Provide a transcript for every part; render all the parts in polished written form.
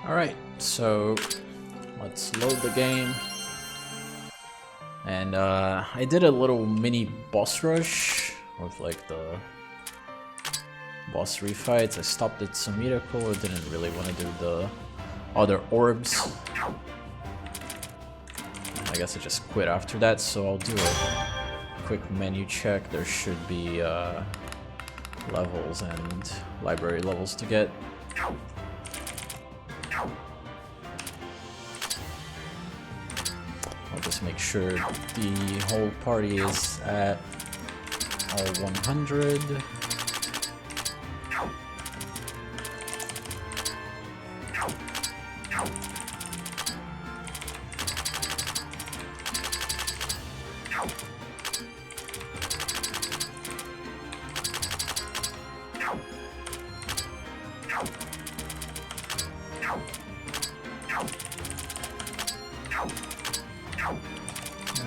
Alright, so let's load the game. And I did a little mini boss rush with like the boss refights. I stopped at Sumidako, I didn't really want to do the other orbs. I guess I just quit after that, so I'll do a quick menu check. There should be levels and library levels to get. I'll just make sure the whole party is at all 100.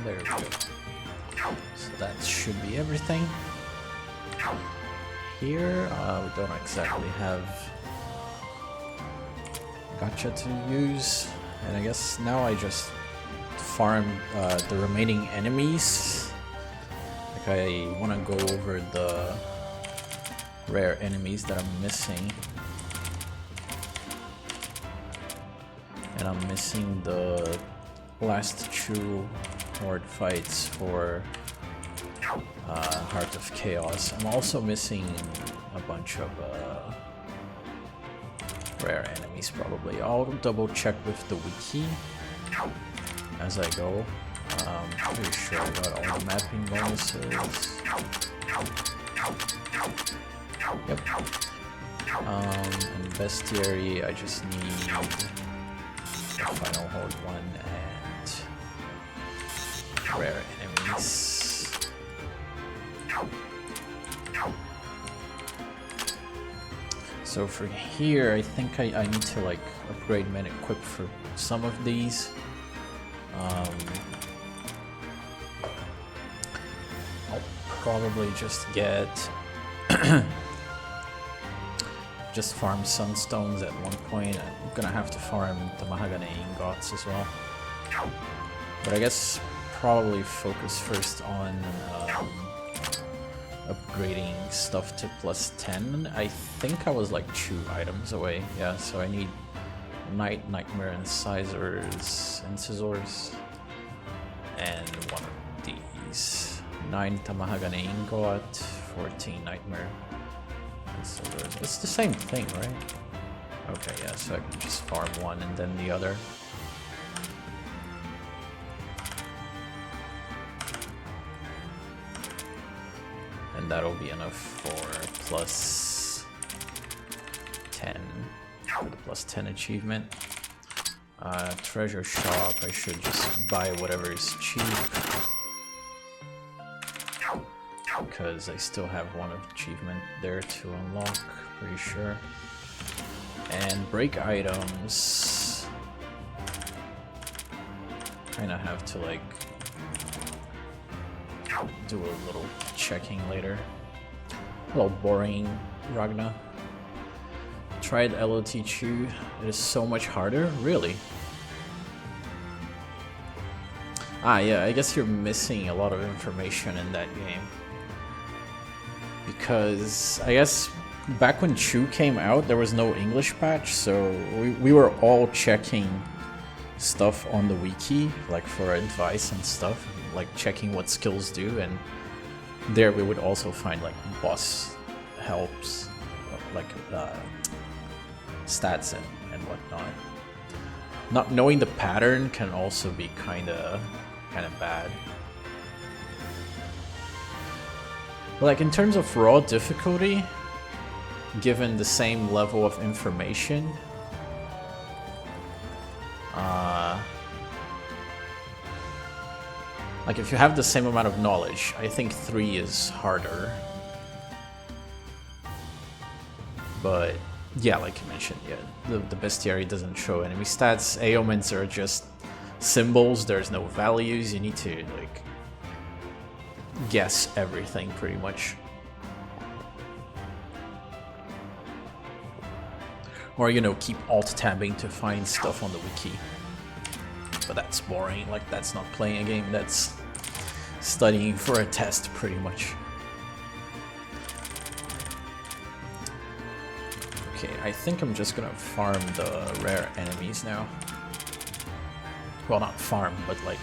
There we go. So that should be everything. Here, we don't exactly have gacha to use, and I guess now I just farm the remaining enemies. Like I want to go over the rare enemies that I'm missing. And I'm missing the last two horde fights for Heart of Chaos. I'm also missing a bunch of rare enemies probably. I'll double check with the wiki as I go. Pretty sure I got all the mapping bonuses. Yep. And Bestiary, I just need Final Horde 1 and rare enemies. So for here, I think I need to like upgrade and equip for some of these. I'll probably just get just farm Sunstones at one point. I'm gonna have to farm the Mahagane ingots as well. But I guess probably focus first on upgrading stuff to +10. I think I was like 2 items away. Yeah, so I need Nightmare Incisors, and one of these. 9 Tamahagane Ingot, 14 Nightmare Incisors. It's the same thing, right? Okay, yeah, so I can just farm one and then the other. And that'll be enough for +10, for the +10 achievement. Treasure shop, I should just buy whatever is cheap, because I still have one achievement there to unlock, pretty sure. And break items, kinda have to like do a little checking later. A little boring, Ragna. Tried LOT2, it is so much harder? Really? Ah yeah, I guess you're missing a lot of information in that game. Because I guess back when Chu came out, there was no English patch, so we were all checking stuff on the wiki, like for advice and stuff, like checking what skills do, and there we would also find like boss helps, like stats and whatnot. Not knowing the pattern can also be kind of bad. Like in terms of raw difficulty, given the same level of information, like if you have the same amount of knowledge, I think 3 is harder. But yeah, like you mentioned, yeah, the Bestiary doesn't show enemy stats. Ailments are just symbols, there's no values, you need to like guess everything pretty much. Or, you know, keep alt-tabbing to find stuff on the wiki. But that's boring, like that's not playing a game, that's studying for a test pretty much. Okay, I think I'm just gonna farm the rare enemies now. Well, not farm, but like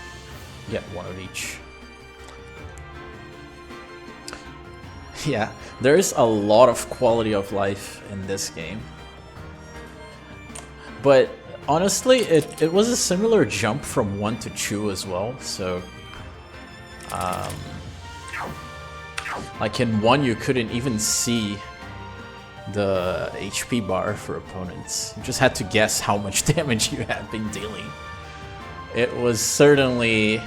get one of each. Yeah, there's a lot of quality of life in this game. But honestly, it was a similar jump from 1 to 2 as well, so... like in 1 you couldn't even see the HP bar for opponents. You just had to guess how much damage you had been dealing. It was certainly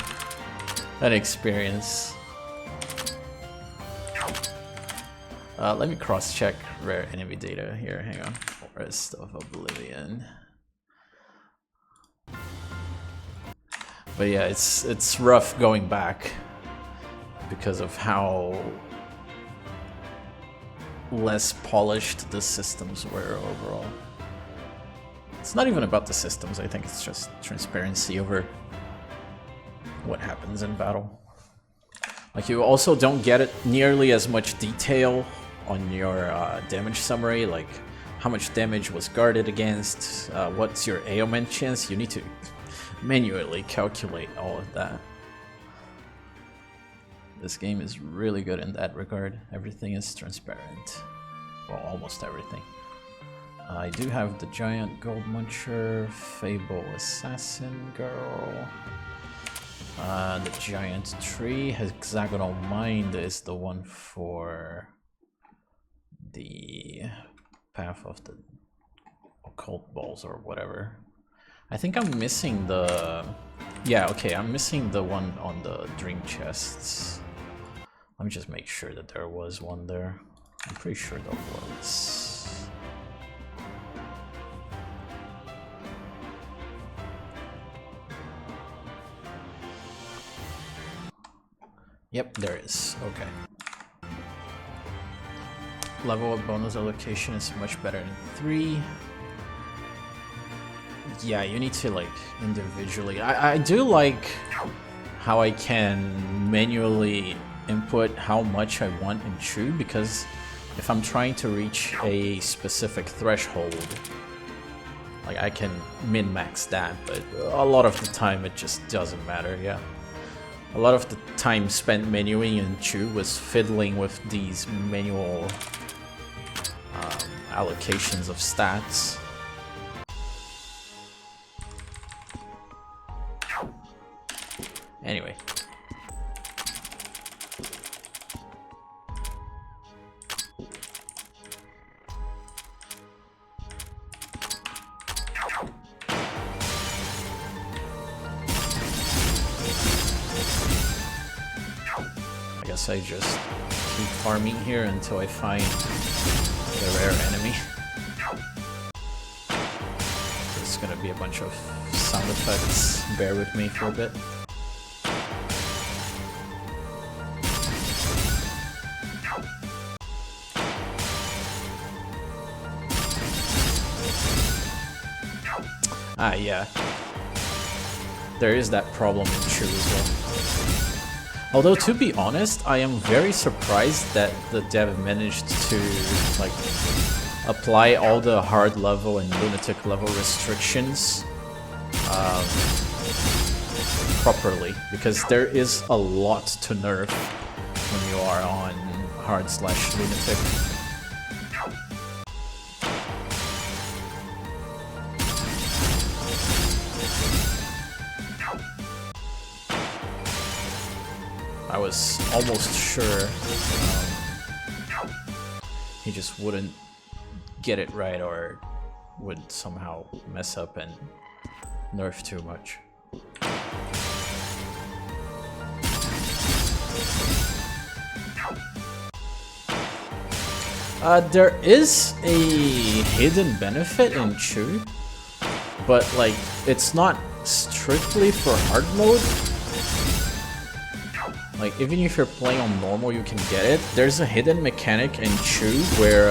an experience. Let me cross-check rare enemy data here, hang on. Forest of Oblivion. But yeah, it's rough going back because of how less polished the systems were overall. It's not even about the systems, I think it's just transparency over what happens in battle. Like, you also don't get it nearly as much detail on your damage summary, like how much damage was guarded against, what's your ailment chance. You need to manually calculate all of that. This game is really good in that regard. Everything is transparent. Well, almost everything. I do have the Giant Gold Muncher, Fable Assassin Girl. The Giant Tree, Hexagonal Mind is the one for the Path of the Occult Balls or whatever. I think I'm missing the... Yeah, okay, I'm missing the one on the Dream Chests. Let me just make sure that there was one there. I'm pretty sure there was. Yep, there is. Okay. Level of bonus allocation is much better in 3. Yeah, you need to like individually. I do like how I can manually input how much I want in True, because if I'm trying to reach a specific threshold, like I can min-max that, but a lot of the time it just doesn't matter, yeah. A lot of the time spent menuing in True was fiddling with these manual allocations of stats. Anyway. I guess I just keep farming here until I find the rare enemy. There's gonna be a bunch of sound effects. Bear with me for a bit. Ah, yeah. There is that problem in True as well. Although, to be honest, I am very surprised that the dev managed to, like, apply all the hard level and lunatic level restrictions properly, because there is a lot to nerf when you are on hard/lunatic. I was almost sure he just wouldn't get it right or would somehow mess up and nerf too much. There is a hidden benefit in Chu, but like it's not strictly for hard mode. Like, even if you're playing on normal, you can get it. There's a hidden mechanic in Chu where,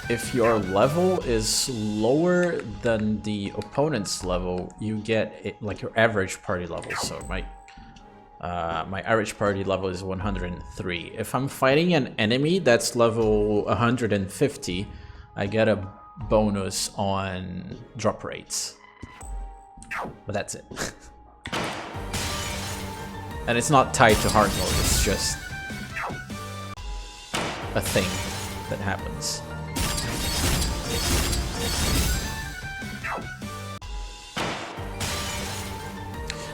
if your level is lower than the opponent's level, you get it, like your average party level. So my average party level is 103. If I'm fighting an enemy that's level 150, I get a bonus on drop rates. But that's it. And it's not tied to hard mode, it's just a thing that happens.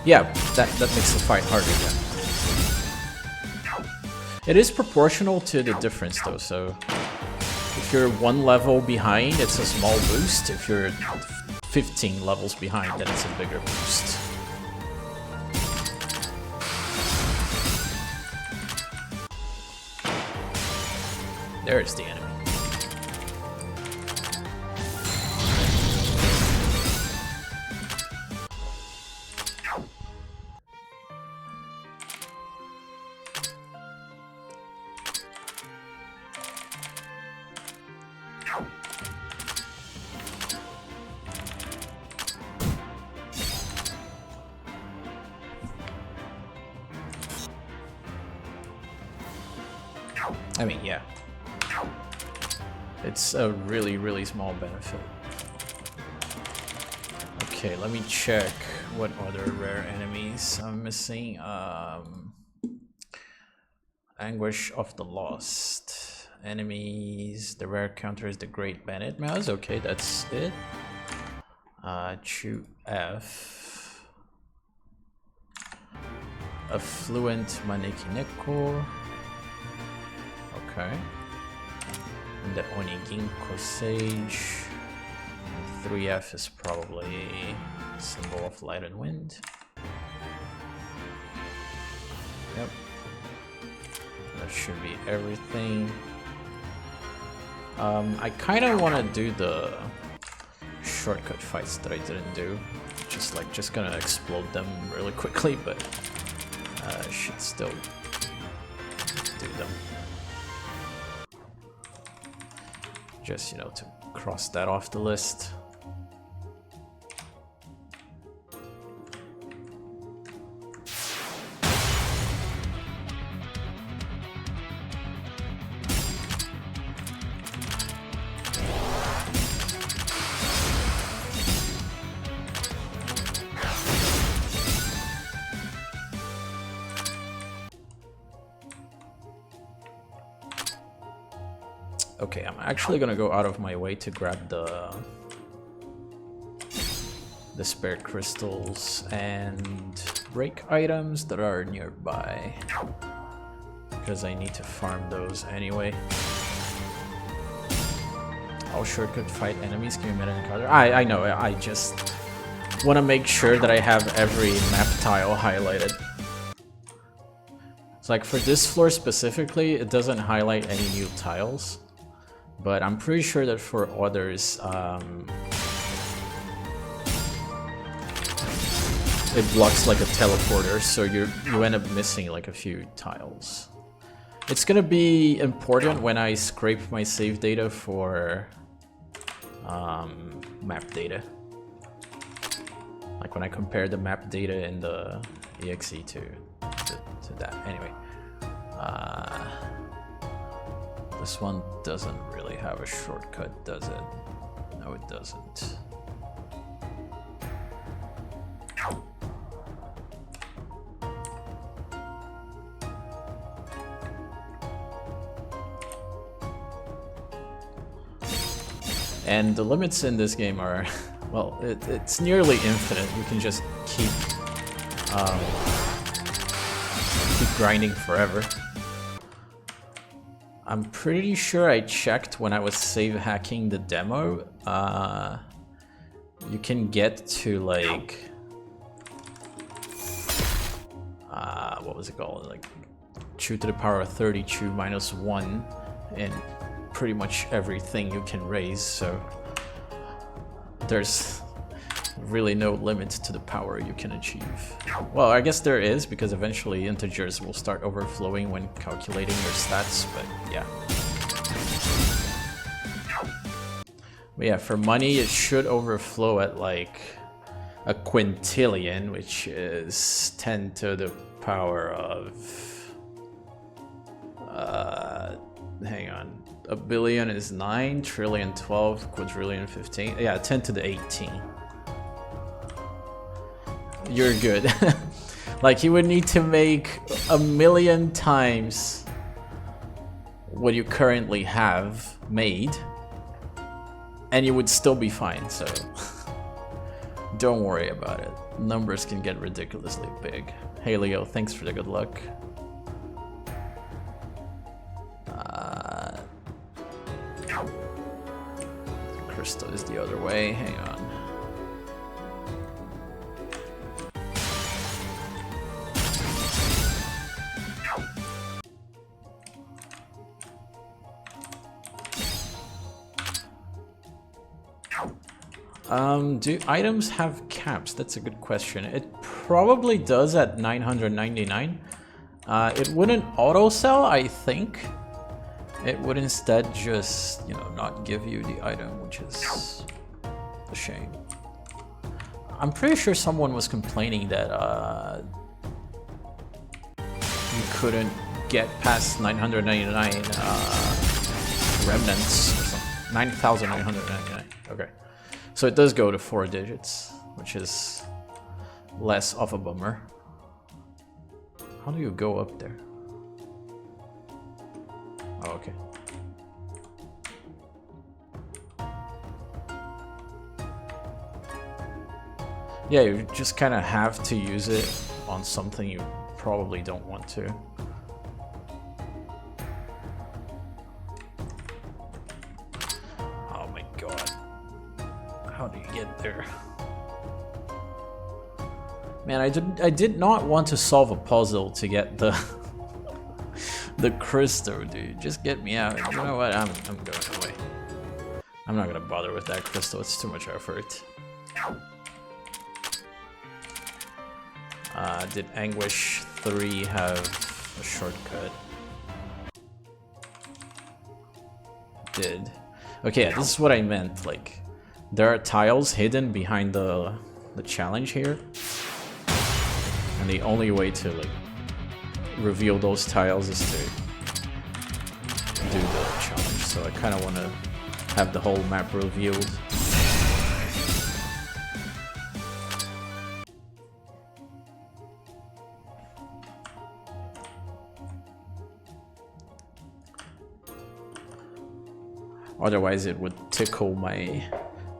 Yeah, that makes the fight harder, yeah. It is proportional to the difference though, so if you're 1 level behind, it's a small boost. If you're 15 levels behind, then it's a bigger boost. There's the enemy. I mean, yeah. It's a really, really small benefit. Okay, let me check what other rare enemies I'm missing. Anguish of the Lost. Enemies, the rare counter is the Great Bandit Mouse. Okay, that's it. Chew F. Affluent Maneki Neko. Okay. And the Oniginko Sage. And 3F is probably Symbol of Light and Wind. Yep. That should be everything. I kind of want to do the shortcut fights that I didn't do. Just gonna explode them really quickly, but I should still do them. Just, you know, to cross that off the list. Okay, I'm actually gonna go out of my way to grab the spare crystals and break items that are nearby, because I need to farm those anyway. I'll shortcut fight enemies, give me a minute encounter. I know, I just want to make sure that I have every map tile highlighted. It's like for this floor specifically, it doesn't highlight any new tiles. But I'm pretty sure that for others, it blocks like a teleporter, so you end up missing like a few tiles. It's gonna be important when I scrape my save data for map data. Like when I compare the map data in the exe to that. Anyway. This one doesn't really have a shortcut, does it? No, it doesn't. And the limits in this game are, well, it's nearly infinite. You can just keep grinding forever. I'm pretty sure I checked when I was save hacking the demo. You can get to like what was it called? Like chew to the power of 30 chew minus 1 in pretty much everything you can raise, so there's really no limit to the power you can achieve. Well, I guess there is, because eventually integers will start overflowing when calculating your stats, but yeah. But yeah, for money, it should overflow at like a quintillion, which is 10 to the power of... hang on. A billion is 9, trillion 12, quadrillion 15. Yeah, 10 to the 18. You're good. Like, you would need to make 1,000,000 times what you currently have made, and you would still be fine, so don't worry about it. Numbers can get ridiculously big. Hey Leo, thanks for the good luck. Crystal is the other way, hang on. Do items have caps? That's a good question. It probably does at 999. It wouldn't auto sell, I think. It would instead just, you know, not give you the item, which is a shame. I'm pretty sure someone was complaining that you couldn't get past 999 remnants or something. 9,999. Okay. So it does go to 4 digits, which is less of a bummer. How do you go up there? Oh, okay. Yeah, you just kind of have to use it on something you probably don't want to. Oh my god. How do you get there? Man, I did not want to solve a puzzle to get the the crystal, dude. Just get me out. You know what? I'm going away. I'm not gonna bother with that crystal. It's too much effort. Did Anguish 3 have a shortcut? It did. Okay, this is what I meant. Like, there are tiles hidden behind the challenge here, and the only way to like reveal those tiles is to do the challenge. So I kind of want to have the whole map revealed. Otherwise it would tickle my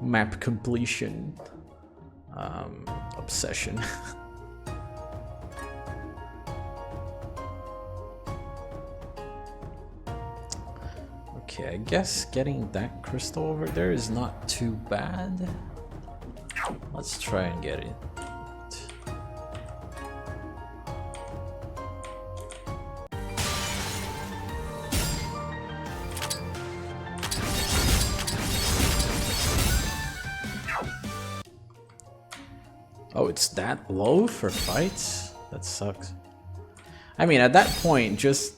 map completion obsession. Okay, I guess getting that crystal over there is not too bad. Let's try and get it. Oh, it's that low for fights? That sucks. I mean, at that point, just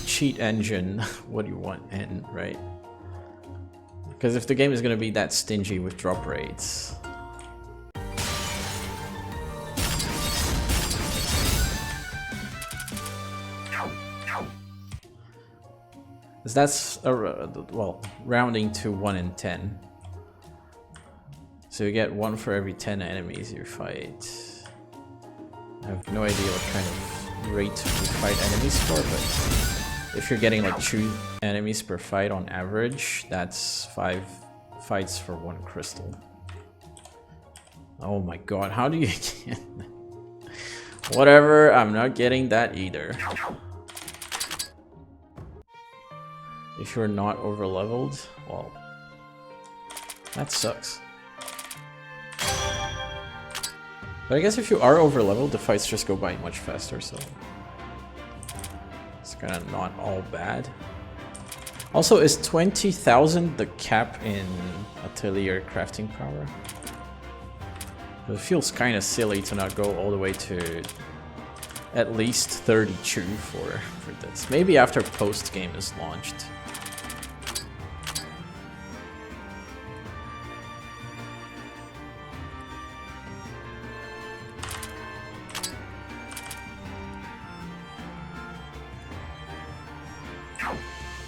cheat engine what you want in, right? Because if the game is going to be that stingy with drop rates... Because that's, well, rounding to 1 in 10. So you get 1 for every 10 enemies you fight. I have no idea what kind of rate you fight enemies for, but if you're getting like 2 enemies per fight on average, that's 5 fights for 1 crystal. Oh my god, how do you get that? Whatever, I'm not getting that either. If you're not over leveled, well, that sucks. But I guess if you are over leveled, the fights just go by much faster, so it's kind of not all bad. Also, is 20,000 the cap in Atelier crafting power? It feels kind of silly to not go all the way to at least 32 for this. Maybe after post game is launched.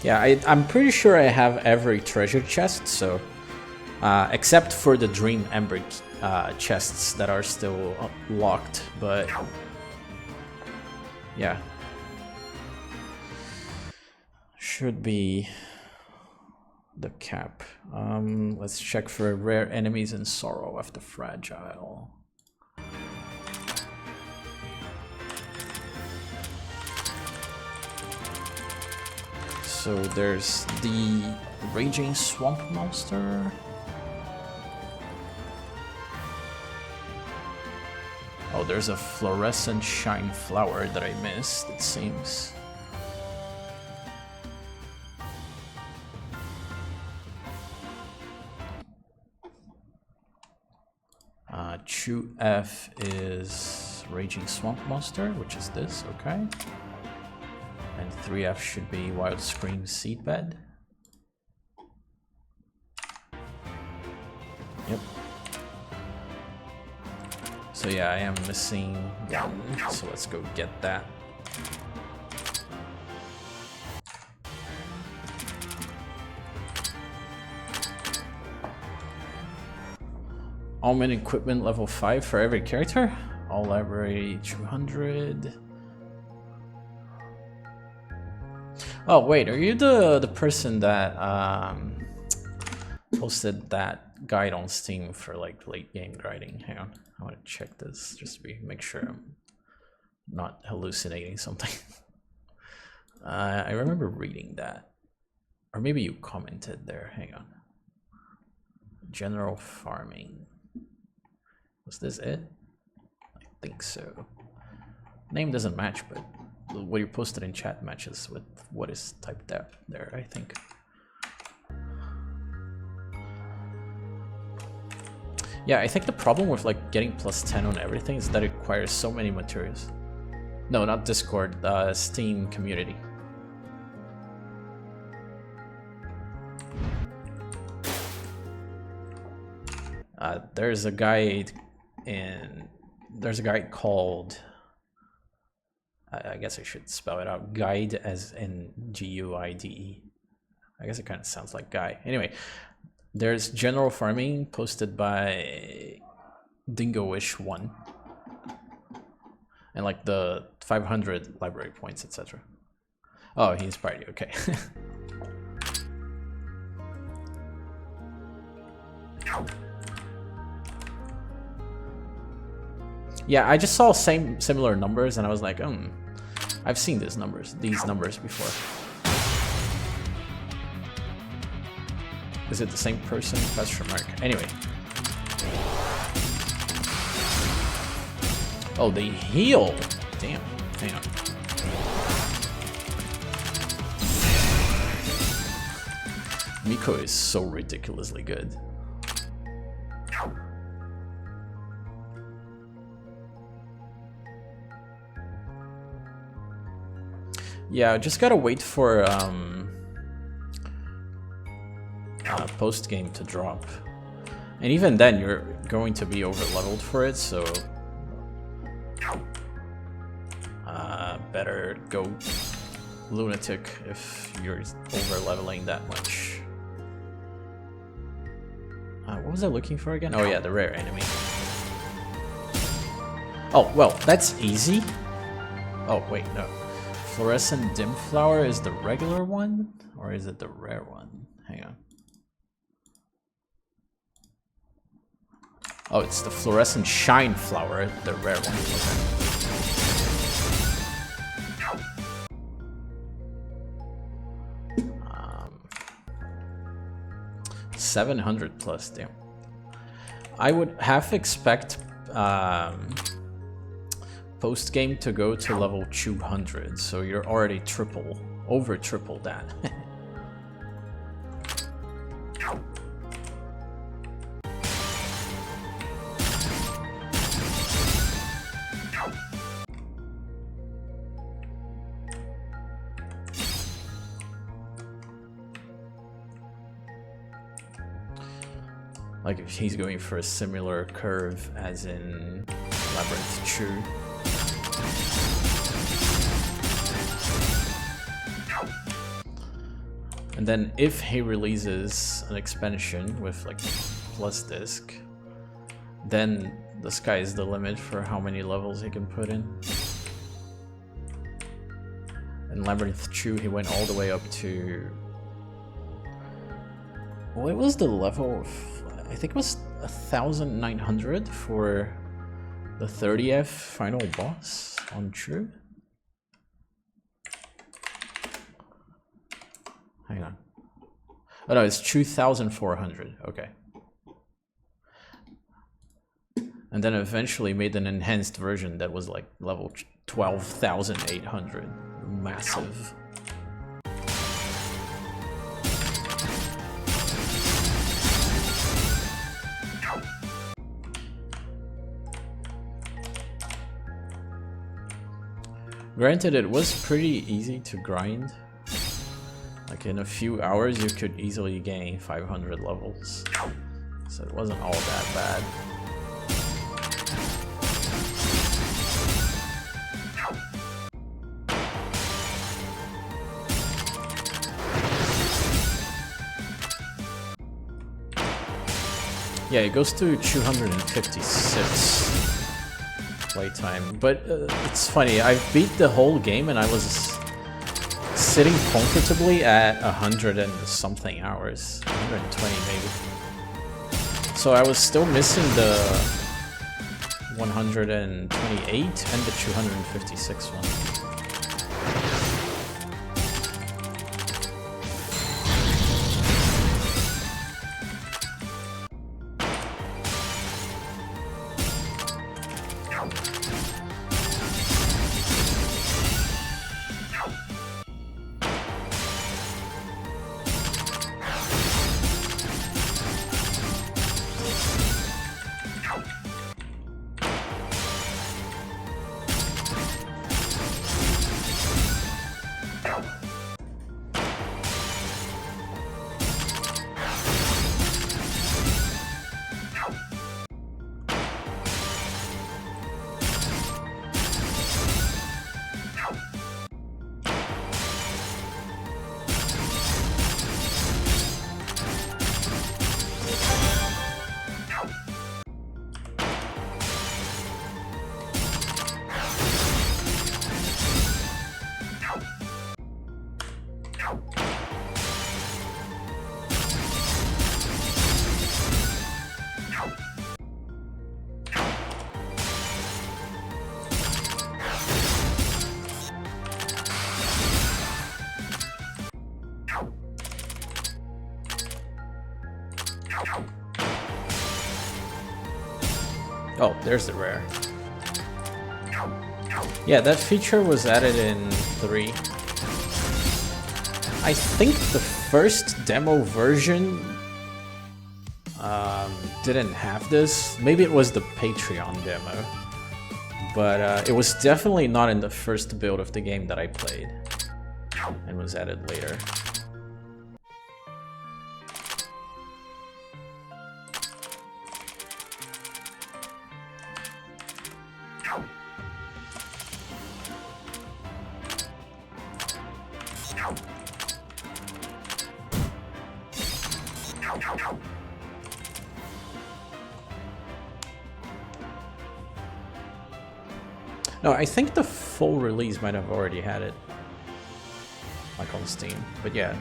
Yeah, I'm pretty sure I have every treasure chest, so except for the Dream Ember chests that are still locked, but yeah. Should be the cap. Let's check for rare enemies in sorrow after fragile. So there's the Raging Swamp Monster. Oh, there's a Fluorescent Shine Flower that I missed, it seems. Chu F is Raging Swamp Monster, which is this, okay. And 3F should be Wild Scream Seedbed. Yep. So yeah, I am missing one, so let's go get that. Almond equipment level 5 for every character. All library 200. Oh wait, are you the person that posted that guide on Steam for like late game grinding? Hang on, I want to check this just to make sure I'm not hallucinating something. I remember reading that, or maybe you commented there. Hang on. General farming. Was this it? I think so. Name doesn't match, but what you posted in chat matches with what is typed out there, I think. Yeah, I think the problem with like getting +10 on everything is that it requires so many materials. No, not Discord, Steam community. There's a guide there's a guide called, I guess I should spell it out, guide as in Guide. I guess it kind of sounds like guy. Anyway, there's general farming posted by Dingoish1 and like the 500 library points, etc. Oh, he inspired you, okay. Yeah, I just saw similar numbers and I was like, I've seen these numbers before. Is it the same person? Question mark. Anyway. Oh, they heal. Damn. Hang on. Miko is so ridiculously good. Yeah, just gotta wait for post game to drop, and even then you're going to be over leveled for it, so better go Lunatic if you're over leveling that much. What was I looking for again? Oh yeah, the rare enemy. Oh well, that's easy. Oh wait, no. Fluorescent Dim Flower is the regular one, or is it the rare one? Hang on. Oh, it's the Fluorescent Shine Flower, the rare one. Okay. 700 plus, damn. I would half expect post game to go to level 200, so you're already over triple that. Like if he's going for a similar curve as in Labyrinth Chu. And then if he releases an expansion with like plus disc, then the sky is the limit for how many levels he can put in. In Labyrinth 2 he went all the way up to... What was the level of... I think it was 1900 for the 30th final boss on True. Hang on. Oh no, it's 2400. Okay. And then eventually made an enhanced version that was like level 12,800. Massive. Granted, it was pretty easy to grind. Like in a few hours you could easily gain 500 levels. So it wasn't all that bad. Yeah, it goes to 256 playtime, but it's funny, I beat the whole game and I was sitting comfortably at 100 and something hours, 120 maybe. So I was still missing the 128 and the 256 one. Oh, there's the rare. Yeah, that feature was added in 3. I think the first demo version didn't have this. Maybe it was the Patreon demo. But it was definitely not in the first build of the game that I played. And was added later. No, I think the full release might have already had it, like on Steam. But yeah,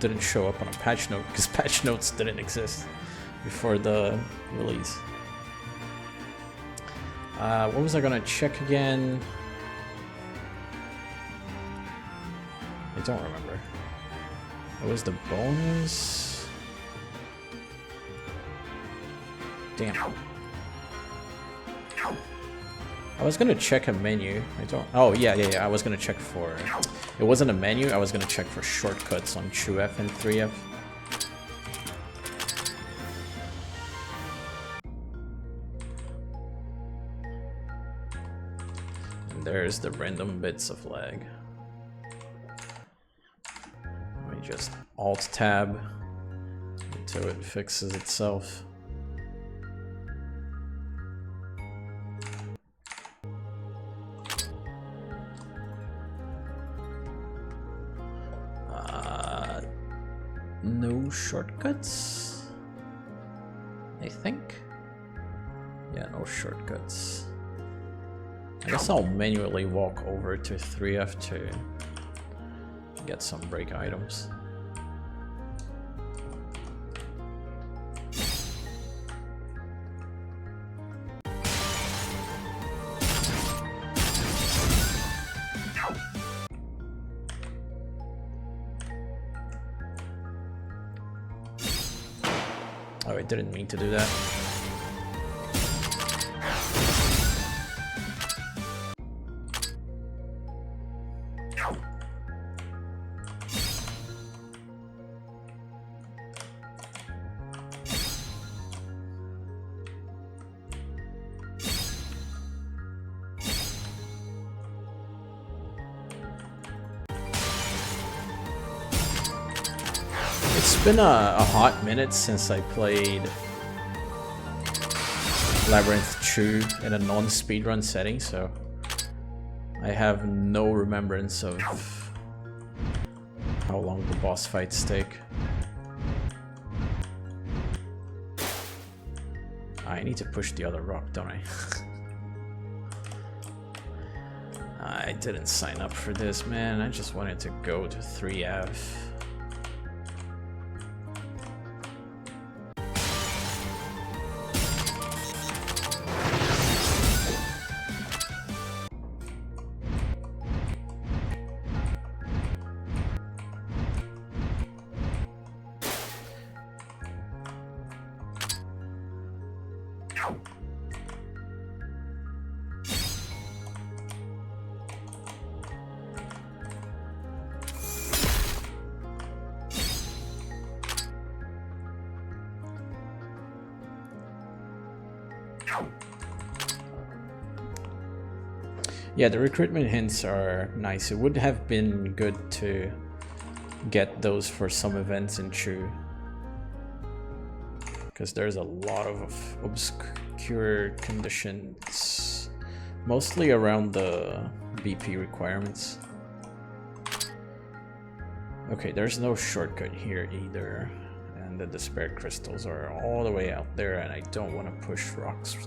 didn't show up on a patch note because patch notes didn't exist before the release. What was I gonna check again? I don't remember. What was the bonus? Damn. I was gonna check a menu. I don't. Oh yeah. I was gonna check for. It wasn't a menu. I was gonna check for shortcuts on 2F and 3F. And there's the random bits of lag. Let me just Alt Tab until it fixes itself. no shortcuts, I think. Yeah, no shortcuts. I guess I'll manually walk over to 3F to get some break items. Oh, I didn't mean to do that. It's been a hot minute since I played Labyrinth True in a non-speedrun setting, so I have no remembrance of how long the boss fights take. I need to push the other rock, don't I? I didn't sign up for this, man. I just wanted to go to 3F. Yeah, the recruitment hints are nice. It would have been good to get those for some events in Chu, because there's a lot of obscure conditions, mostly around the BP requirements. Okay, there's no shortcut here either, and the despair crystals are all the way out there, and I don't want to push rocks.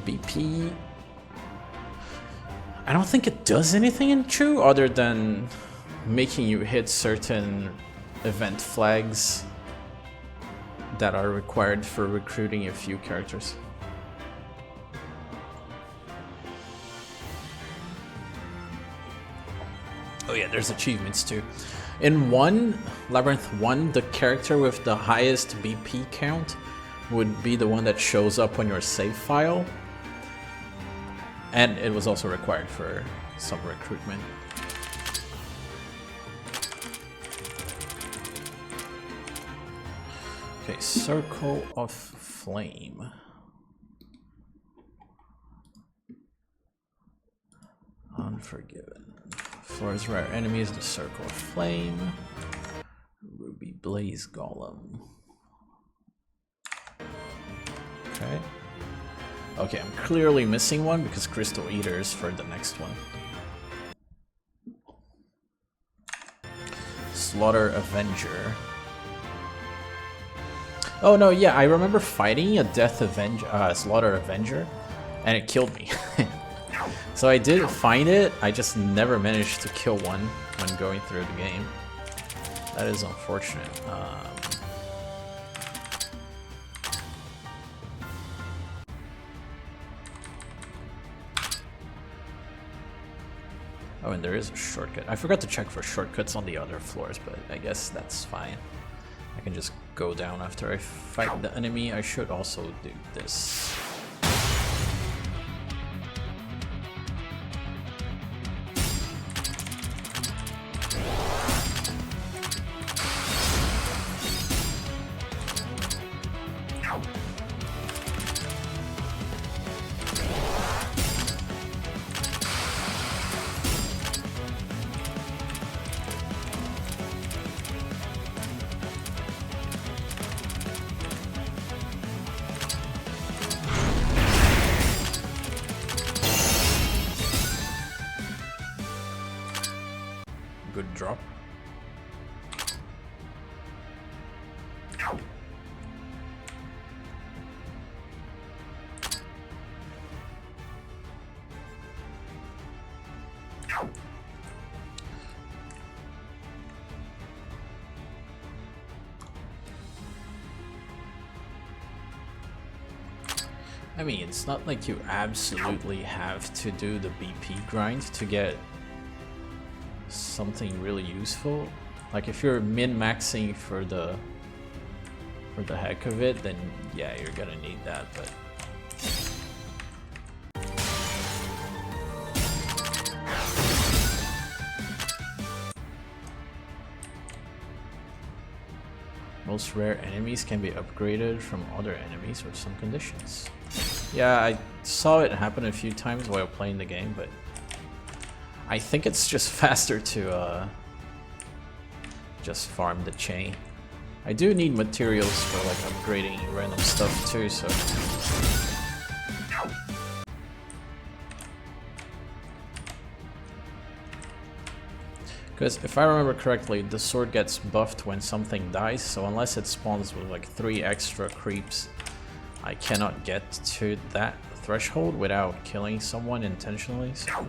BP, I don't think it does anything in Chu other than making you hit certain event flags that are required for recruiting a few characters. Oh yeah, there's achievements too. In Labyrinth 1, the character with the highest BP count would be the one that shows up on your save file. And it was also required for some recruitment. Okay, Circle of Flame. Unforgiven. Floor's rare enemy is the Circle of Flame. Ruby Blaze Golem. Okay. Okay, I'm clearly missing one because Crystal Eater is for the next one. Slaughter Avenger. Oh no, yeah, I remember fighting a Slaughter Avenger, and it killed me. So I did find it, I just never managed to kill one when going through the game. That is unfortunate. Oh, and there is a shortcut. I forgot to check for shortcuts on the other floors, but I guess that's fine. I can just go down after I fight the enemy. I should also do this. drop. I mean, it's not like you absolutely have to do the BP grind to get something really useful. Like if you're min-maxing for the heck of it, then yeah, you're gonna need that, but most rare enemies can be upgraded from other enemies with some conditions. Yeah, I saw it happen a few times while playing the game, but I think it's just faster to just farm the chain. I do need materials for like upgrading random stuff too, so because if I remember correctly, the sword gets buffed when something dies, so unless it spawns with like 3 extra creeps, I cannot get to that threshold without killing someone intentionally. So.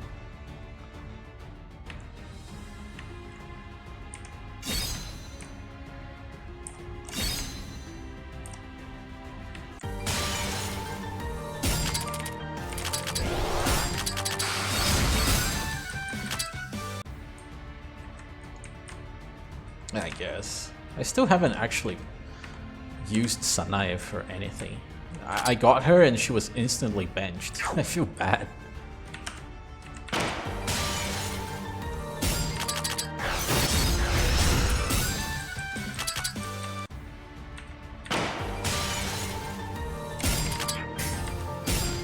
I guess. I still haven't actually used Sanaya for anything. I got her and she was instantly benched. I feel bad.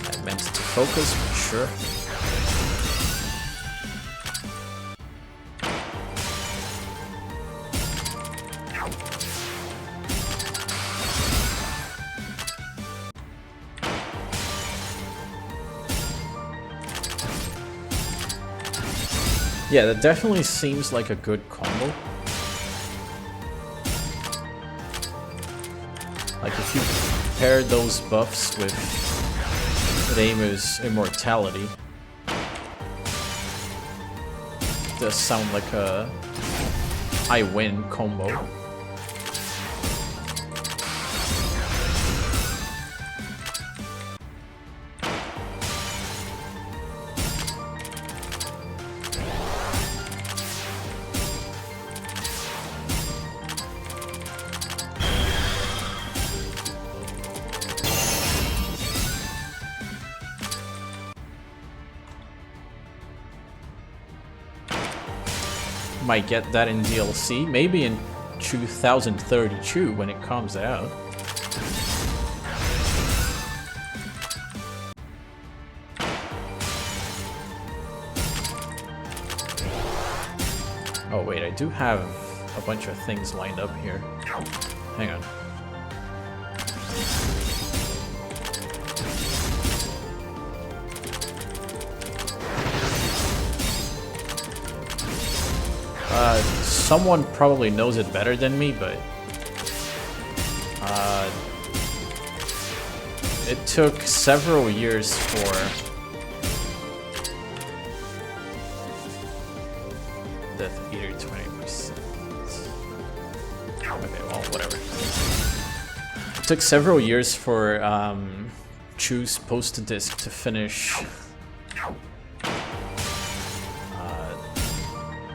I meant to focus, but sure. Yeah, that definitely seems like a good combo. Like if you pair those buffs with Reimu's immortality, it does sound like a I win combo. Might get that in DLC, maybe in 2032 when it comes out. Oh wait, I do have a bunch of things lined up here. Hang on. Someone probably knows it better than me, but it took several years for Death Eater 20%. Okay, well, whatever. It took several years for Choose Post-Disc to finish.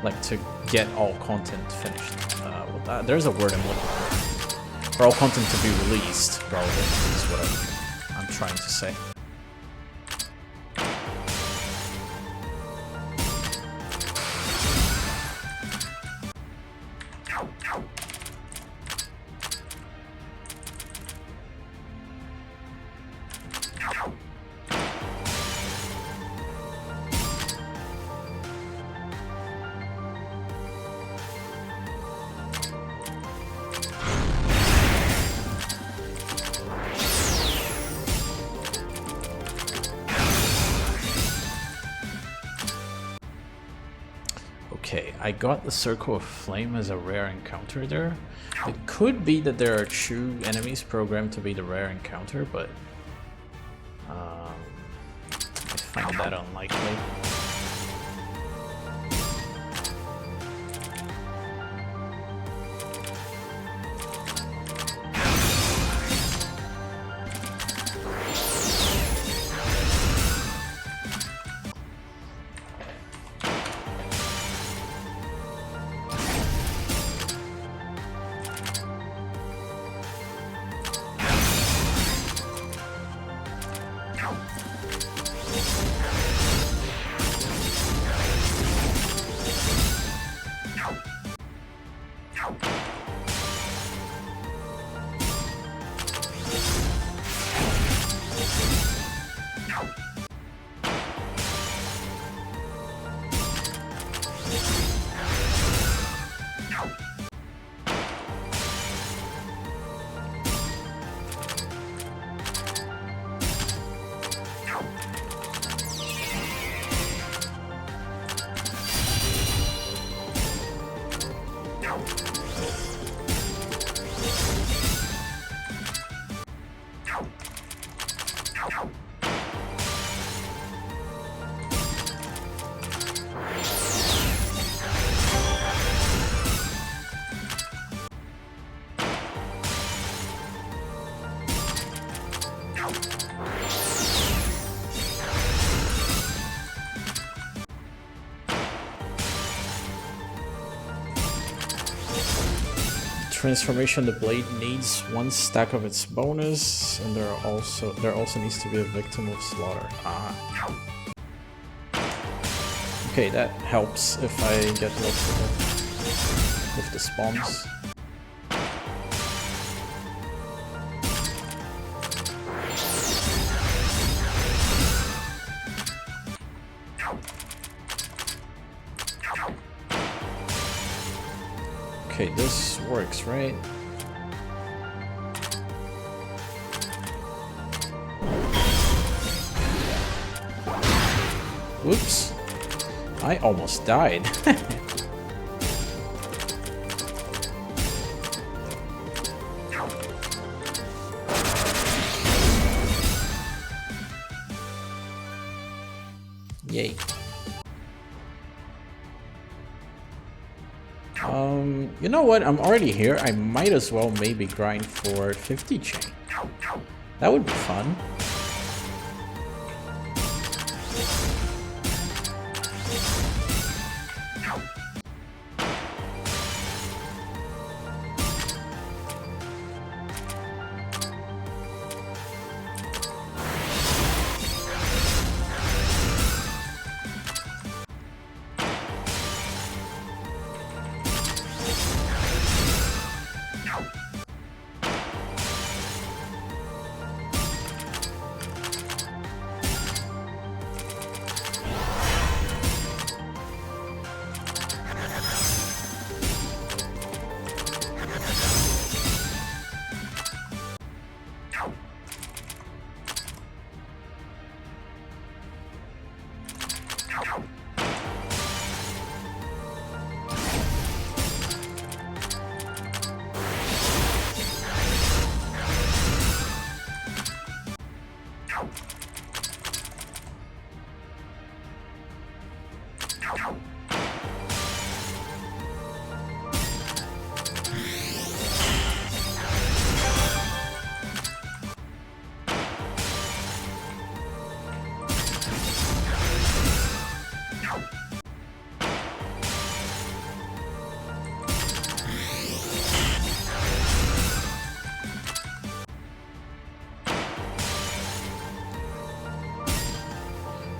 Like to get all content finished. There's a word I'm looking for. For all content to be released, probably, is what I'm trying to say. I got the Circle of Flame as a rare encounter there. It could be that there are Chu enemies programmed to be the rare encounter, but I find that unlikely. Transformation, the blade needs 1 stack of its bonus, and there also needs to be a victim of slaughter. Ah. Okay, that helps if I get lucky with the spawns. Okay, this works, right? Whoops. I almost died. Yay. You know what? I'm already here. I might as well maybe grind for 50 chain. That would be fun.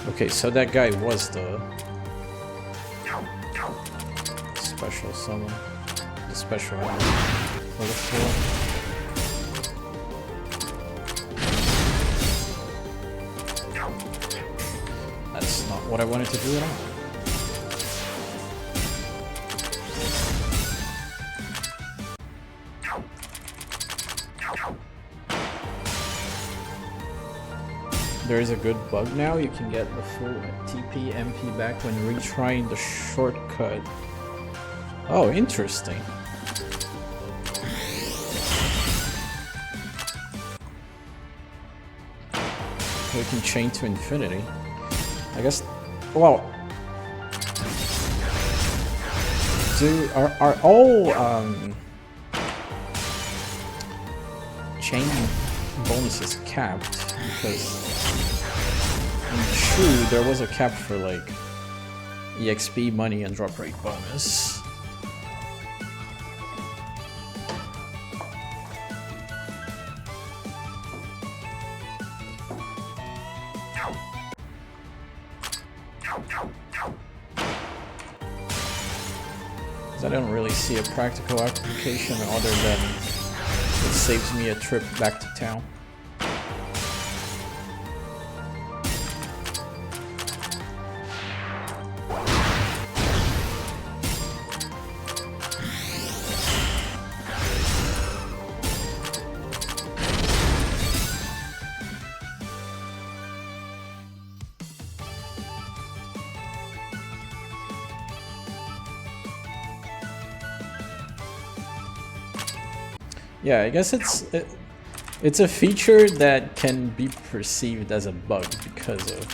Okay, so that guy was the special summon, the special one for the floor. That's not what I wanted to do at all. There is a good bug now. You can get the full TP MP back when retrying the shortcut Oh, interesting. We can chain to infinity. I guess. Well, are all chain bonuses capped? Because in True there was a cap for like EXP, money, and drop rate bonus. I don't really see a practical application other than it saves me a trip back to town. Yeah, I guess it's a feature that can be perceived as a bug because of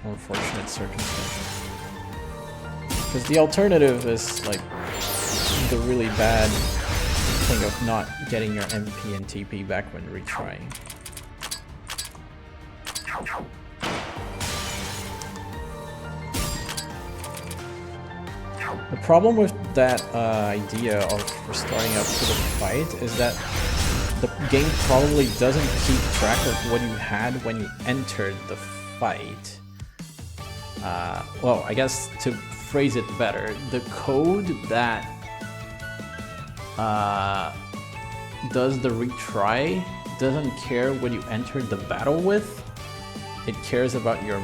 unfortunate circumstances. Because the alternative is like the really bad thing of not getting your MP and TP back when retrying. The problem with that idea of restarting up to the fight is that the game probably doesn't keep track of what you had when you entered the fight. Well, I guess to phrase it better, the code that does the retry doesn't care what you entered the battle with. It cares about your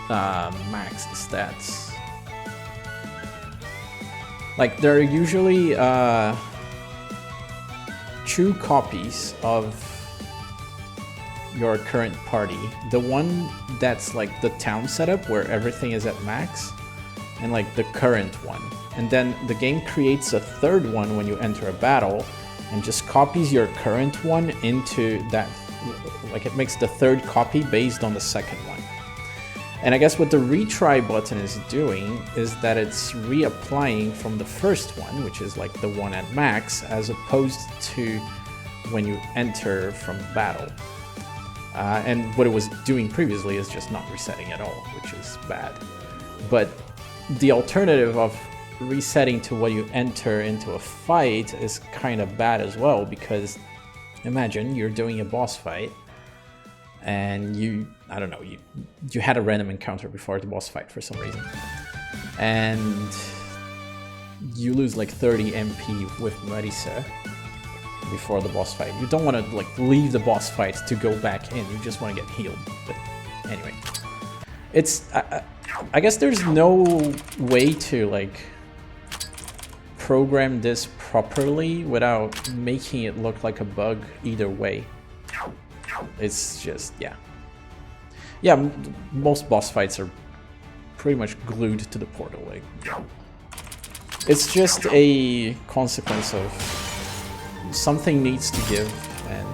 max stats. Like, there are usually two copies of your current party. The one that's like the town setup where everything is at max, and like the current one. And then the game creates a third one when you enter a battle and just copies your current one into that. Like, it makes the third copy based on the second one. And I guess what the retry button is doing is that it's reapplying from the first one, which is like the one at max, as opposed to when you enter from battle. And what it was doing previously is just not resetting at all, which is bad. But the alternative of resetting to what you enter into a fight is kind of bad as well, because imagine you're doing a boss fight and I don't know, you had a random encounter before the boss fight for some reason, and you lose like 30 MP with Marisa before the boss fight. You don't want to like leave the boss fight to go back in, you just want to get healed. But anyway, it's I guess there's no way to like program this properly without making it look like a bug either way. It's just, yeah, most boss fights are pretty much glued to the portal. Like, it's just a consequence of something needs to give, and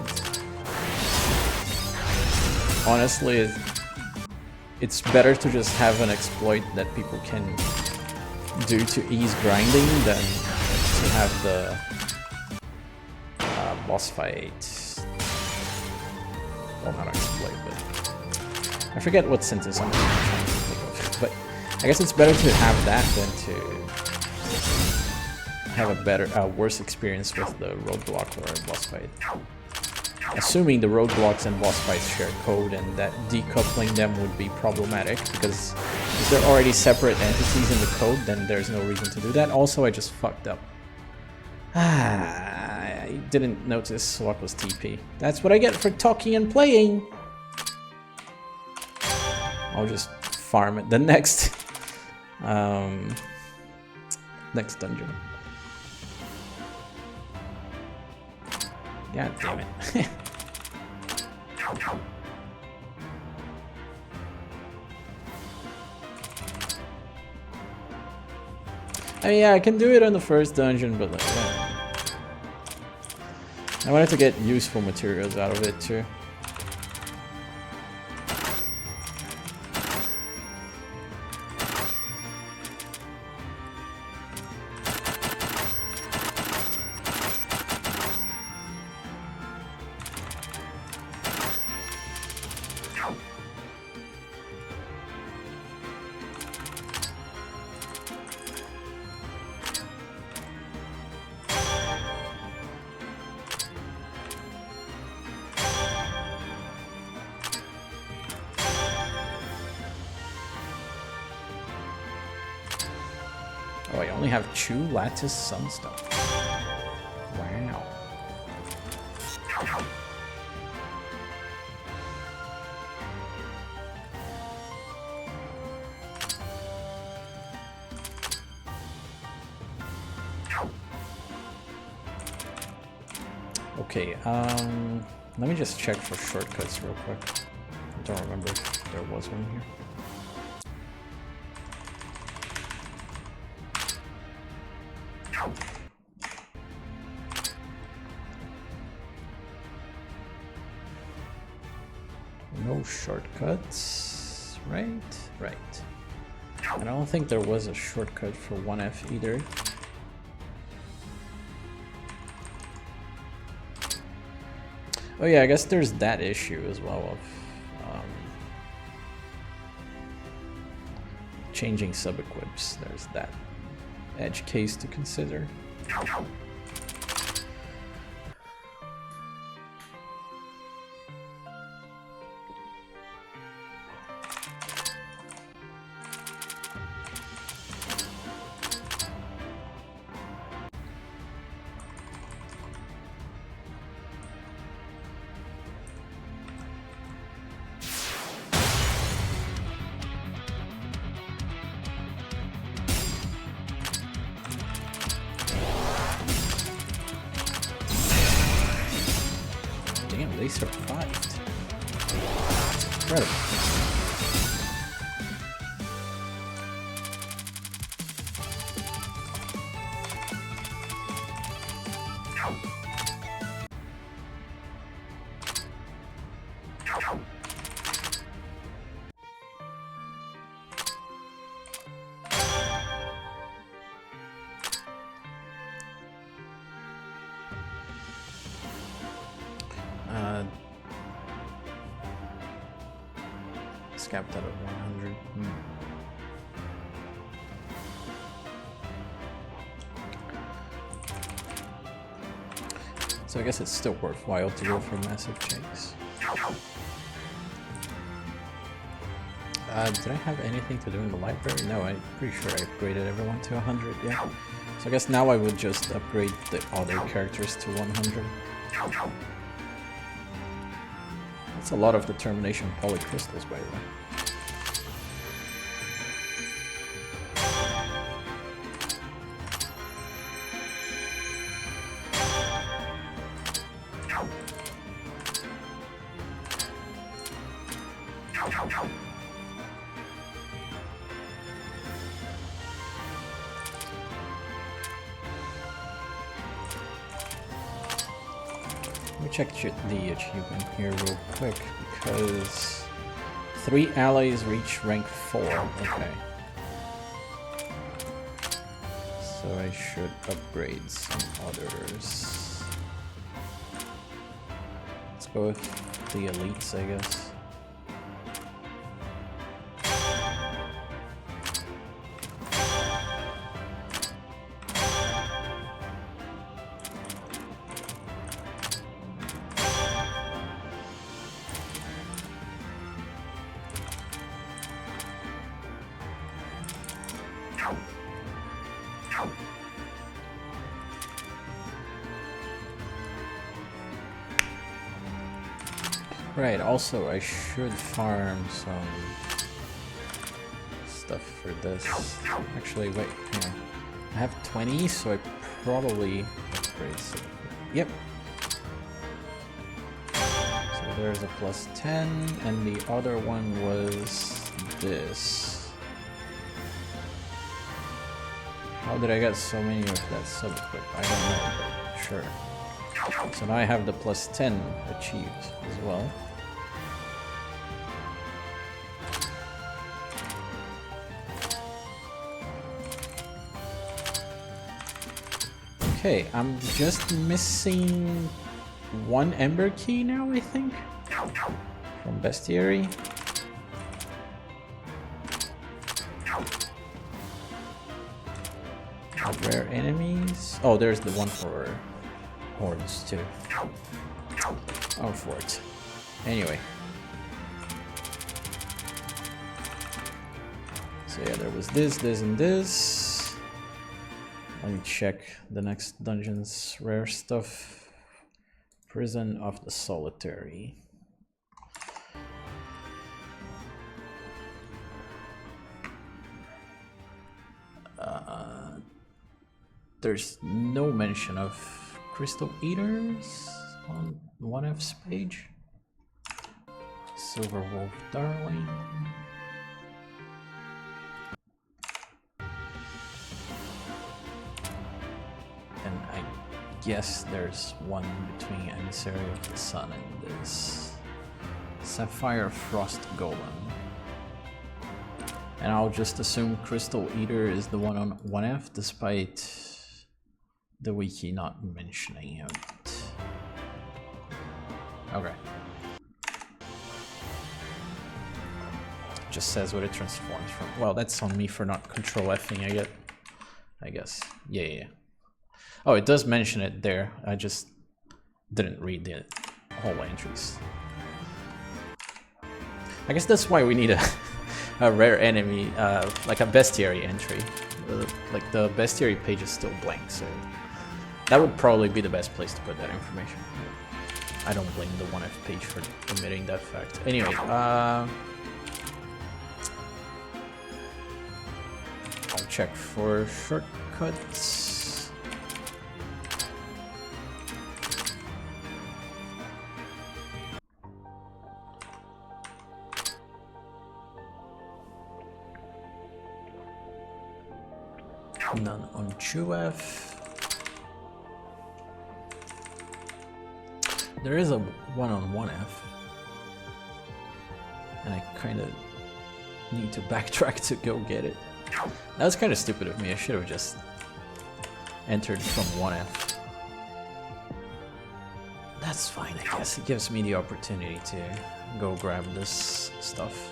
honestly, it's better to just have an exploit that people can do to ease grinding than to have the boss fight. Well, not exploit, but I forget what sentence I'm trying to think of. But I guess it's better to have that than to have a worse experience with the roadblock or a boss fight. Assuming the roadblocks and boss fights share code, and that decoupling them would be problematic, because if they're already separate entities in the code, then there's no reason to do that. Also, I just fucked up. I didn't notice what was TP. That's what I get for talking and playing. I'll just farm it the next next dungeon. God damn it. I mean, yeah, I can do it on the first dungeon, but like, yeah. I wanted to get useful materials out of it too. Oh, I only have 2 lattice sunstone. Wow. Okay, let me just check for shortcuts real quick. I don't remember if there was one here. No shortcuts, right? Right. I don't think there was a shortcut for 1F either. Oh yeah, I guess there's that issue as well of changing sub-equips. There's that edge case to consider. They survived. Incredible. Capped out at 100. So I guess it's still worthwhile to go for massive checks. Did I have anything to do in the library? No, I'm pretty sure I upgraded everyone to 100, yeah. So I guess now I would just upgrade the other characters to 100. That's a lot of determination polycrystals, by the way. Check the achievement here real quick, because 3 allies reach rank 4. Okay. So I should upgrade some others. Let's go with the elites, I guess. Right, also I should farm some stuff for this. Actually, wait, hang on. I have 20, so I probably upgrade some. Yep. So there's a plus 10, and the other one was this. How did I get so many of that sub-equip? I don't know, but sure. So now I have the plus 10 achieved as well. Okay, I'm just missing one Ember Key now, I think, from Bestiary. Rare enemies. Oh, there's the one for hordes too. Oh, for it. Anyway. So yeah, there was this, and this. Let me check the next dungeon's rare stuff. Prison of the Solitary. There's no mention of Crystal Eaters on 1F's page. Silver Wolf Darling. And I guess there's one between Emissary of the Sun and this Sapphire Frost Golem. And I'll just assume Crystal Eater is the one on 1F, despite the wiki not mentioning it. Okay. Just says what it transforms from. Well, that's on me for not control Fing, I guess. Yeah. Oh, it does mention it there. I just didn't read the whole entries. I guess that's why we need a rare enemy, like a Bestiary entry. Like the Bestiary page is still blank, so that would probably be the best place to put that information. I don't blame the 1F page for omitting that fact. Anyway, I'll check for shortcuts. None on 2F. There is a one on 1F, and I kind of need to backtrack to go get it. That was kind of stupid of me. I should have just entered from 1F. That's fine, I guess. It gives me the opportunity to go grab this stuff.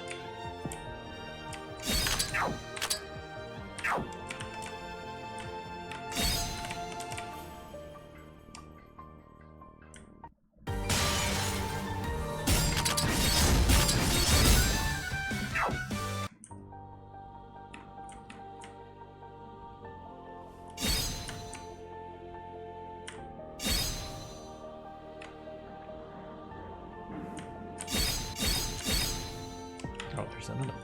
Oh, there's another one.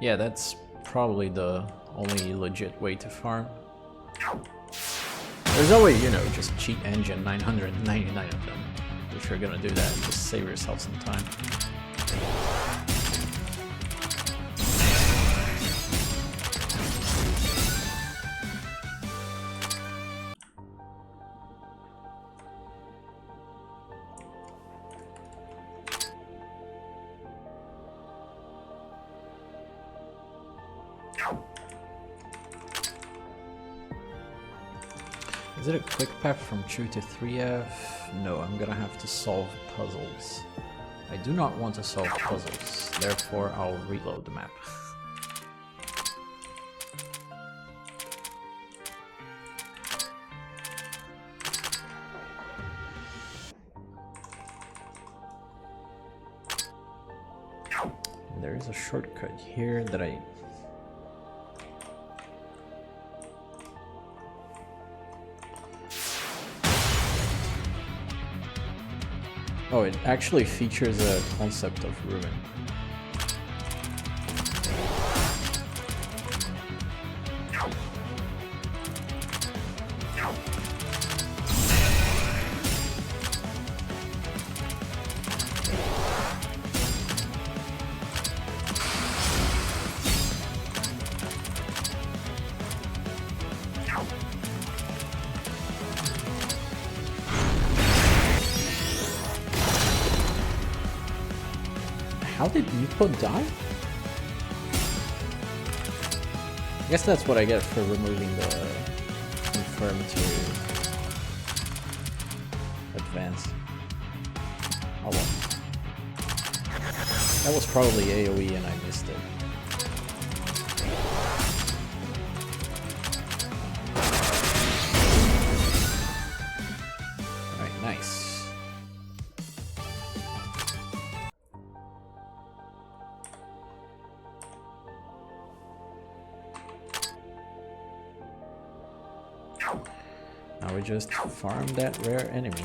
Yeah, that's probably the only legit way to farm. There's always, you know, just cheat engine, 999 of them. If you're gonna do that, just save yourself some time. Is it a quick path from 2 to 3F? No, I'm gonna have to solve puzzles. I do not want to solve puzzles, therefore I'll reload the map. There is a shortcut here that I... Oh, it actually features a concept of ruin. How did Nico die? I guess that's what I get for removing the confirm to advance. Oh well. That was probably AoE and I missed it. Alright, nice. Now we just farm that rare enemy.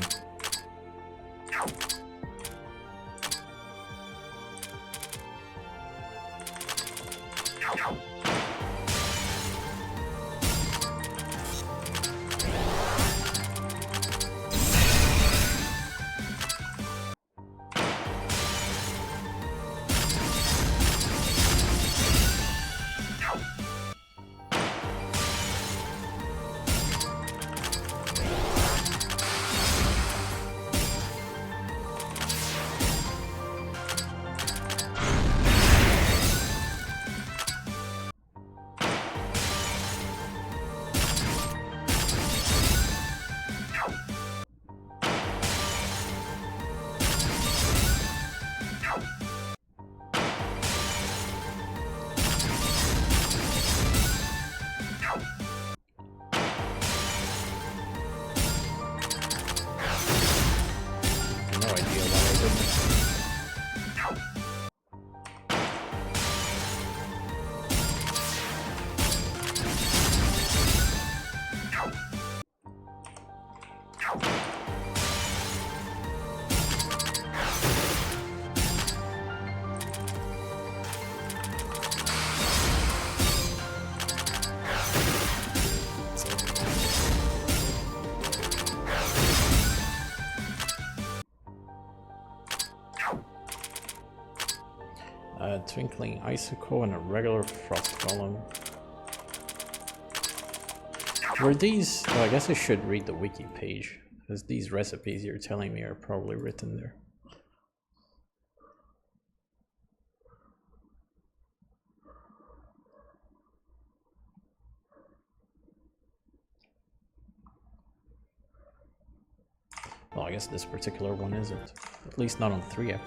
Twinkling icicle and a regular frost golem. Were these? Well, I guess I should read the wiki page, because these recipes you're telling me are probably written there. Well, I guess this particular one isn't. At least not on 3 app.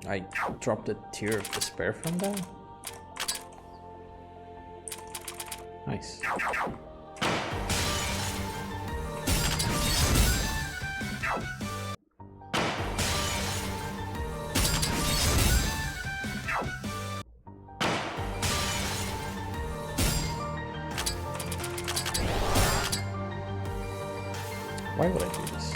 I dropped a tear of despair from that. Nice. Why would I do this?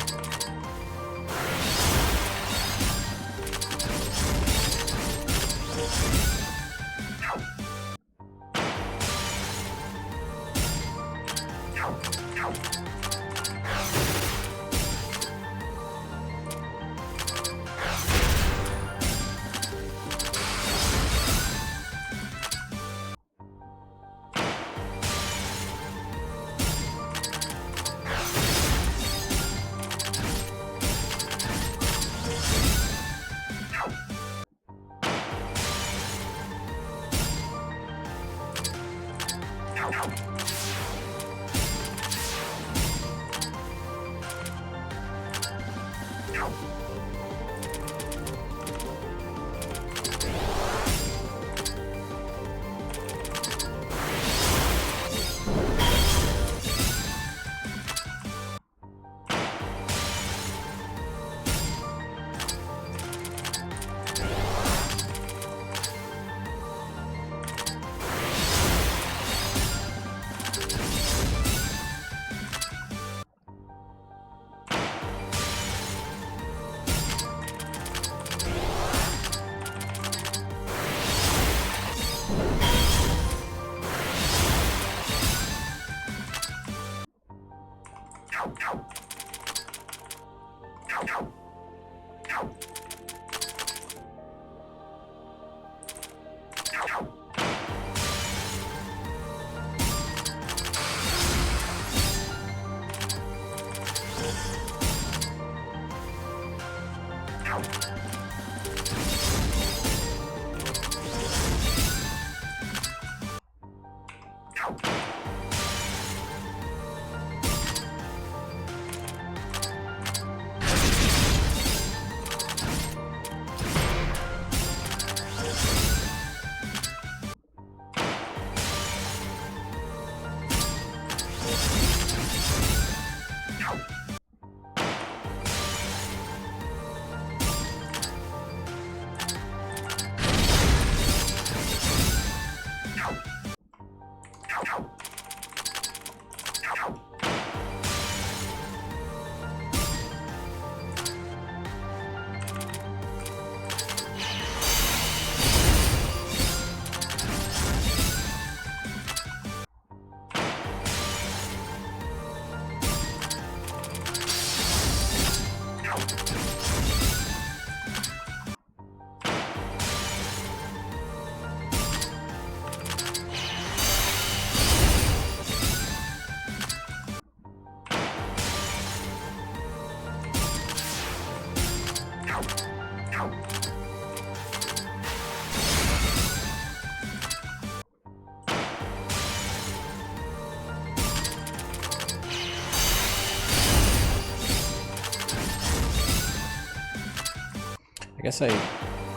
I guess I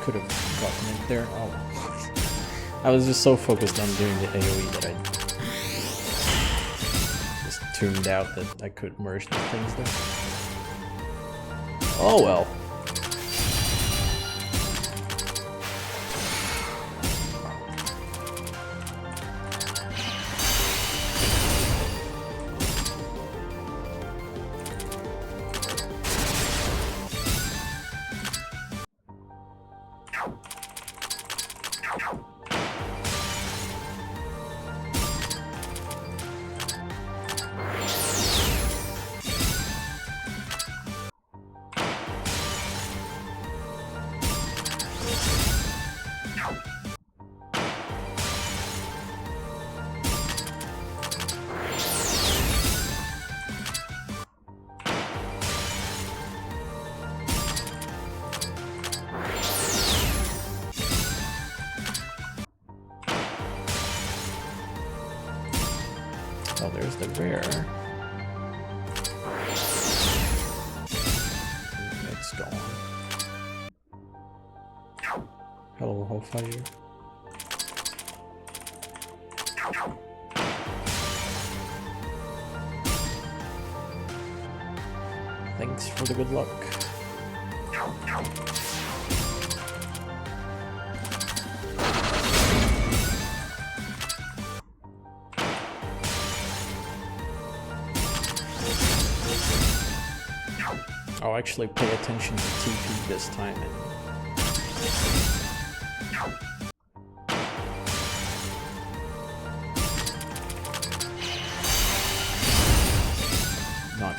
could have gotten it there. Oh, I was just so focused on doing the AoE that I just tuned out that I could merge the things there. Oh well. Oh, there's the rare. It's gone. Hello, Hellfire. Thanks for the good luck. I'll actually pay attention to TP this time and not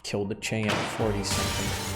kill the chain at 40 something.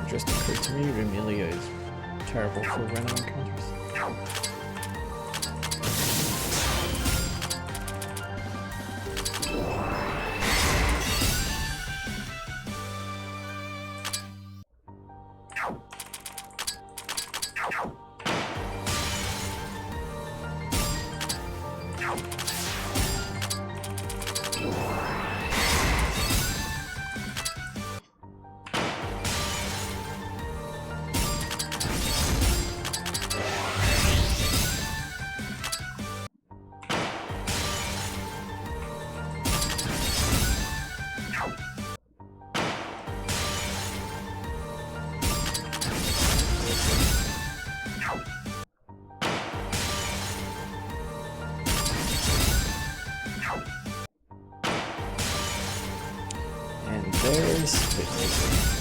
It just occurred to me, Remilia is terrible for random encounters. There's 50.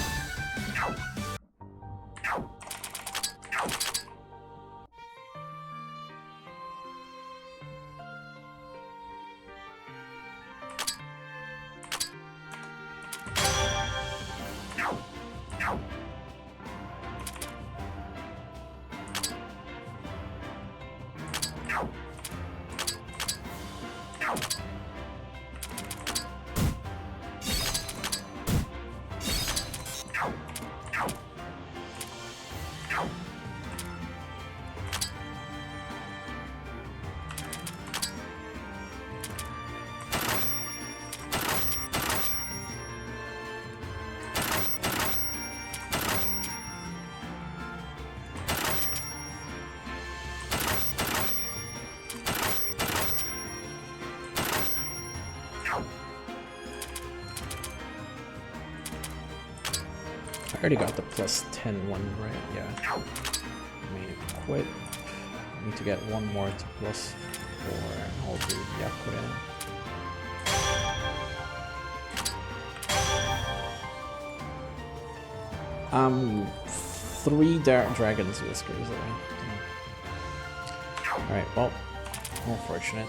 I already got the plus 10 one, right? Yeah. Let me quit. I need to get one more to plus 4 and I'll do Yakuren. Three Dragon's Whiskers away. Alright, well, unfortunate.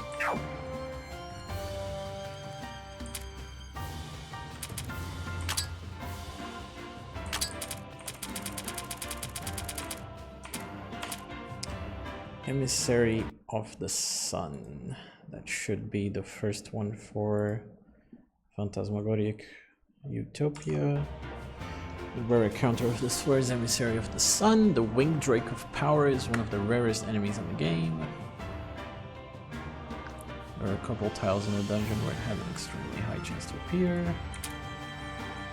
Emissary of the Sun. That should be the first one for Phantasmagoric Utopia. The rare encounter of the Sword is Emissary of the Sun. The Winged Drake of Power is one of the rarest enemies in the game. There are a couple tiles in the dungeon where it had an extremely high chance to appear.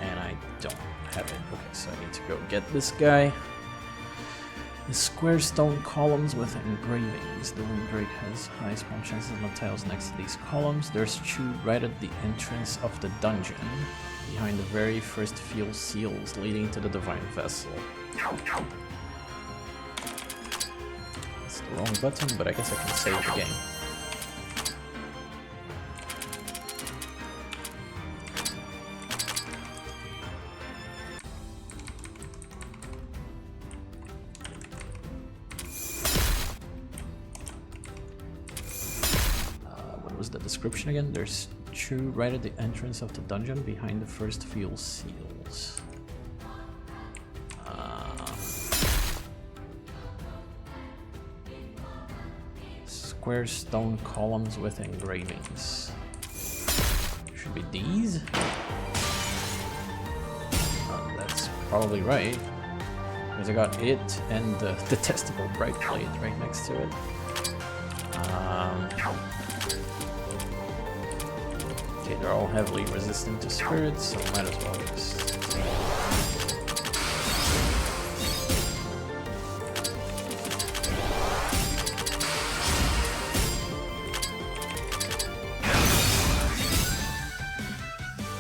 And I don't have it. Okay, so I need to go get this guy. The square stone columns with engravings. The Winged Drake has high spawn chances on the tiles next to these columns. There's two right at the entrance of the dungeon, behind the very first field seals leading to the Divine Vessel. That's the wrong button, but I guess I can save the game. Description again, there's two right at the entrance of the dungeon behind the first field seals. Square stone columns with engravings. Should be these. That's probably right. Because I got it and the detestable bright plate right next to it. They're all heavily resistant to spirits, so might as well just...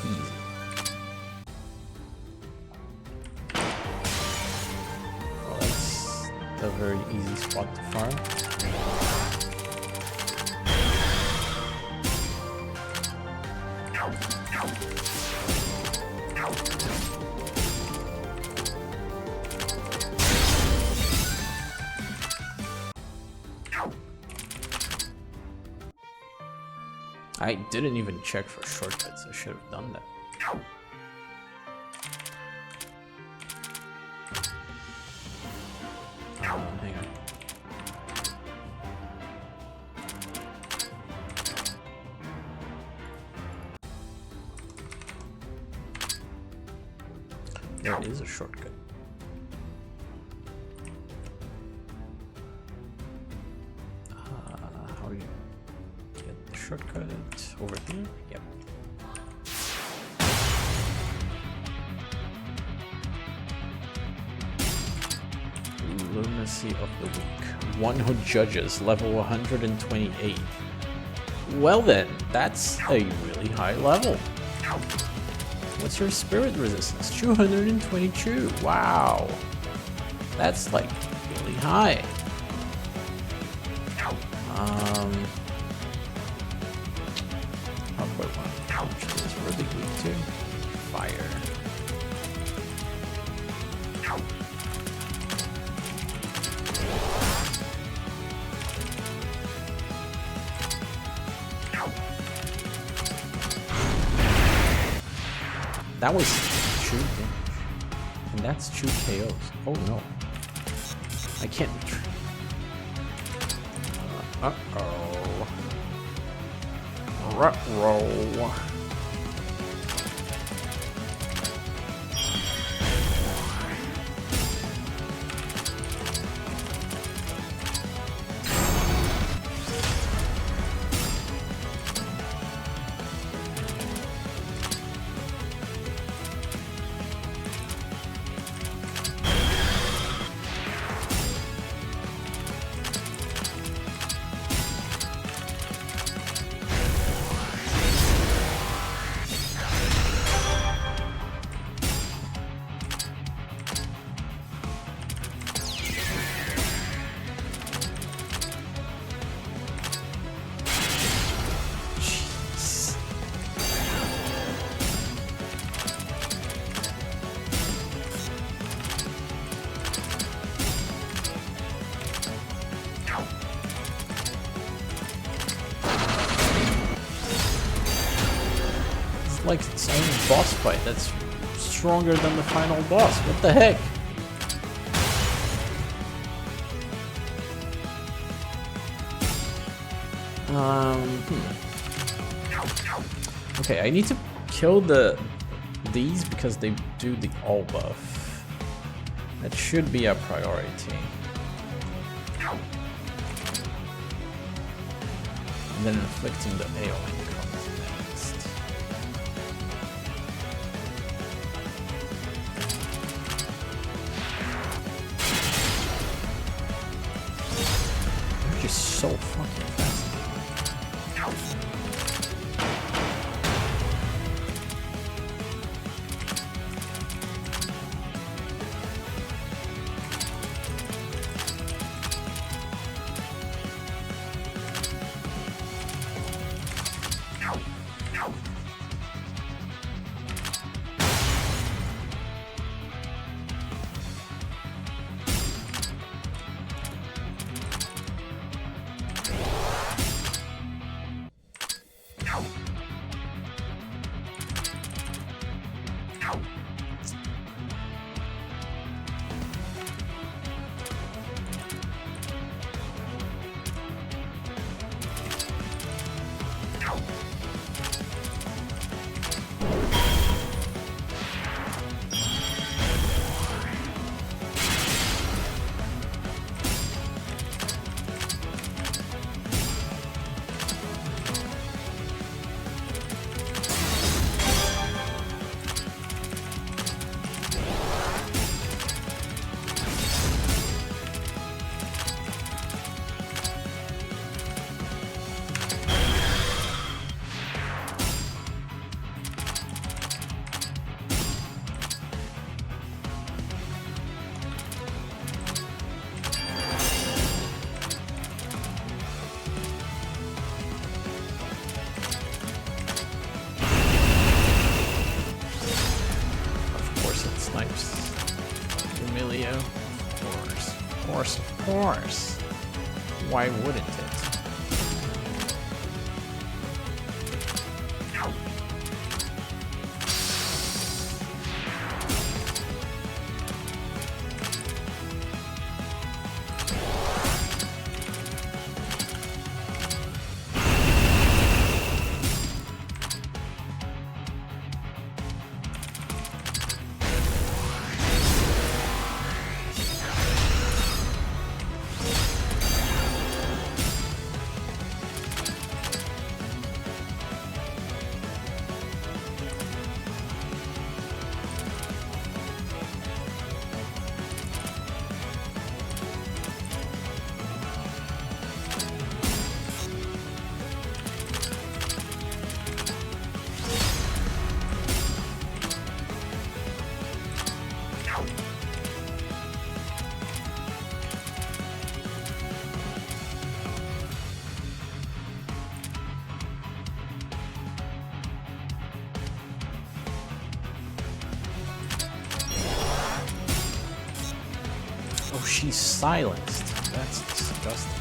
Easy. Well, that's a very easy spot to farm. I didn't even check for shortcuts. I should have done that. Hang on. There is a shortcut. How do you get the shortcut over here? Yep. Lunacy of the Week. One who judges, level 128. Well then, that's a really high level. What's your spirit resistance? 222. Wow. That's like really high. Probably one. Which is really weak too. fire. That was 2 damage. And that's 2 KOs. Oh no. I can't retreat. Uh-oh. Ruh-roh. Like its own boss fight that's stronger than the final boss. What the heck? Okay, I need to kill these because they do the all buff. That should be a priority. And then inflicting the AoE comes next. They're just so fucking fast. Of course. Why wouldn't it? she's silenced. That's disgusting.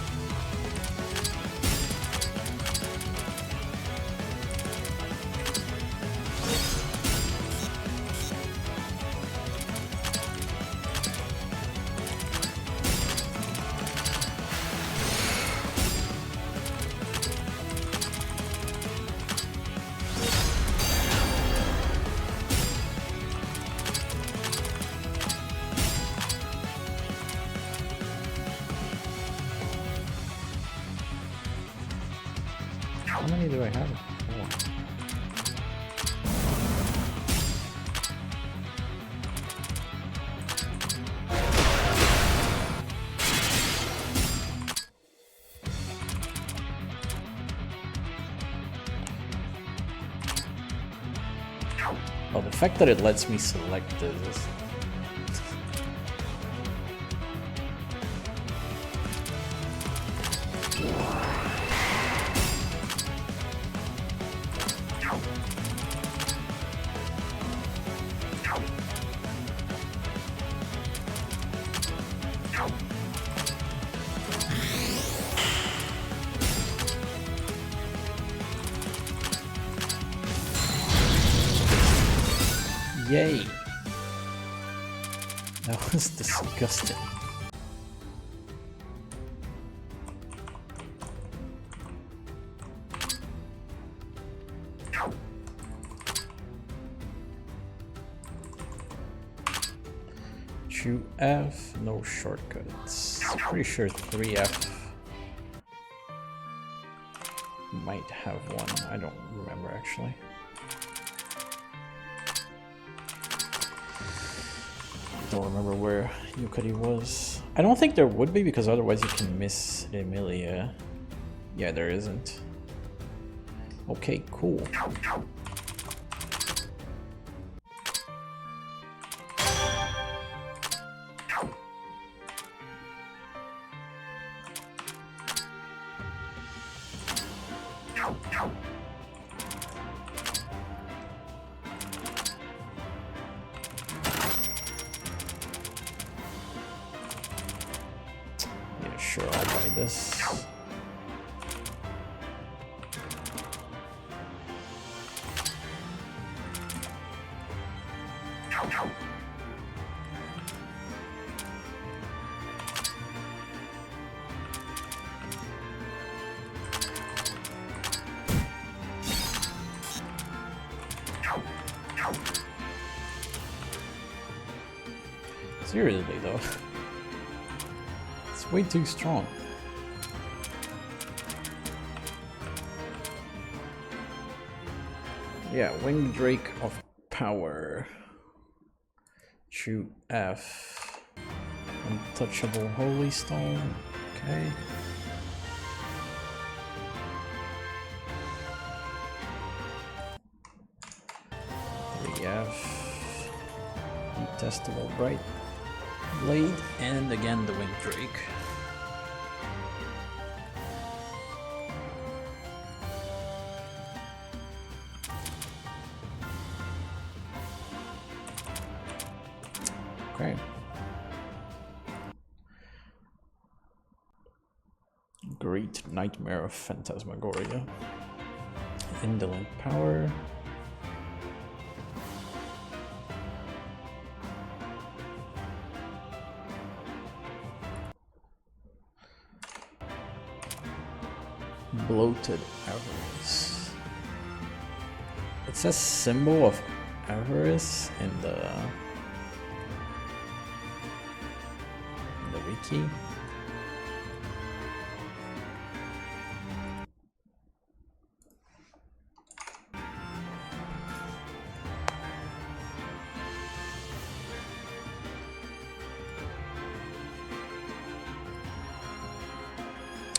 How many do I have? Oh. Oh, the fact that it lets me select this is... Yay! That was disgusting. Chew F, no shortcuts. Pretty sure 3F might have one. I don't remember actually. Don't remember where Yukari was. I don't think there would be because otherwise you can miss the Emilia. Yeah, there isn't. Okay, cool. Sure, I'll buy this. Seriously though. Way too strong. Yeah, Winged Drake of Power. Shoot F. Untouchable Holy Stone. Okay. F. Detestable Bright Blade, and again the Winged Drake. Okay. Great Nightmare of Phantasmagoria. Indolent Power. Bloated Avarice. It says symbol of avarice in the wiki.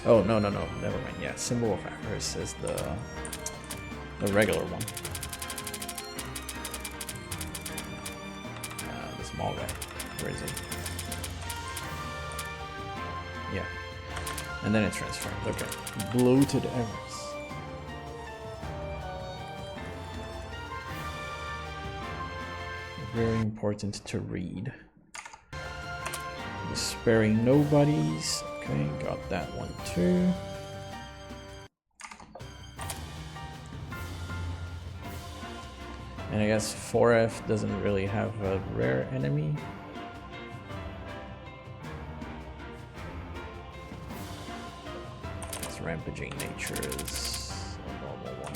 Oh, no, never mind. Yeah, symbol of avarice is the regular one. The small guy. Where is he? Yeah. And then it transforms. Okay. Bloated avarice. Very important to read. Sparing nobodies. Okay, got that one too. And I guess 4F doesn't really have a rare enemy. Its rampaging nature is a normal one.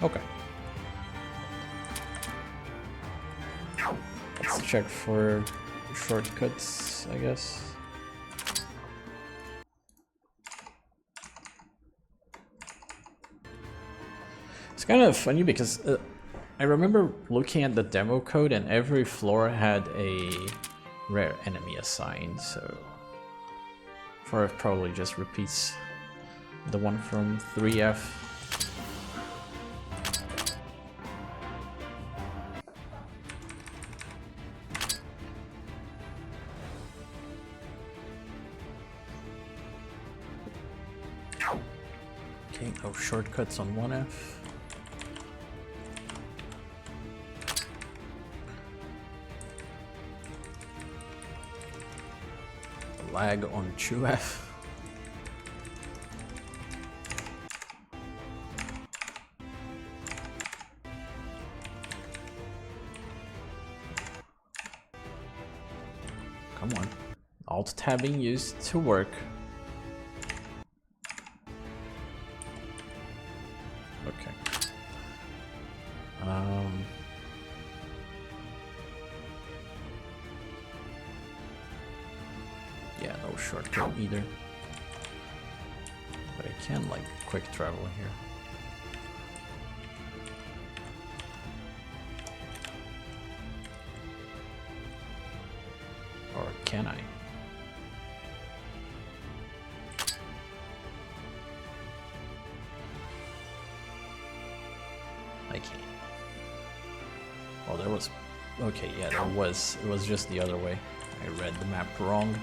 Okay. Let's check for shortcuts, I guess. It's kind of funny because I remember looking at the demo code and every floor had a rare enemy assigned, so 4F probably just repeats the one from 3F. Okay, no shortcuts on 1F. Lag on 2F. Come on. Alt tabbing used to work. Okay. Yeah, no shortcut either. But I can like quick travel here. Or can I? I can't. Oh, there was... Okay, yeah, there was. It was just the other way. I read the map wrong.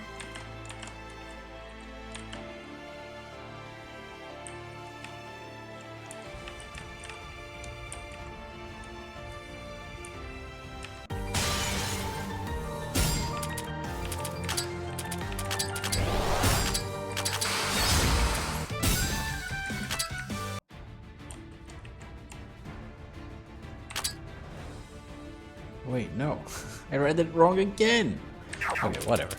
Wait, no. I read it wrong again! Okay, whatever.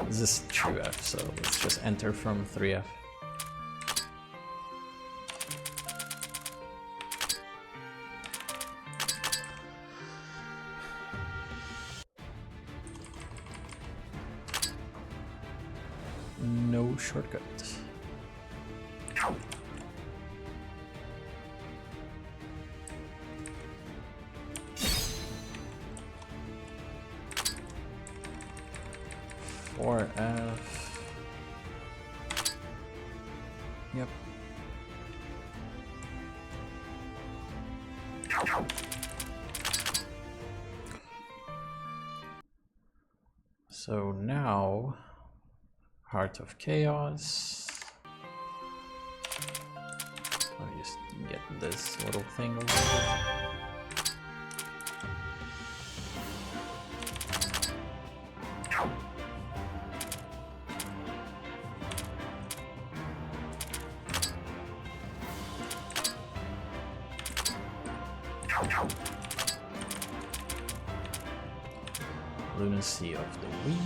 This is 2F, so let's just enter from 3F. No shortcut. 4F. Yep. So now, Heart of Chaos. Let me just get this little thing over here. Lunacy of the Week.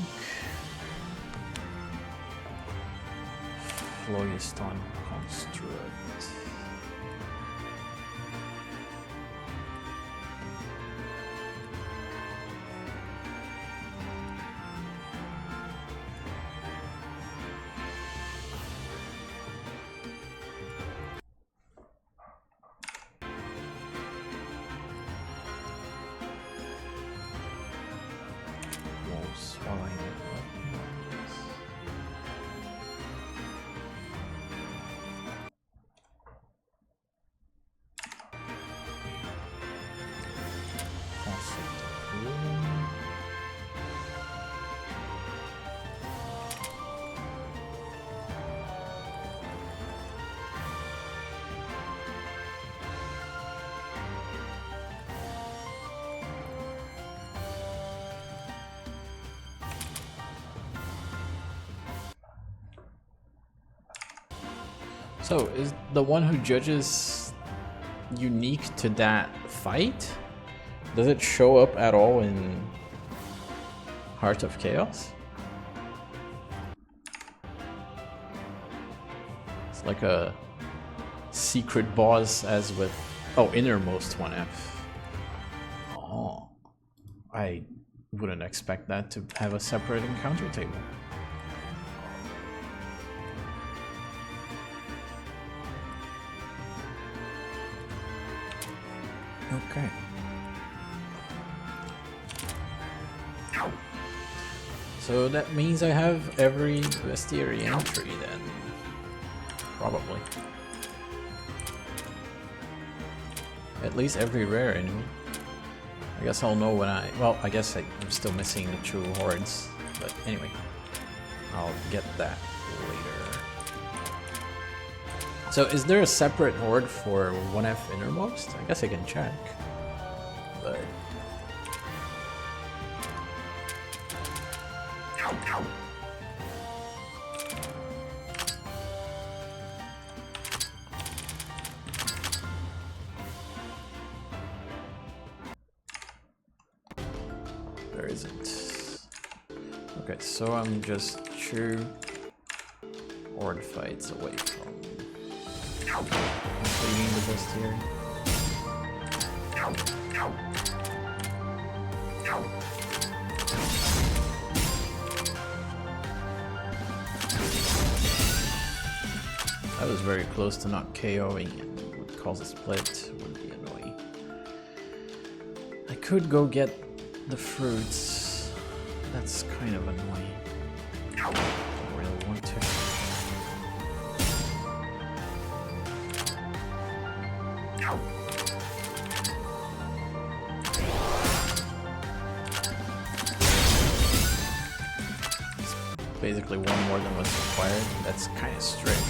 Phlogiston Construct. So, is the one who judges unique to that fight? Does it show up at all in Heart of Chaos? It's like a secret boss as with... Oh, Innermost 1F. Oh. I wouldn't expect that to have a separate encounter table. Okay. So that means I have every Bestiary entry then. Probably. At least every rare enemy. I guess I'll know when I... Well, I guess I'm still missing the true hordes. But anyway. I'll get that later. So is there a separate horde for 1F Innermost? I guess I can check. But... there isn't. Okay, so I'm just 2 horde fights away from completing the Bestiary. That was very close to not KOing and would cause a split, would be annoying. I could go get the fruits. That's kind of annoying. Don't really want to. It's basically one more than what's required. That's kind of strict.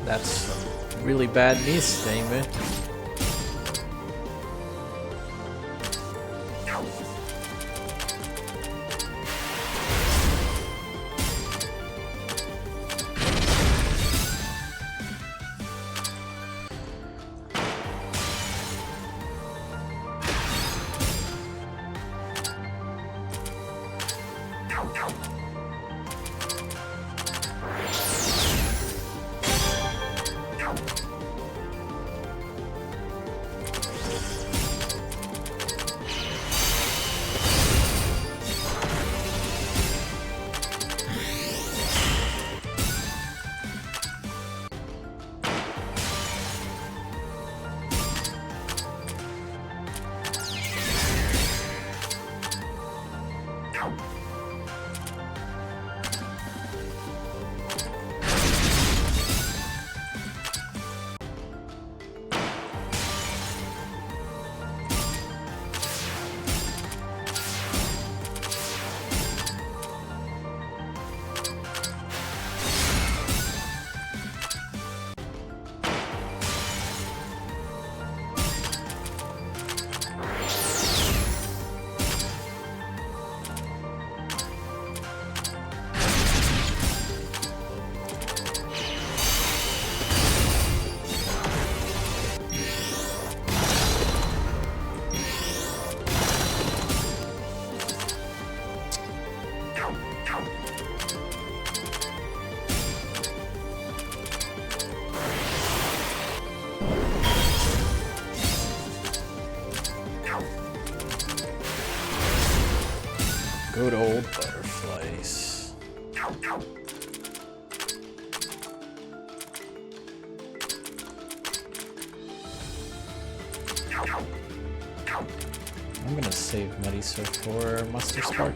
That's a really bad miss, Damon. Good old butterflies. I'm gonna save Marisa for Master Spark.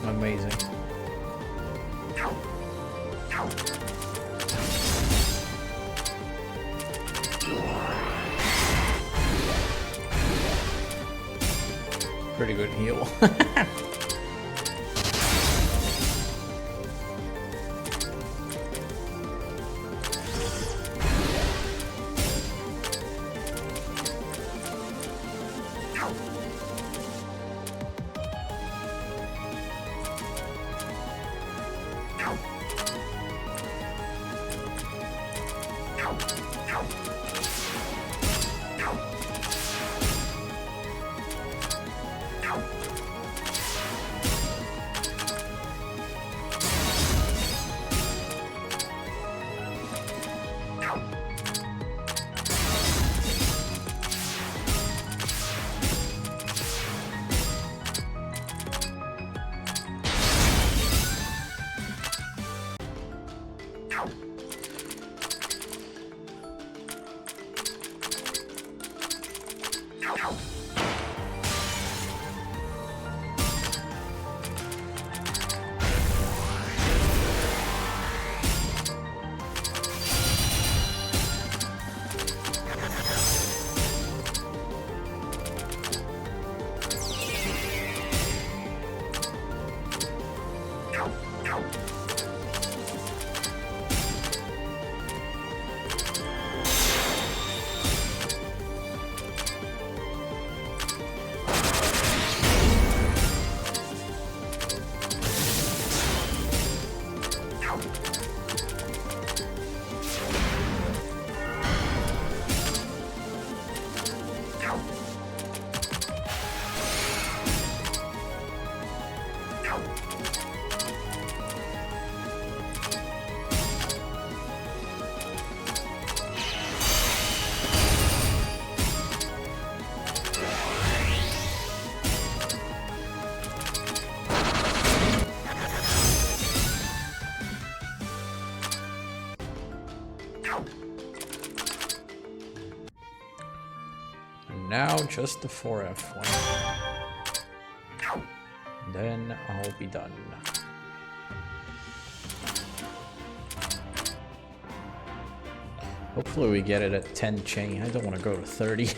Amazing. Pretty good heal. just the 4F one. Then I'll be done. Hopefully we get it at 10 chain. I don't want to go to 30.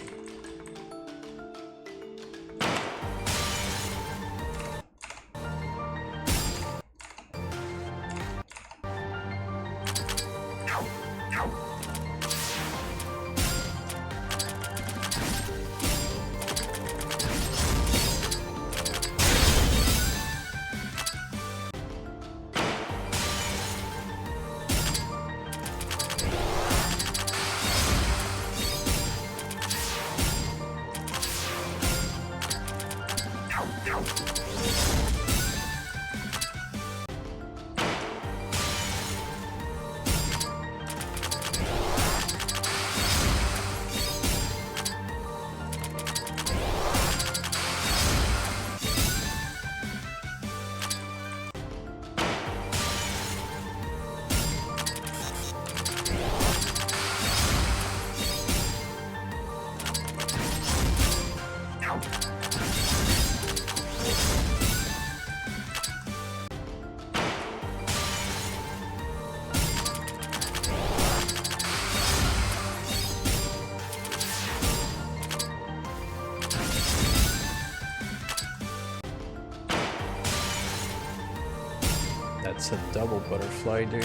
That's a double butterfly, dude.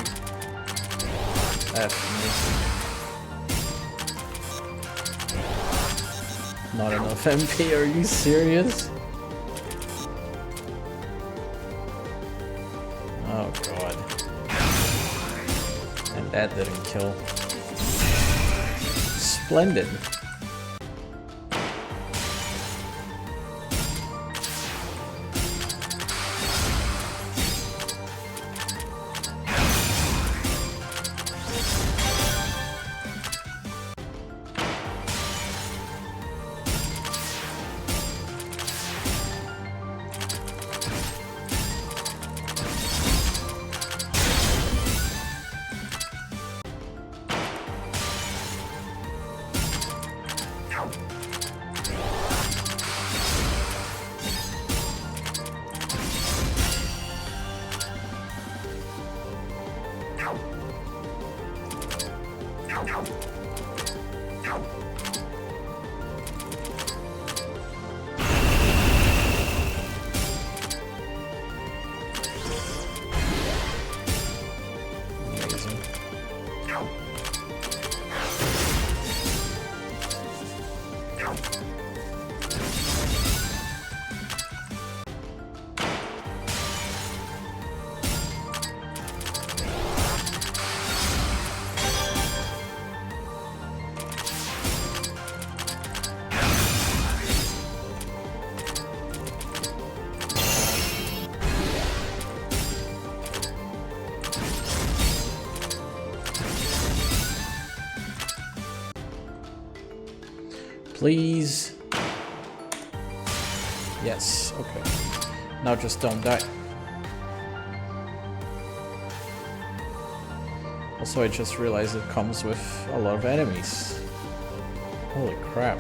F me. Not enough MP, are you serious? Oh god. And that didn't kill. Splendid. Please. Yes, okay. Now just don't die. Also, I just realized it comes with a lot of enemies. Holy crap.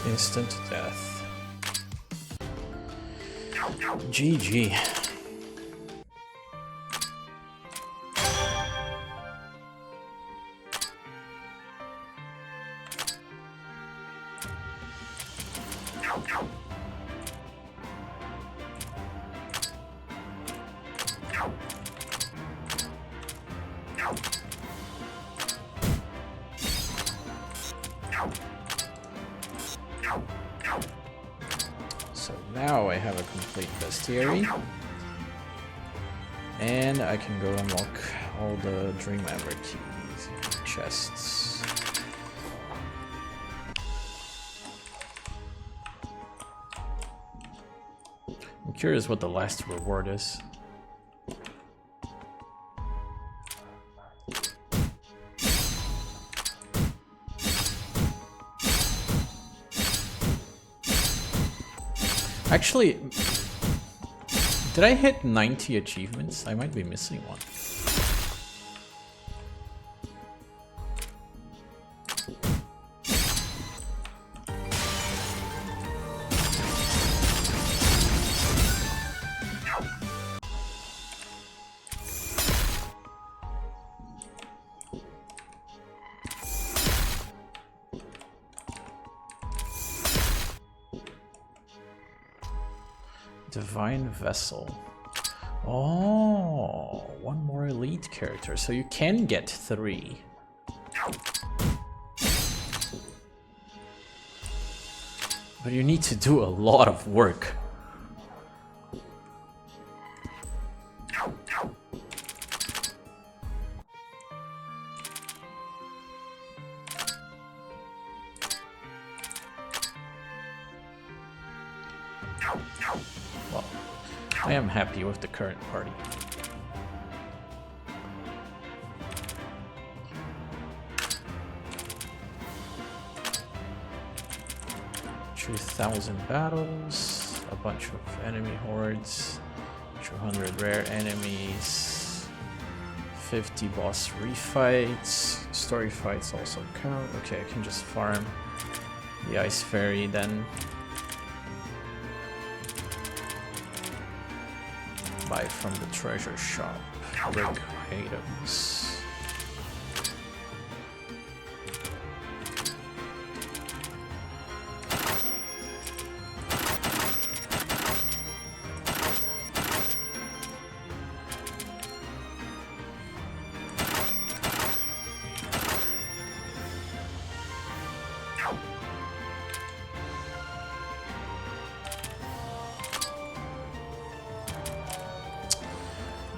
Instant death. GG. So now I have a complete Bestiary. And I can go unlock all the Dreamhammer keys, chests. I'm curious what the last reward is. Actually, did I hit 90 achievements? I might be missing one. Divine Vessel. Oh, one more elite character. So you can get 3. But you need to do a lot of work. Well, I am happy with the current party. $2,000 battles, a bunch of enemy hordes, 200 rare enemies, 50 boss refights, story fights also count. Okay, I can just farm the Ice Fairy then. Buy from the treasure shop, rig items.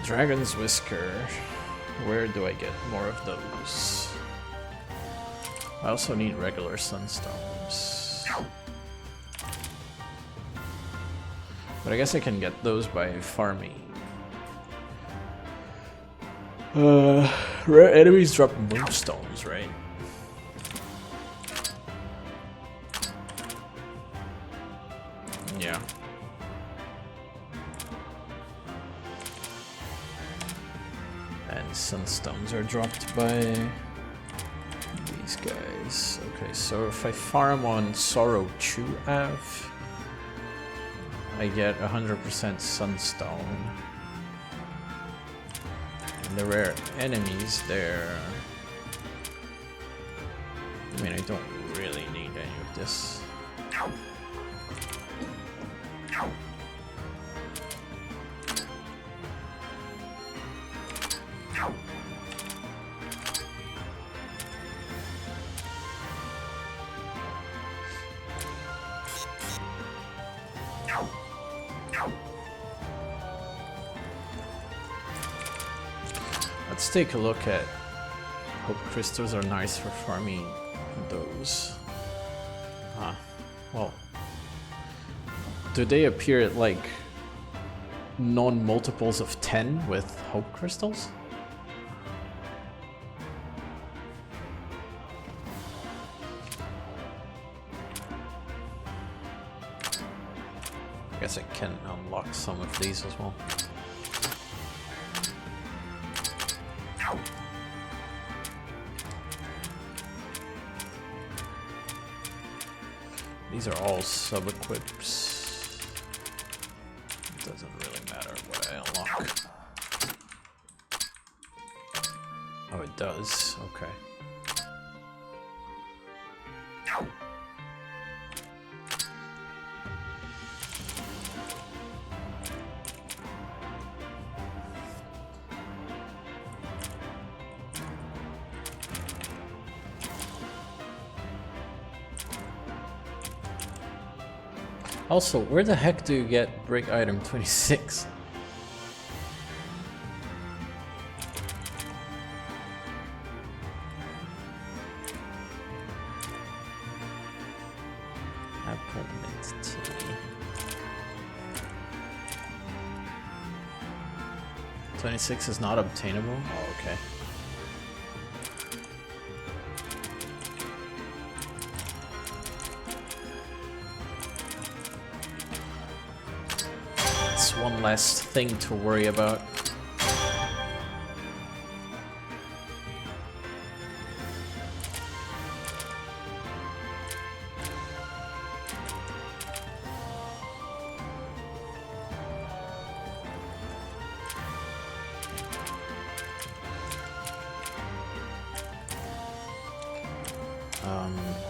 Dragon's Whisker. Where do I get more of those? I also need regular Sunstones. But I guess I can get those by farming. Rare enemies drop Moonstones, right? Yeah. Sunstones are dropped by these guys. Okay, so if I farm on Sorrow Chew Ave, I get 100% Sunstone. And the rare enemies there. I mean, I don't really need any of this. Let's take a look at hope crystals are nice for farming those. Well, do they appear at like non-multiples of 10 with hope crystals? I guess I can unlock some of these as well. These are all sub-equips. Oh, it does. Okay. Also, where the heck do you get brick item 26? Apple mint tea. 26 is not obtainable? Oh, okay. One last thing to worry about.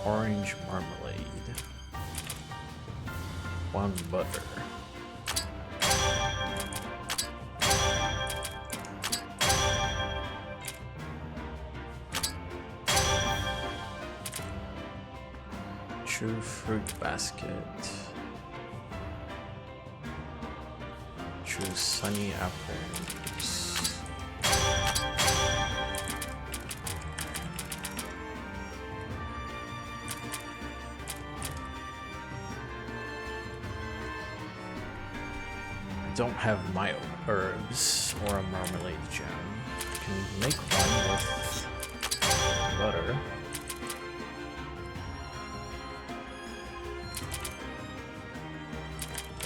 Orange marmalade. 1 butter. True fruit basket. True sunny apples. I don't have mild herbs or a marmalade gem. I can make one with butter.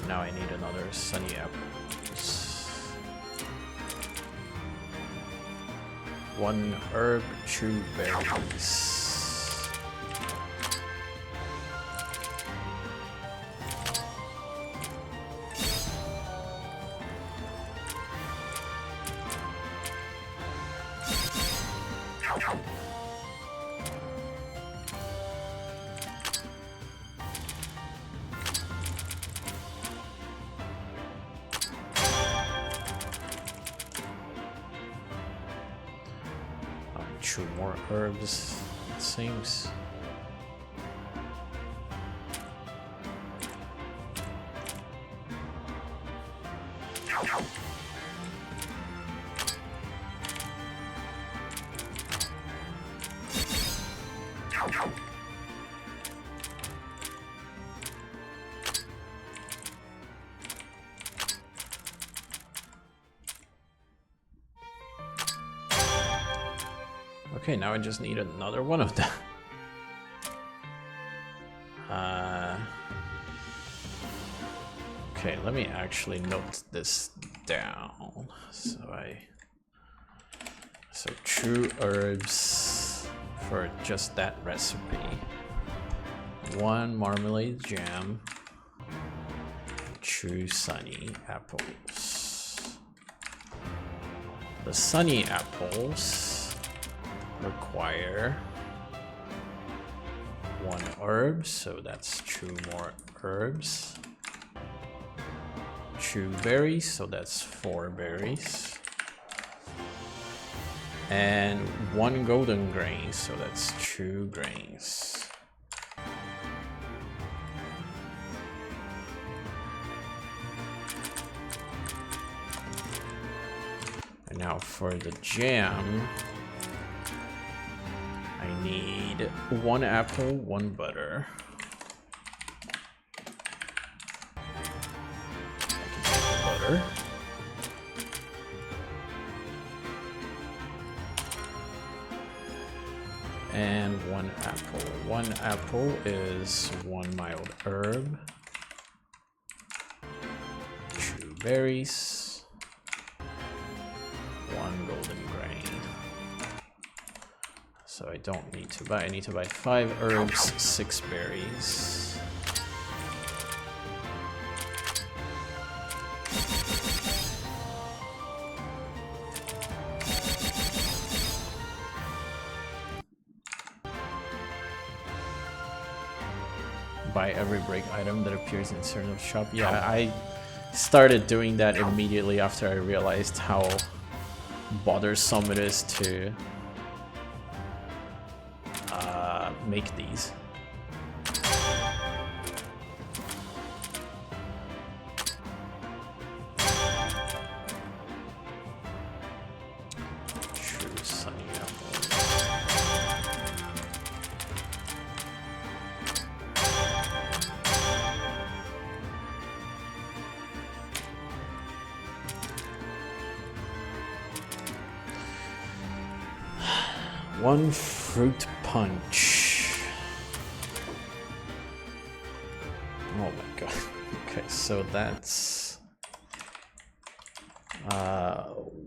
Now I need another sunny apples. 1 herb, 2 berries. More herbs, it seems. Okay, now I just need another one of them. Okay, let me actually note this down. So true herbs for just that recipe. 1 marmalade jam. True sunny apples. The sunny apples require 1 herb, so that's 2 more herbs. 2 berries, so that's 4 berries. And 1 golden grain, so that's 2 grains. And now for the jam, I need 1 apple, 1 butter. I can take the butter. And 1 apple. 1 apple is 1 mild herb. 2 berries. 1 golden grain. So I don't need to buy, I need to buy 5 herbs, 6 berries. buy every break item that appears in certain shop. Yeah, I started doing that immediately after I realized how bothersome it is to make these. True sunny apple. One fruit punch. Oh my god. Okay, so that's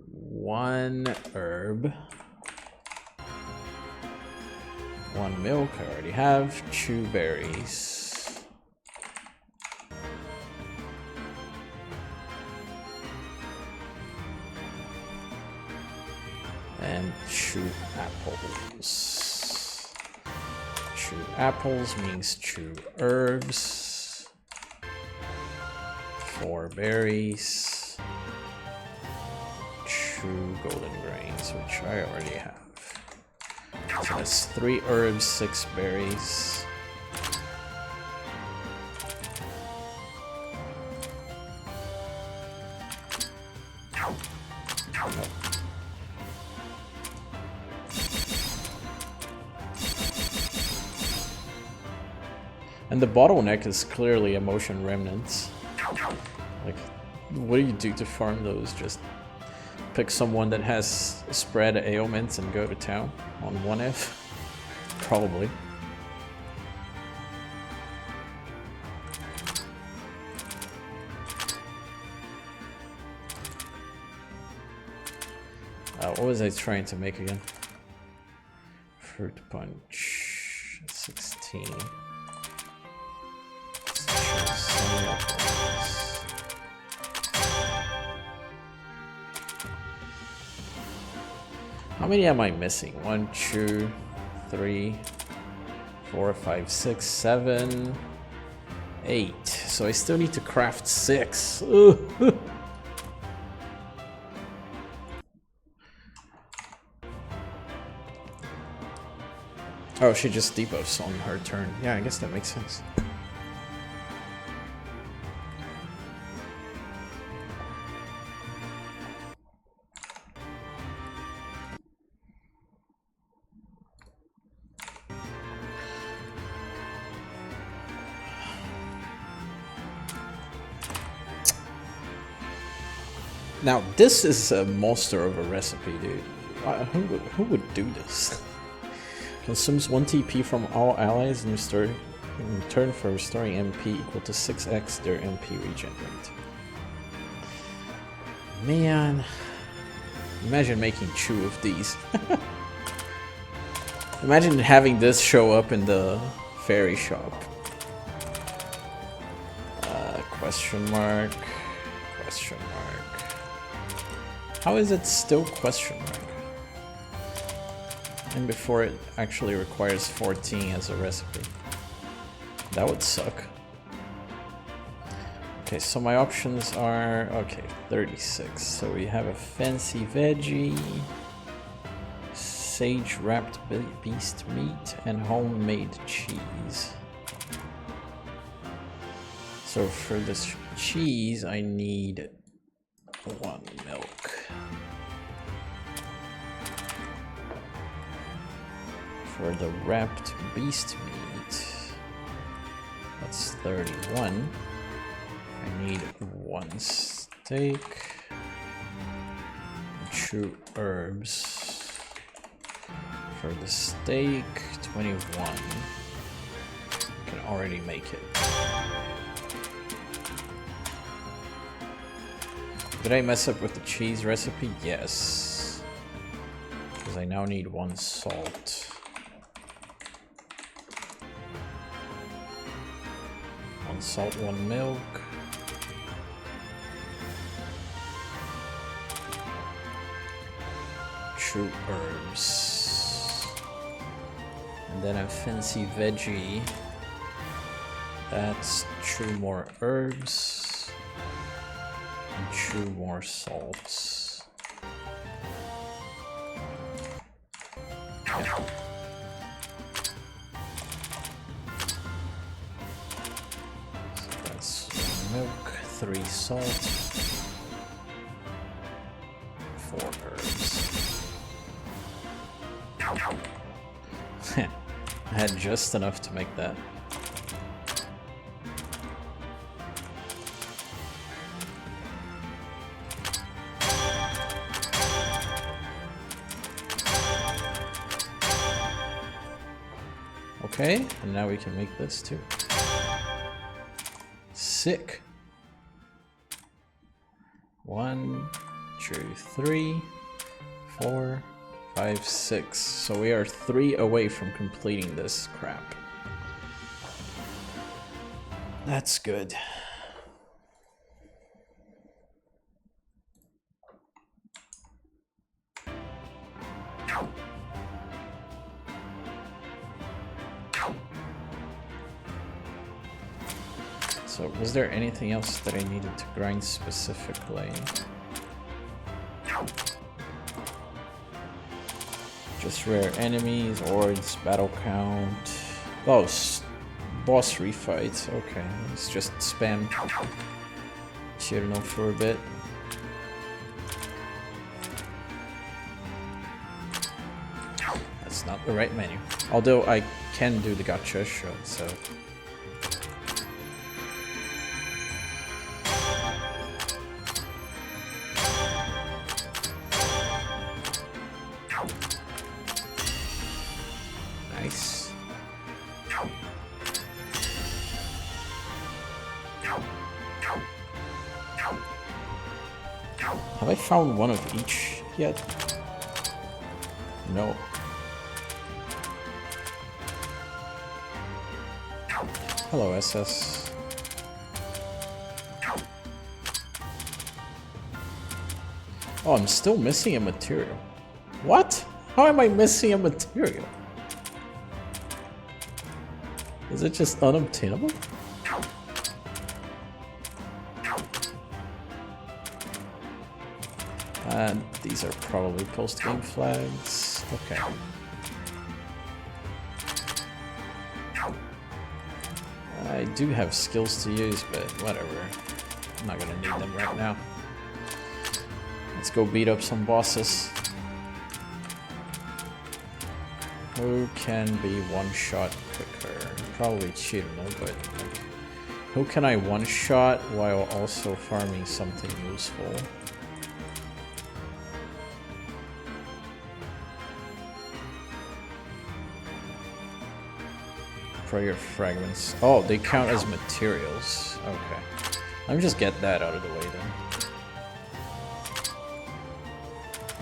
one herb, one milk, I already have, 2 berries. And 2 apples. 2 apples means 2 herbs. 4 berries, 2 golden grains, which I already have. So that's 3 herbs, 6 berries. And the bottleneck is clearly emotion remnants. Like, what do you do to farm those? Just pick someone that has spread ailments and go to town on 1F? Probably. What was I trying to make again? Fruit punch. 16. How many am I missing? 1, 2, 3, 4, 5, 6, 7, 8. So I still need to craft 6. Oh, she just debuffs on her turn. Yeah, I guess that makes sense. Now, this is a monster of a recipe, dude. Who would do this? Consumes 1 TP from all allies and in return for restoring MP equal to 6x their MP regen rate. Man, imagine making 2 of these. Imagine having this show up in the fairy shop. Question mark. Question mark. How is it still question mark? And before it actually requires 14 as a recipe. That would suck. Okay, so my options are, okay, 36. So we have a fancy veggie, sage wrapped beast meat, and homemade cheese. So for this cheese, I need 1 milk. For the wrapped beast meat, that's 31. I need 1 steak, 2 herbs. For the steak, 21. I can already make it. Did I mess up with the cheese recipe? Yes. Because I now need 1 salt. 1 salt, 1 milk. True herbs. And then a fancy veggie. That's 2 more herbs and 2 more salts. Okay. So that's milk, 3 salt, 4 herbs. I had just enough to make that. Okay, and now we can make this too. Sick. 1, 2, 3, 4, 5, 6. So we are 3 away from completing this crap. That's good. So was there anything else that I needed to grind specifically? Just rare enemies, hordes, battle count. Oh, boss refights. Okay, let's just spam Chirno for a bit. That's not the right menu. Although I can do the gotcha shot, so. Nice. Have I found one of each yet? No. Hello, SS. Oh, I'm still missing a material. What? How am I missing a material? Is it just unobtainable? And these are probably post-game flags. Okay. I do have skills to use, but whatever. I'm not gonna need them right now. Let's go beat up some bosses. Who can be one-shot quicker? Probably Chirno, but who can I one-shot while also farming something useful? Prayer fragments. Oh, they count as materials. Okay. Let me just get that out of the way then.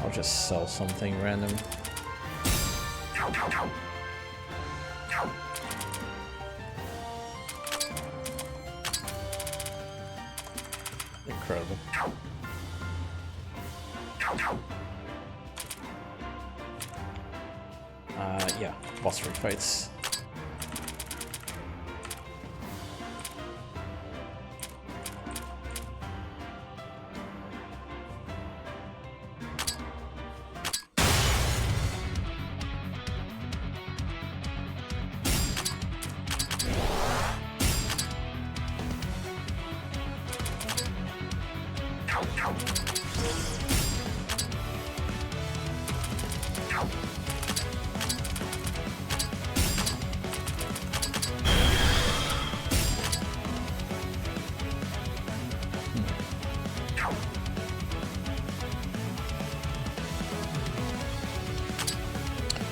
I'll just sell something random. Incredible. Yeah, boss refights.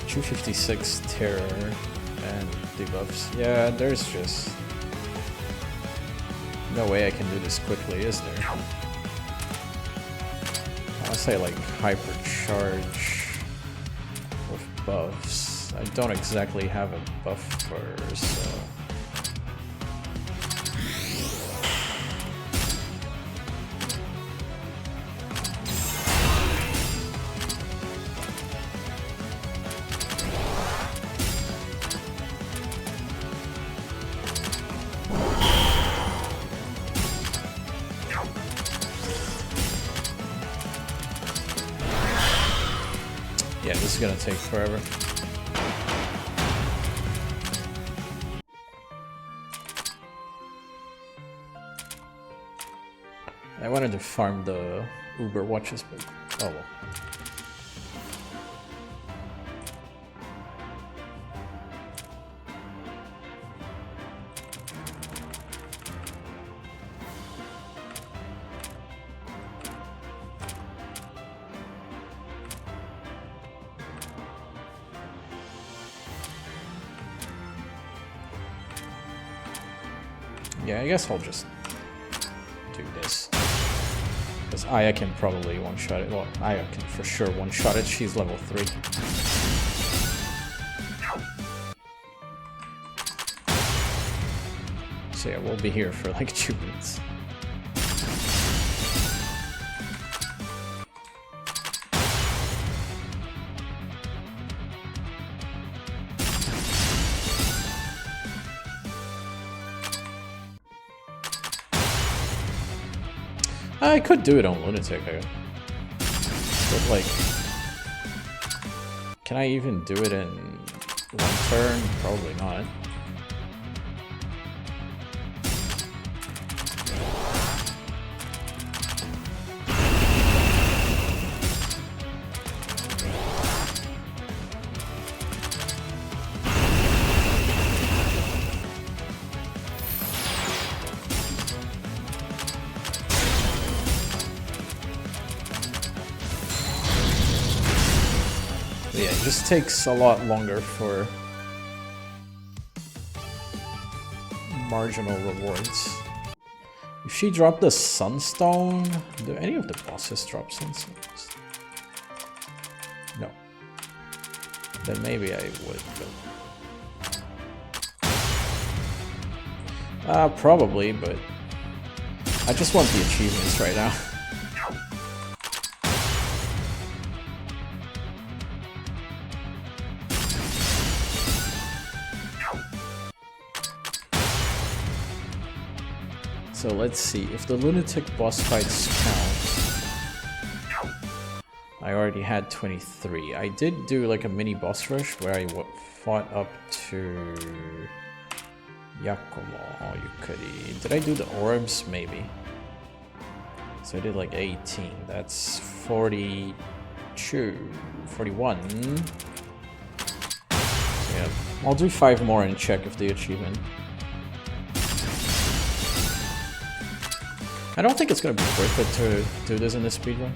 .256 terror and debuffs. Yeah, there's just no way I can do this quickly, is there? I'll say like hypercharge with buffs. I don't exactly have a buff for, so. Yeah, this is gonna take forever. I wanted to farm the Uber watches, but oh well. Yeah, I guess I'll just do this. Because Aya can probably one-shot it. Well, Aya can for sure one-shot it. She's level 3. So yeah, we'll be here for like 2 minutes. I could do it on Lunatic, but like, can I even do it in 1 turn? Probably not. Yeah, it just takes a lot longer for marginal rewards. If she dropped the Sunstone, do any of the bosses drop Sunstones? No. Then maybe I would, but... probably, but... I just want the achievements right now. So let's see, if the Lunatic boss fights count, I already had 23. I did do like a mini boss rush where I fought up to Yakumo Yukari. Did I do the orbs? Maybe. So I did like 18. That's 42, 41. So yeah, I'll do 5 more and check if the achievement. I don't think it's gonna be worth it to do this in this speedrun.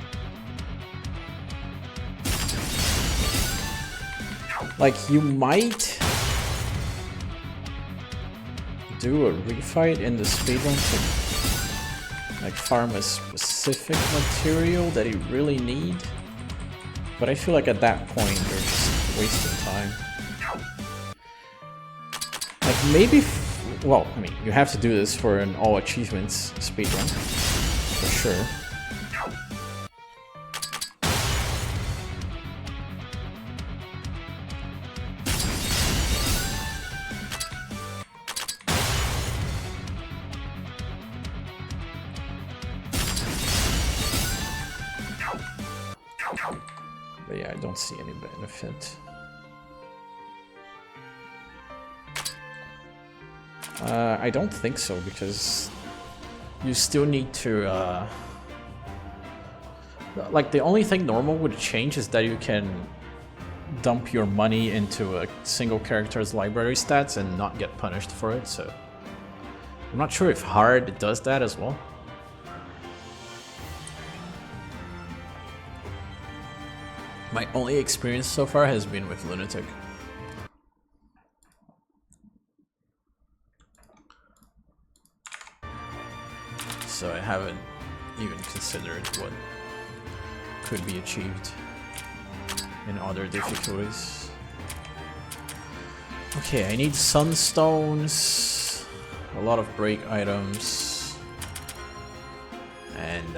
Like, you might do a refight in the speedrun to like farm a specific material that you really need, but I feel like at that point you're just wasting time. Like maybe. Well, I mean, you have to do this for an all achievements speedrun, for sure. But yeah, I don't see any benefit. I don't think so, because you still need to, like, the only thing normal would change is that you can dump your money into a single character's library stats and not get punished for it, so I'm not sure if hard does that as well. My only experience so far has been with Lunatic. So I haven't even considered what could be achieved in other difficulties. Okay, I need Sunstones, a lot of break items, and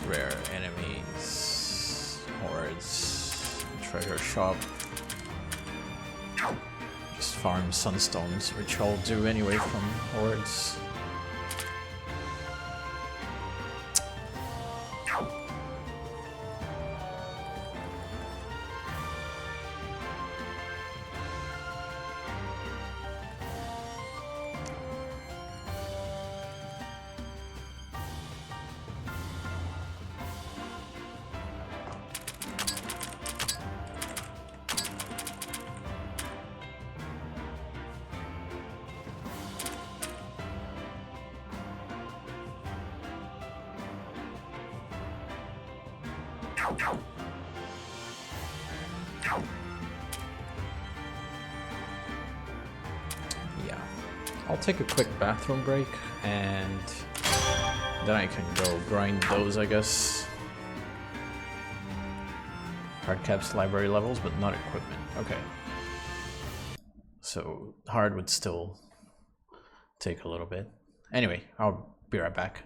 rare enemies, hordes, treasure shop. Just farm Sunstones, which I'll do anyway from hordes. Yeah, I'll take a quick bathroom break and then I can go grind those, I guess. Hard caps library levels, but not equipment. Okay. So hard would still take a little bit. Anyway, I'll be right back.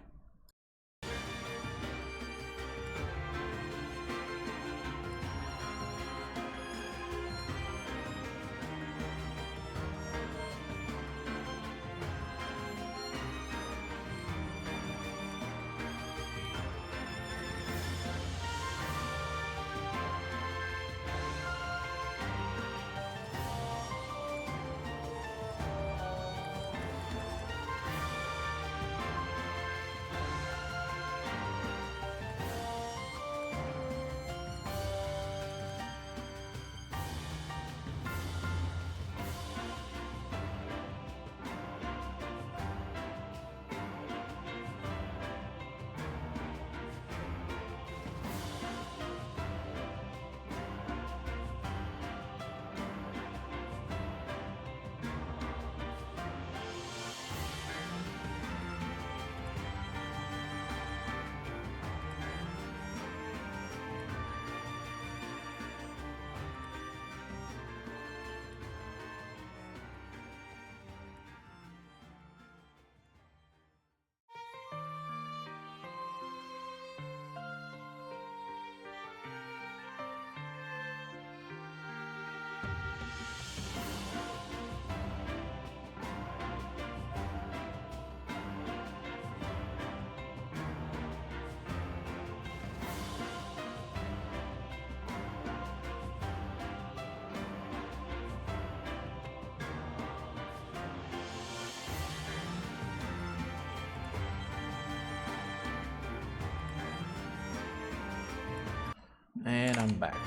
And I'm back.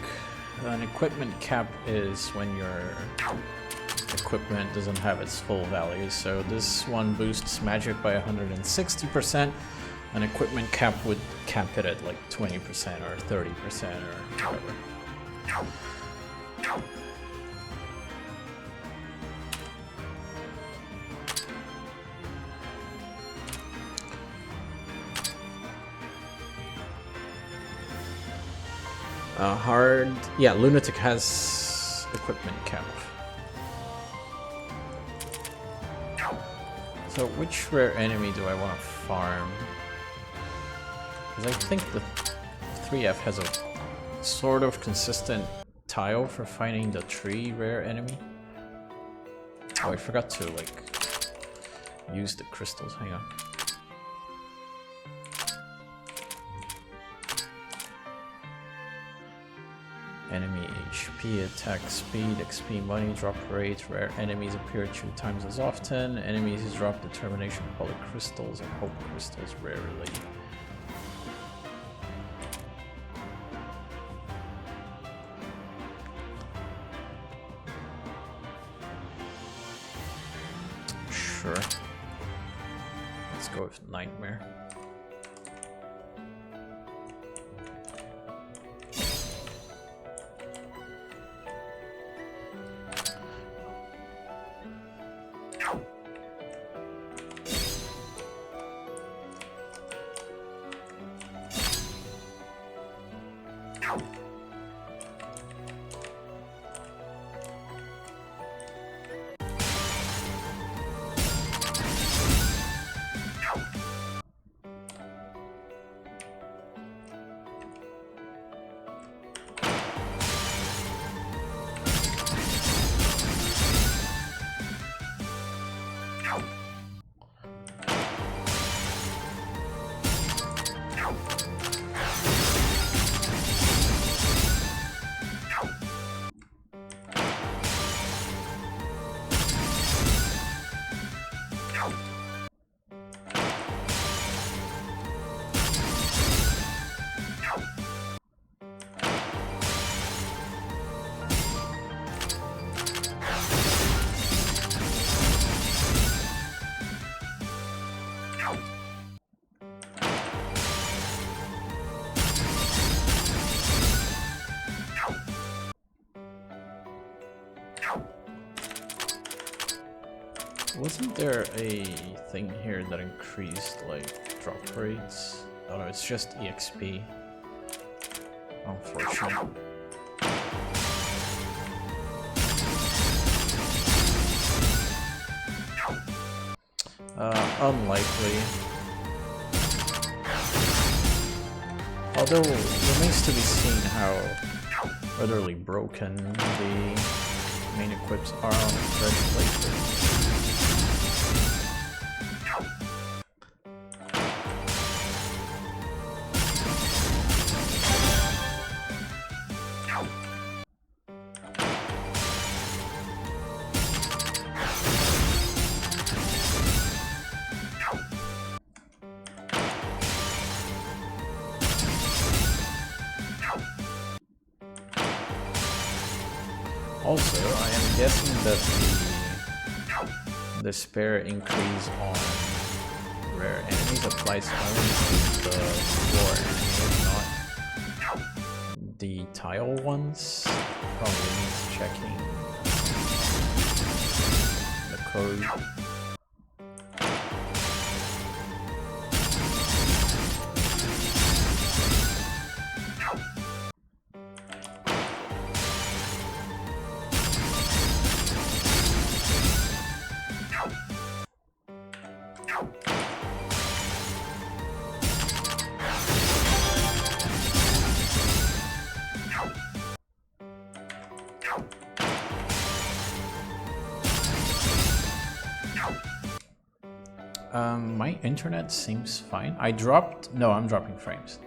An equipment cap is when your equipment doesn't have its full value. So this one boosts magic by 160%. An equipment cap would cap it at like 20% or 30% or whatever. Hard, yeah, Lunatic has equipment cap. So which rare enemy do I want to farm? Because I think the 3F has a sort of consistent tile for finding the tree rare enemy. Oh, I forgot to like use the crystals, hang on. Enemy HP, attack speed, XP, money drop rate, rare enemies appear 2 times as often, enemies drop determination, poly crystals, and hope crystals rarely. Sure. Let's go with Nightmare. Wasn't there a thing here that increased like drop rates? Oh no, it's just EXP. Unfortunate. Unlikely. Although, it remains to be seen how utterly broken the main equips are on a fresh playthrough. Also, I am guessing that the spare increase on rare enemies applies only to the floor enemies, not the tile ones. Probably needs checking the code. My internet seems fine. I'm dropping frames.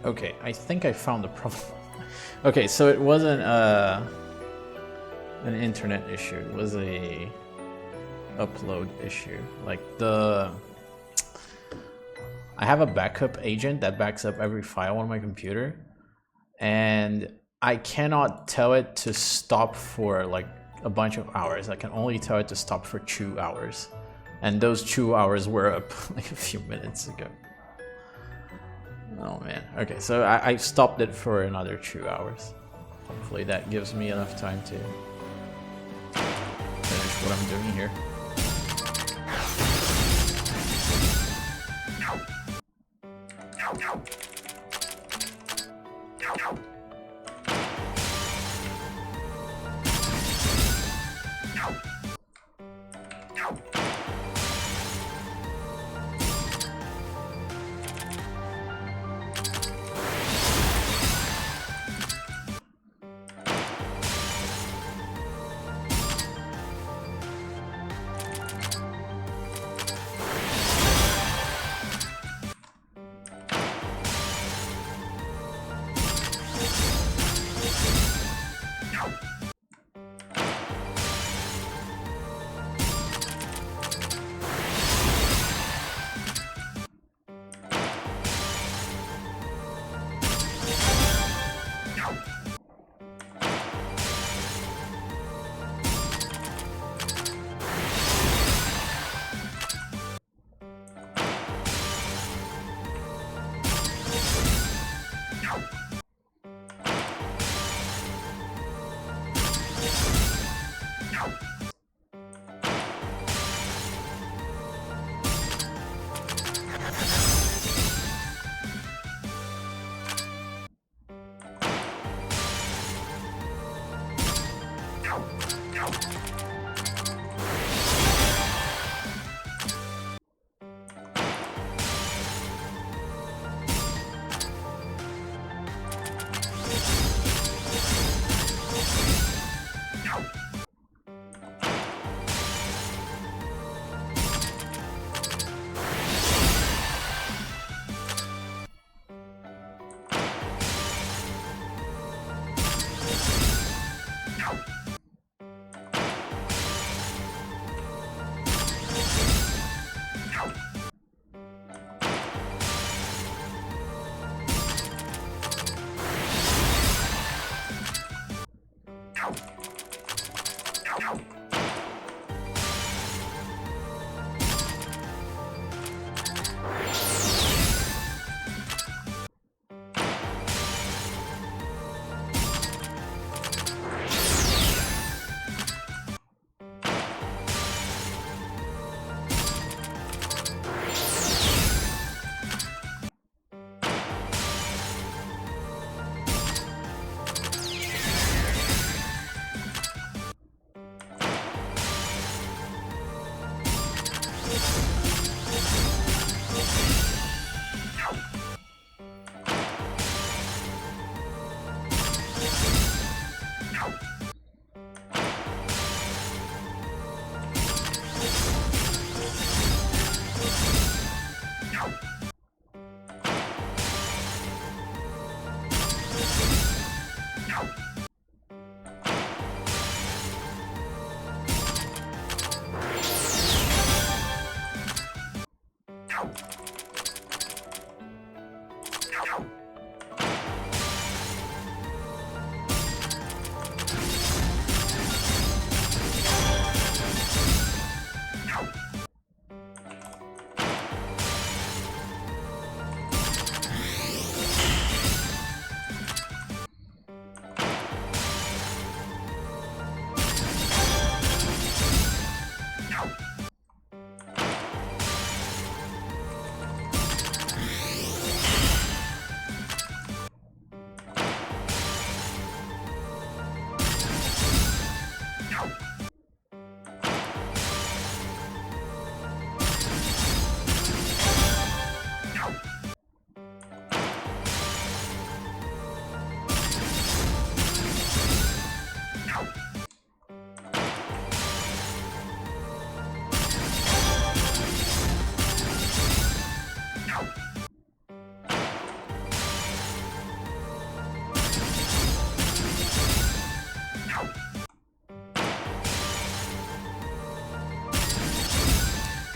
Okay, I think I found the problem. Okay, so it wasn't an internet issue. It was a upload issue. Like I have a backup agent that backs up every file on my computer, and I cannot tell it to stop for like a bunch of hours. I can only tell it to stop for 2 hours, and those 2 hours were up like a few minutes ago. Oh man. Okay, so I stopped it for another 2 hours. Hopefully that gives me enough time to finish what I'm doing here.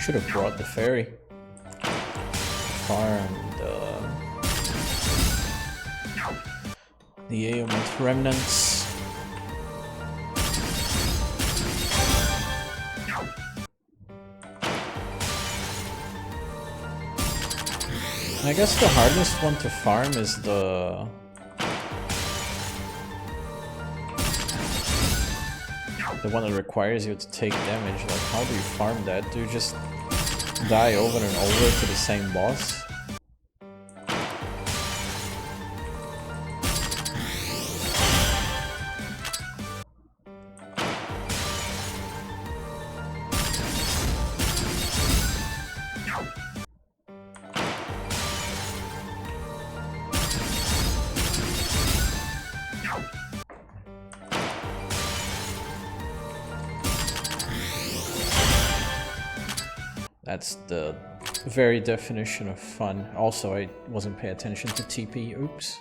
Should have brought the ferry. Farmed the ailment remnants. I guess the hardest one to farm is the one that requires you to take damage. Like, how do you farm that? Do you just die over and over to the same boss? That's the very definition of fun. Also, I wasn't paying attention to TP. Oops.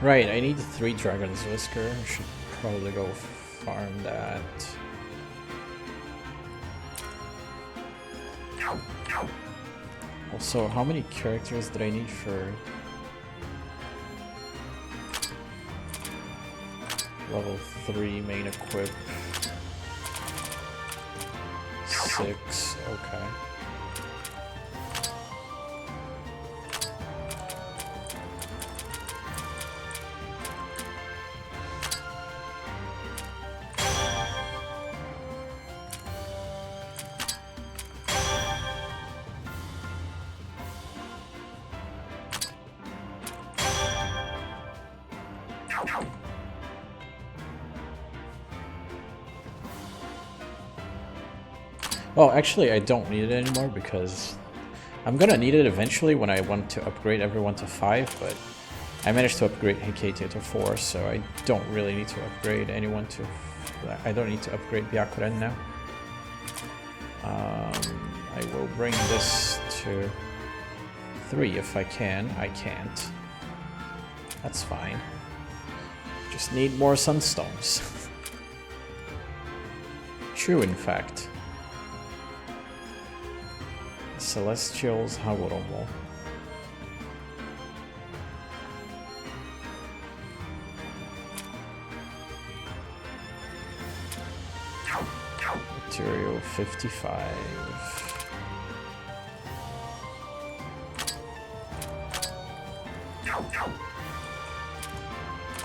Right, I need 3 Dragon's Whisker. I should probably go farm that. Also, how many characters did I need for level 3 main equip? 6, okay. Well, actually, I don't need it anymore because I'm gonna need it eventually when I want to upgrade everyone to 5, but I managed to upgrade Hikete to 4, so I don't really need to upgrade anyone to... I don't need to upgrade Byakuren now. I will bring this to 3 if I can. I can't. That's fine. Just need more Sunstones. True, in fact. Celestials Hagoromo. Material 55.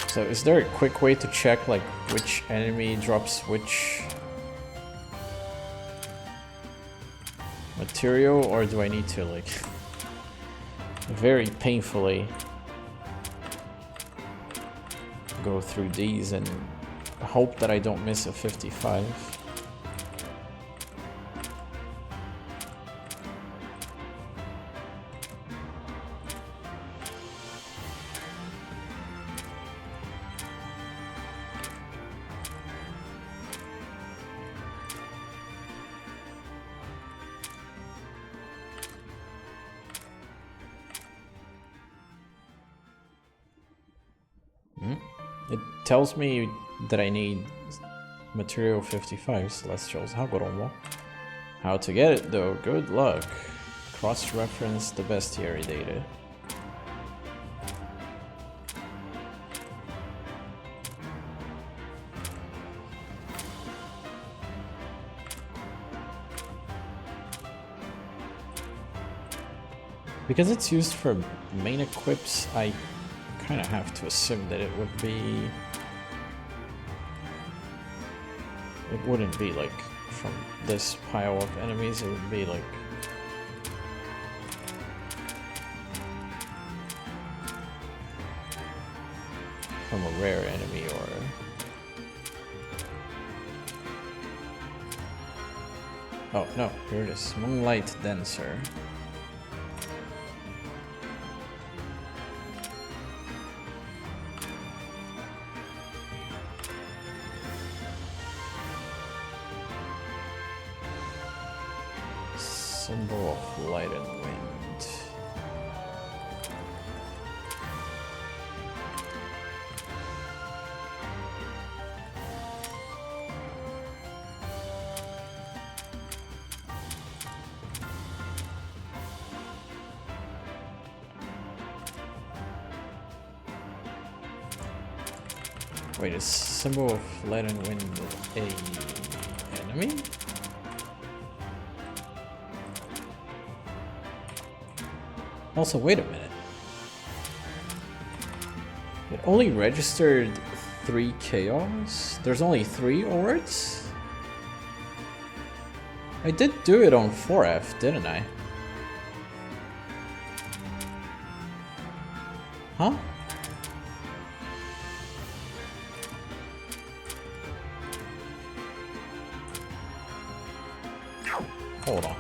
So is there a quick way to check like which enemy drops which material, or do I need to like very painfully go through these and hope that I don't miss a 55? It tells me that I need material 55, Celestials Hagoromo. How to get it though? Good luck. Cross-reference the Bestiary data. Because it's used for main equips, I kind of have to assume that it would be... It wouldn't be like from this pile of enemies, it would be like... from a rare enemy or... Oh no, here it is. Moonlight Dancer. Symbol of light and wind. Wait, is symbol of light and wind a enemy? Also, wait a minute. It only registered 3 chaos? There's only 3 hordes? I did do it on 4F, didn't I? Huh? Hold on.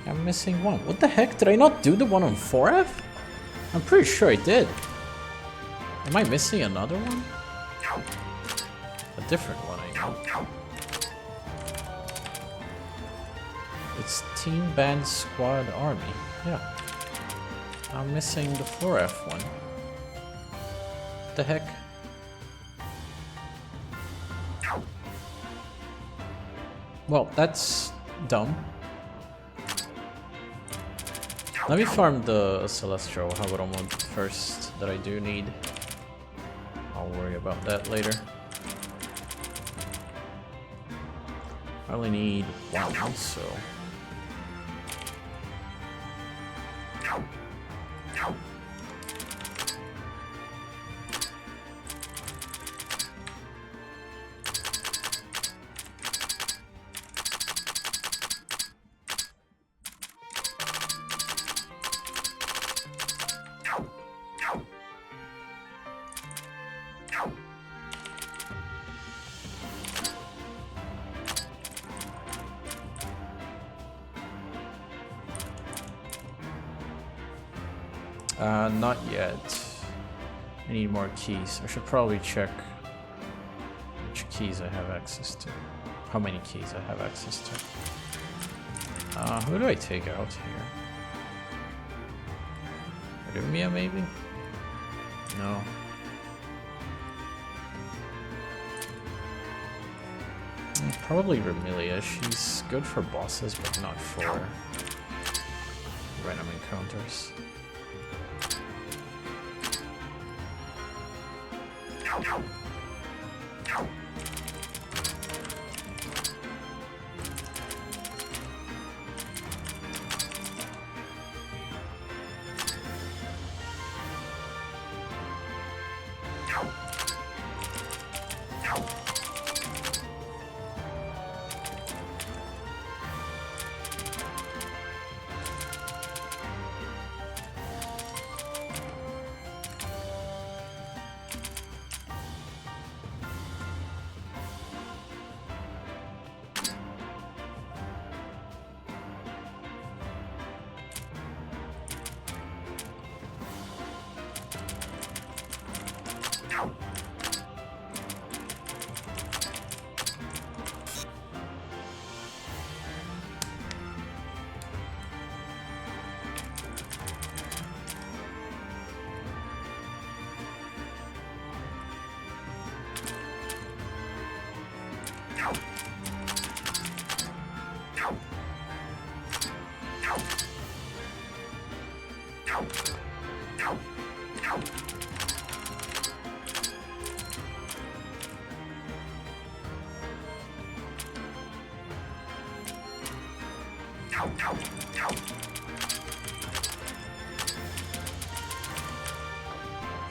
I'm missing one. What the heck? Did I not do the one on 4F? I'm pretty sure I did. Am I missing another one? A different one, I know. It's Team Band Squad Army. Yeah. I'm missing the 4F one. What the heck? Well, that's dumb. Let me farm the Celestial Hagoromo first that I do need. I'll worry about that later. I only need 1, so... Not yet. I need more keys. I should probably check which keys I have access to. How many keys I have access to. Who do I take out here? Lumia maybe? No. Probably Remilia. She's good for bosses, but not for random encounters.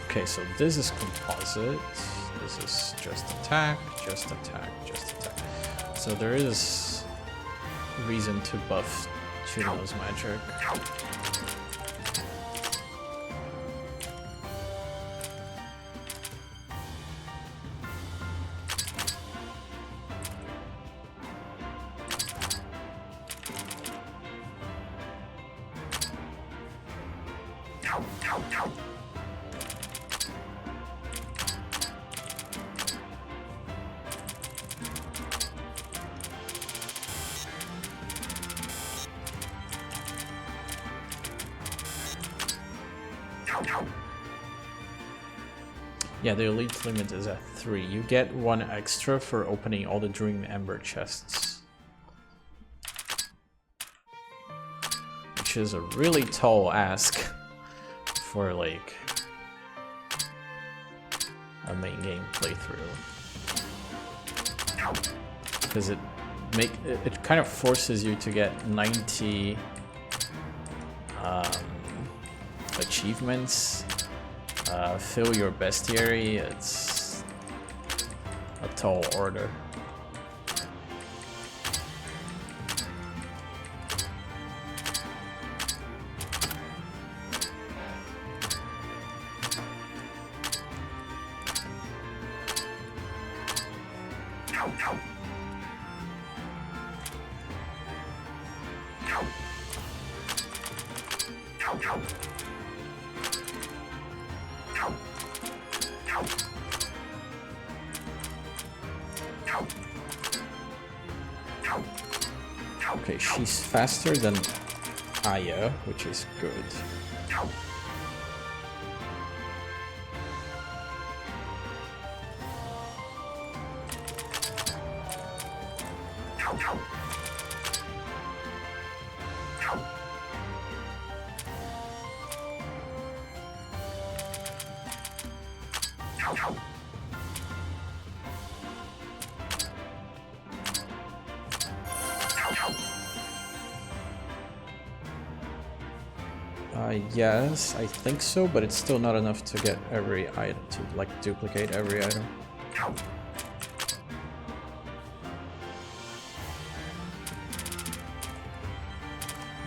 Okay, so this is composite. This is just attack, just attack, just attack. So there is reason to buff Chino's magic. Yeah, the elite limit is at 3. You get 1 extra for opening all the Dream Ember chests. Which is a really tall ask for like a main game playthrough. Because it kind of forces you to get 90 achievements. Fill your bestiary. It's a tall order. Okay, she's faster than Aya, which is good. Yes, I think so, but it's still not enough to get every item, to like duplicate every item.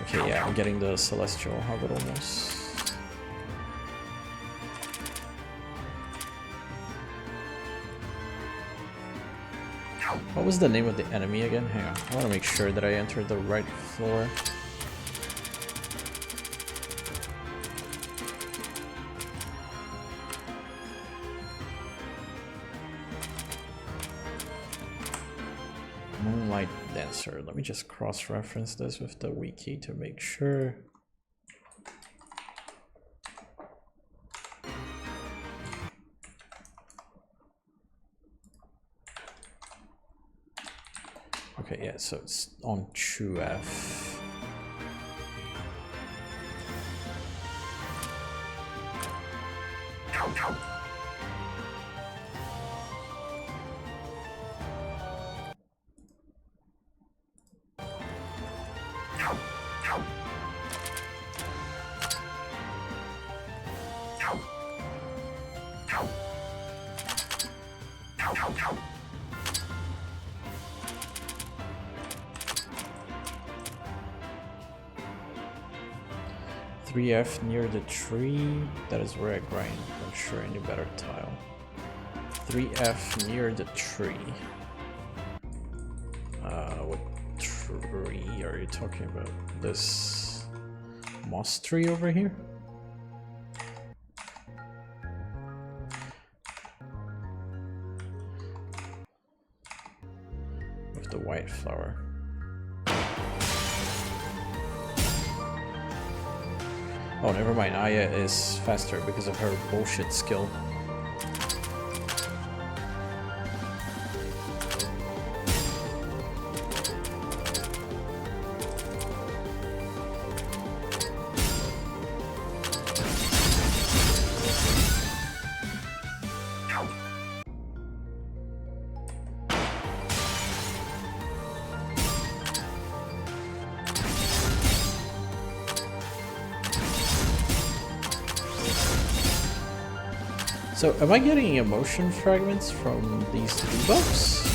Okay, yeah, I'm getting the Celestial Hobbit almost. What was the name of the enemy again? Hang on, I want to make sure that I entered the right floor. Moonlight Dancer. Let me just cross-reference this with the wiki to make sure. Okay, yeah, so it's on Touhou. 3F near the tree. That is where I grind. Not sure any better tile. 3F near the tree. What tree are you talking about? This moss tree over here? With the white flower. Oh, never mind. Aya is faster because of her bullshit skill. So, am I getting emotion fragments from these debuffs?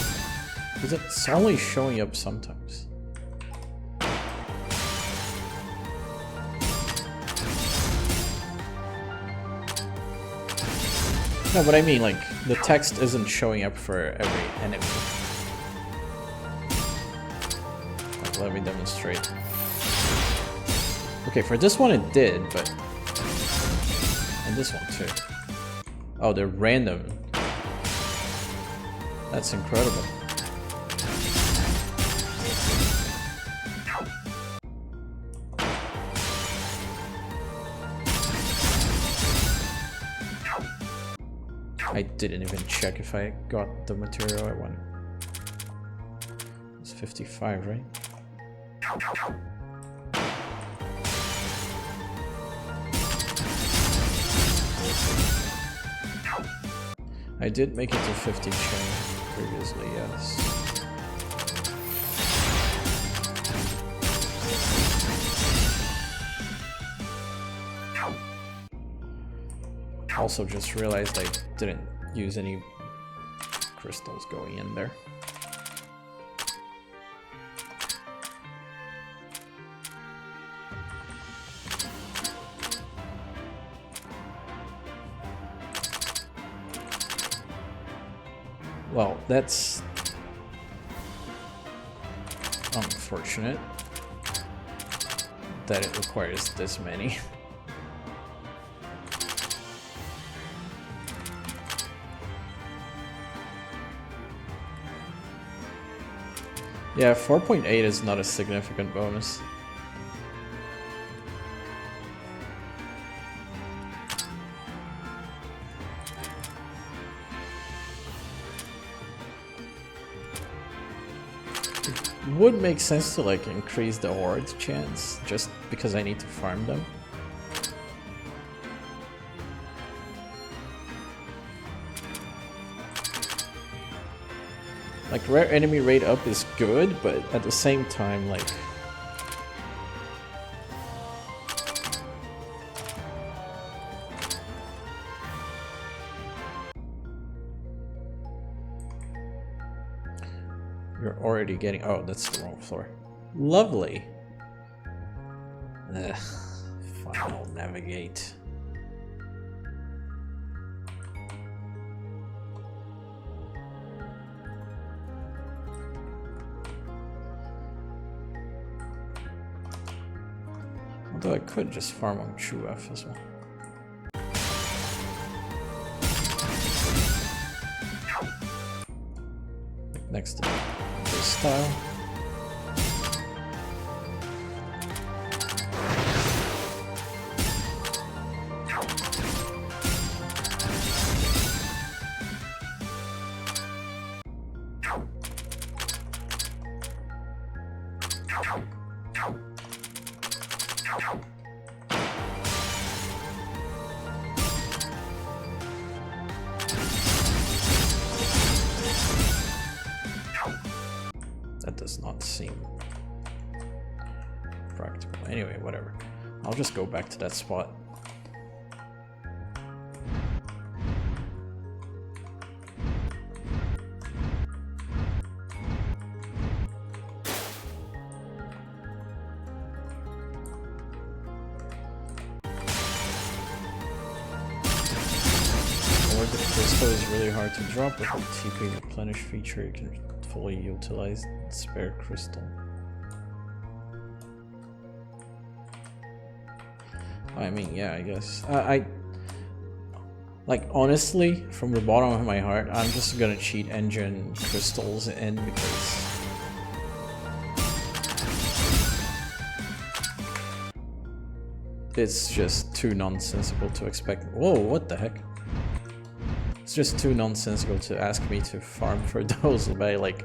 Because it's only showing up sometimes. No, but I mean, like, the text isn't showing up for every enemy. Like, let me demonstrate. Okay, for this one it did, but... and this one too. Oh, they're random. That's incredible. I didn't even check if I got the material I wanted. It's 55, right? I did make it to 50 chain previously, yes. Also just realized I didn't use any crystals going in there. Well, that's unfortunate that it requires this many. Yeah, 4.8 is not a significant bonus. Would make sense to like increase the horde chance just because I need to farm them. Like rare enemy rate up is good, but at the same time like you're already getting... oh, that's the wrong floor. Lovely. Ugh. Final navigate. Although I could just farm on Touhou as well. Next to this style. That does not seem practical. Anyway, whatever. I'll just go back to that spot. Or the crystal is really hard to drop. With the TP replenish feature, you can fully utilize the spare crystal. I mean, yeah, I guess. I like, honestly, from the bottom of my heart, I'm just gonna cheat engine crystals in because it's just too nonsensical to expect. Whoa, what the heck? It's just too nonsensical to ask me to farm for those by like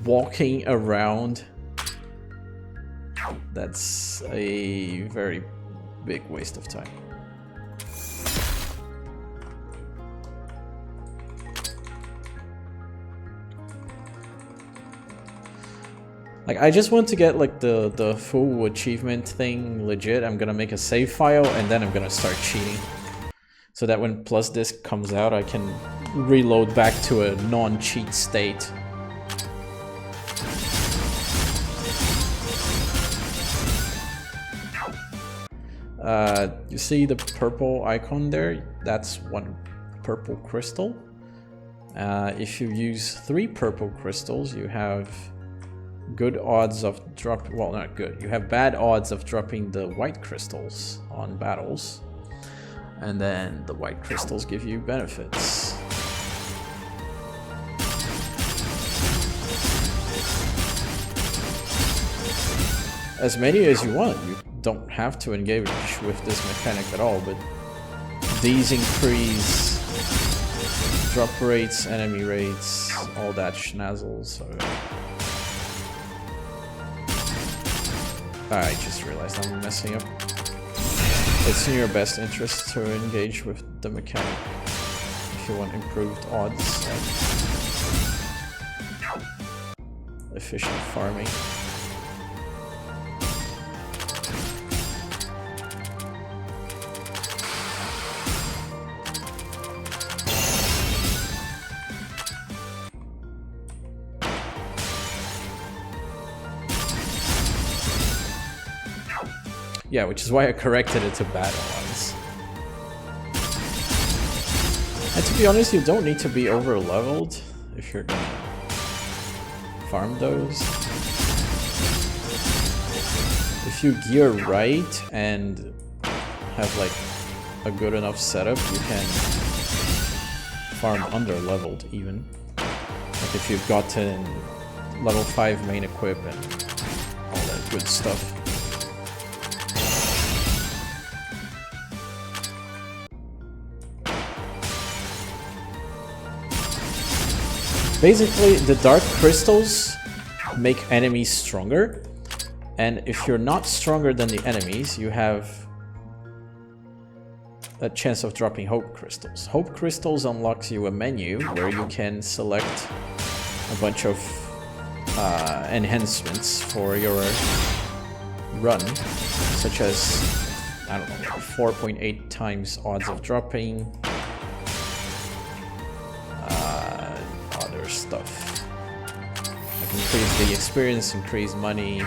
walking around. That's a very big waste of time. Like, I just want to get like the full achievement thing legit. I'm gonna make a save file and then I'm gonna start cheating. So that when plus disc comes out, I can reload back to a non-cheat state. You see the purple icon there? That's one purple crystal. If you use 3 purple crystals, you have good odds of dropping, well, not good, you have bad odds of dropping the white crystals on battles. And then the white crystals give you benefits. As many as you want. You don't have to engage with this mechanic at all, but these increase drop rates, enemy rates, all that schnazzle, so... I just realized I'm messing up. It's in your best interest to engage with the mechanic if you want improved odds and efficient farming. Yeah, which is why I corrected it to bad odds. And to be honest, you don't need to be over leveled if you're gonna farm those. If you gear right and have like a good enough setup, you can farm under leveled even. Like if you've gotten level 5 main equip and all that good stuff. Basically, the dark crystals make enemies stronger, and if you're not stronger than the enemies, you have a chance of dropping hope crystals. Hope crystals unlocks you a menu where you can select a bunch of enhancements for your run, such as, I don't know, like 4.8 times odds of dropping, other stuff. I can increase the experience, increase money.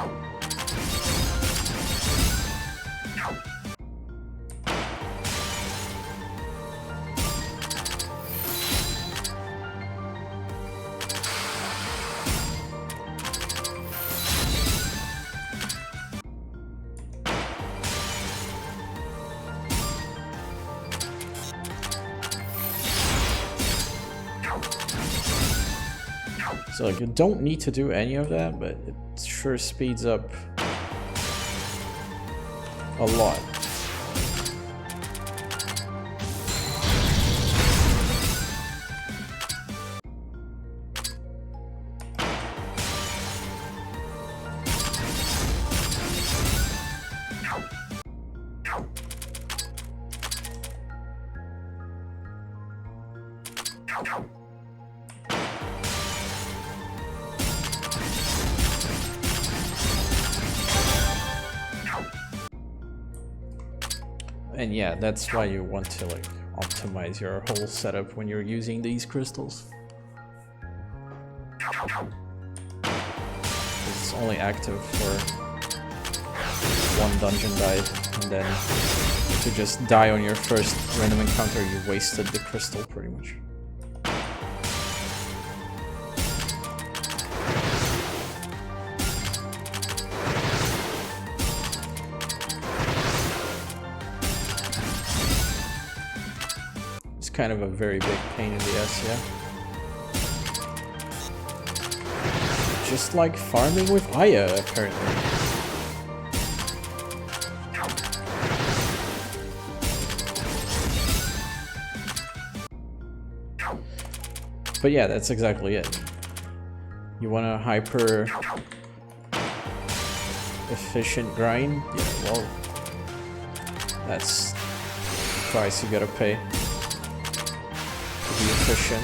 So like, you don't need to do any of that, but it sure speeds up a lot. And yeah, that's why you want to like optimize your whole setup when you're using these crystals. It's only active for one dungeon dive, and then if you just die on your first random encounter, you wasted the crystal pretty much. Kind of a very big pain in the ass, yeah. Just like farming with Aya, apparently. But yeah, that's exactly it. You want a hyper efficient grind? Yeah, well, that's the price you gotta pay. Be efficient.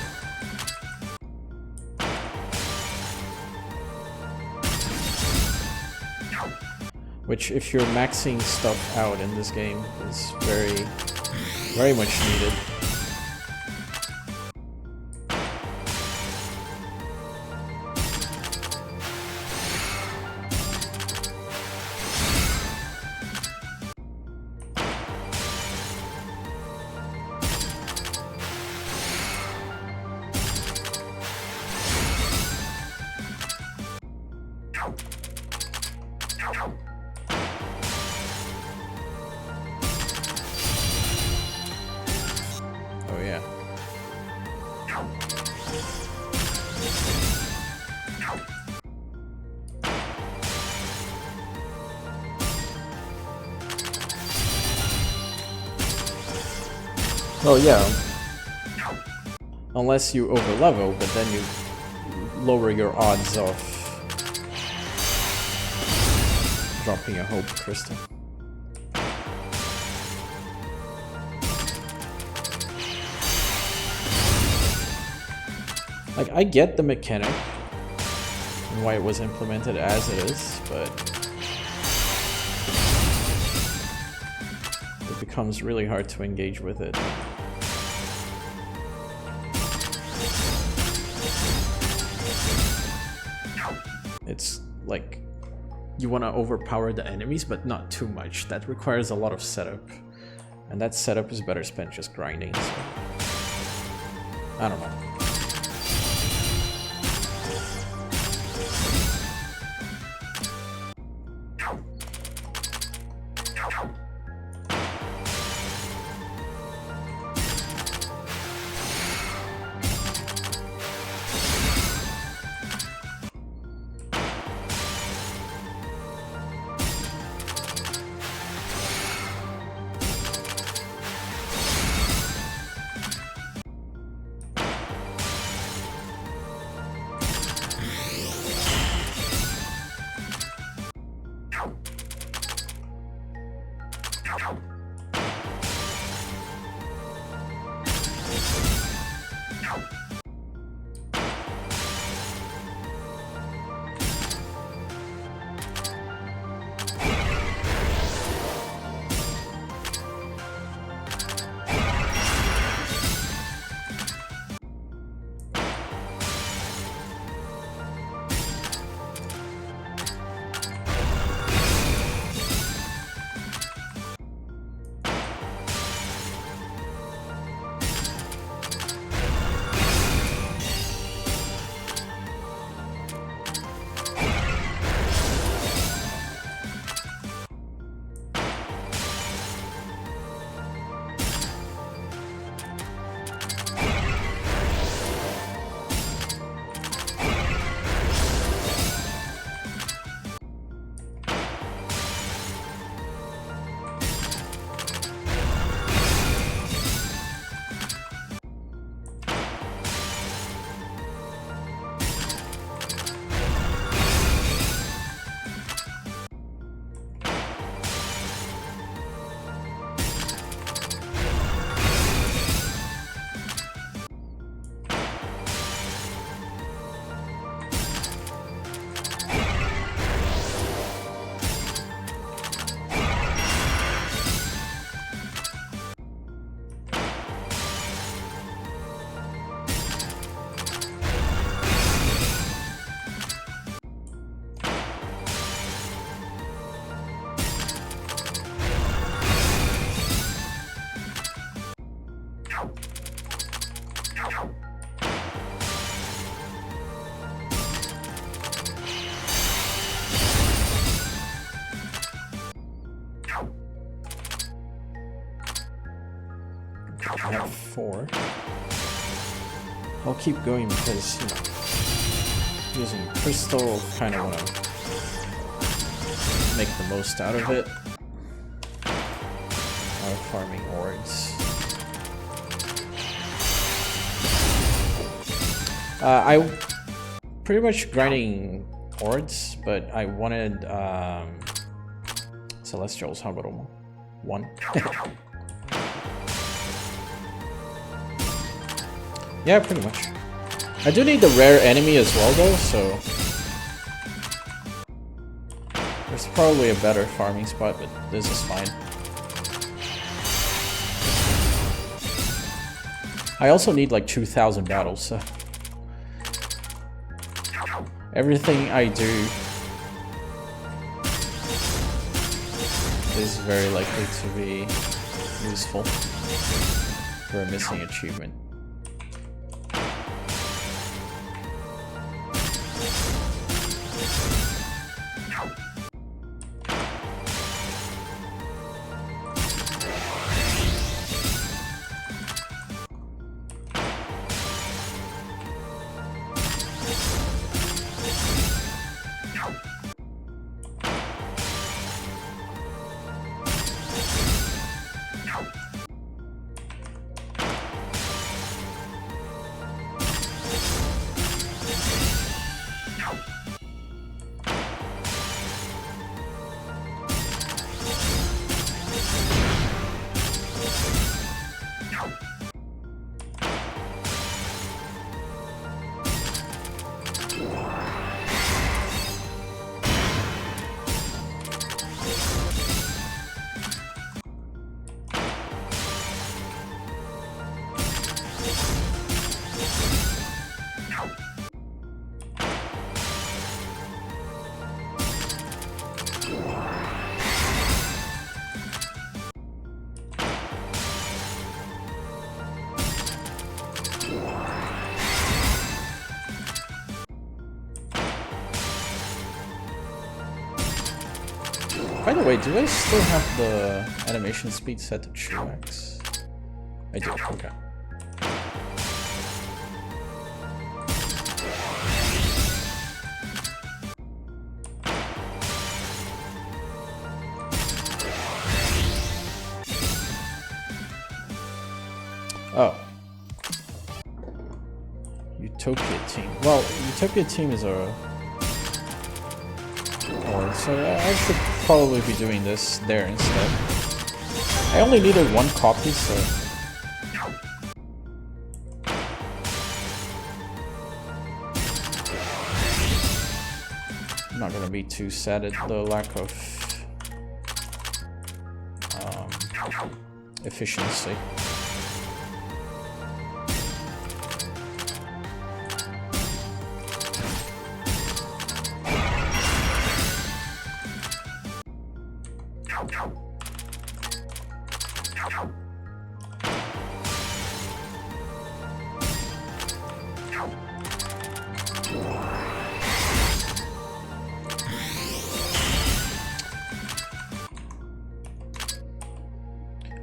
Which, if you're maxing stuff out in this game, is very much needed. Well, yeah. Unless you overlevel, but then you lower your odds of dropping a hope crystal. Like, I get the mechanic and why it was implemented as it is, but it becomes really hard to engage with it. It's like, you want to overpower the enemies, but not too much. That requires a lot of setup. And that setup is better spent just grinding, so I don't know. have 4. I'll keep going because, you know, using crystal, kind of want to make the most out of it. While farming hordes. I pretty much grinding hordes, but I wanted Celestials. How about 1? Yeah, pretty much. I do need the rare enemy as well, though, so there's probably a better farming spot, but this is fine. I also need like 2,000 battles, so everything I do is very likely to be useful for a missing achievement. By the way, do I still have the animation speed set to 2x? I do, okay. Oh. Utopia team. Well, Utopia team is a... so I should probably be doing this there instead. I only needed 1 copy, so... I'm not gonna be too sad at the lack of efficiency.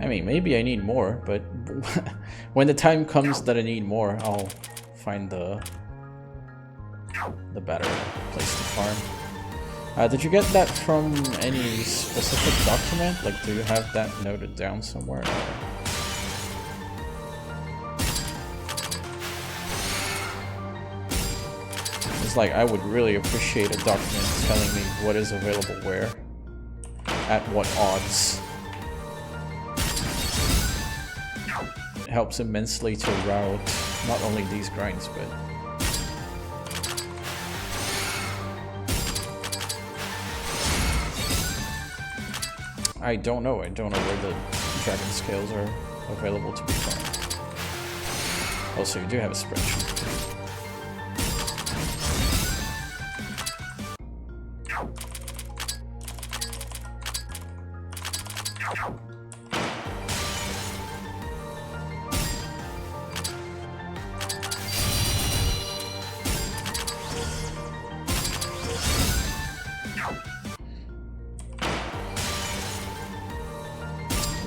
I mean, maybe I need more, but when the time comes that I need more, I'll find the better place to farm. Did you get that from any specific document? Like, do you have that noted down somewhere? Or... It's like, I would really appreciate a document telling me what is available where, at what odds. It helps immensely to route not only these grinds, but I don't know where the dragon scales are available to be found. Also, you do have a spreadsheet.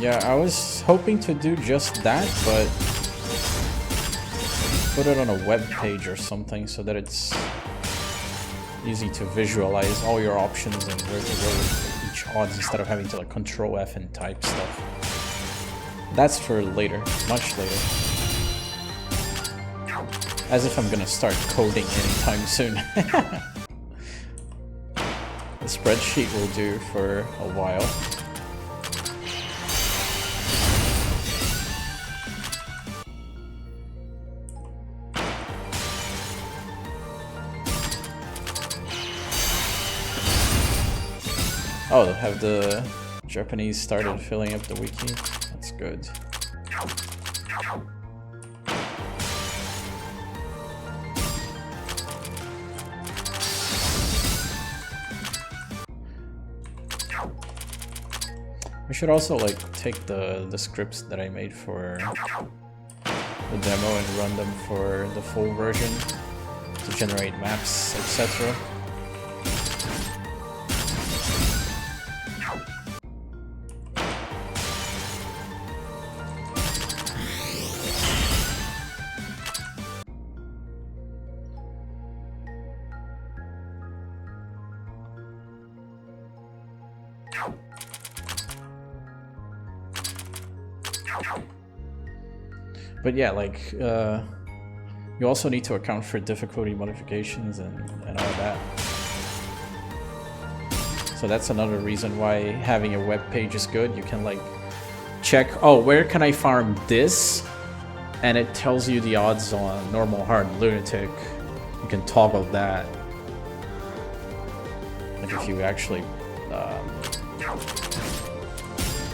Yeah, I was hoping to do just that, but put it on a web page or something so that it's easy to visualize all your options and where to go with each odds instead of having to like Control F and type stuff. That's for later, much later. As if I'm gonna start coding anytime soon. The spreadsheet will do for a while. Oh, have the Japanese started filling up the wiki? That's good. We should also like take the scripts that I made for the demo and run them for the full version to generate maps, etc. But yeah, like, you also need to account for difficulty modifications and all that. So that's another reason why having a web page is good. You can like check, oh, where can I farm this? And it tells you the odds on normal, hard, lunatic. You can toggle that. Like if you actually,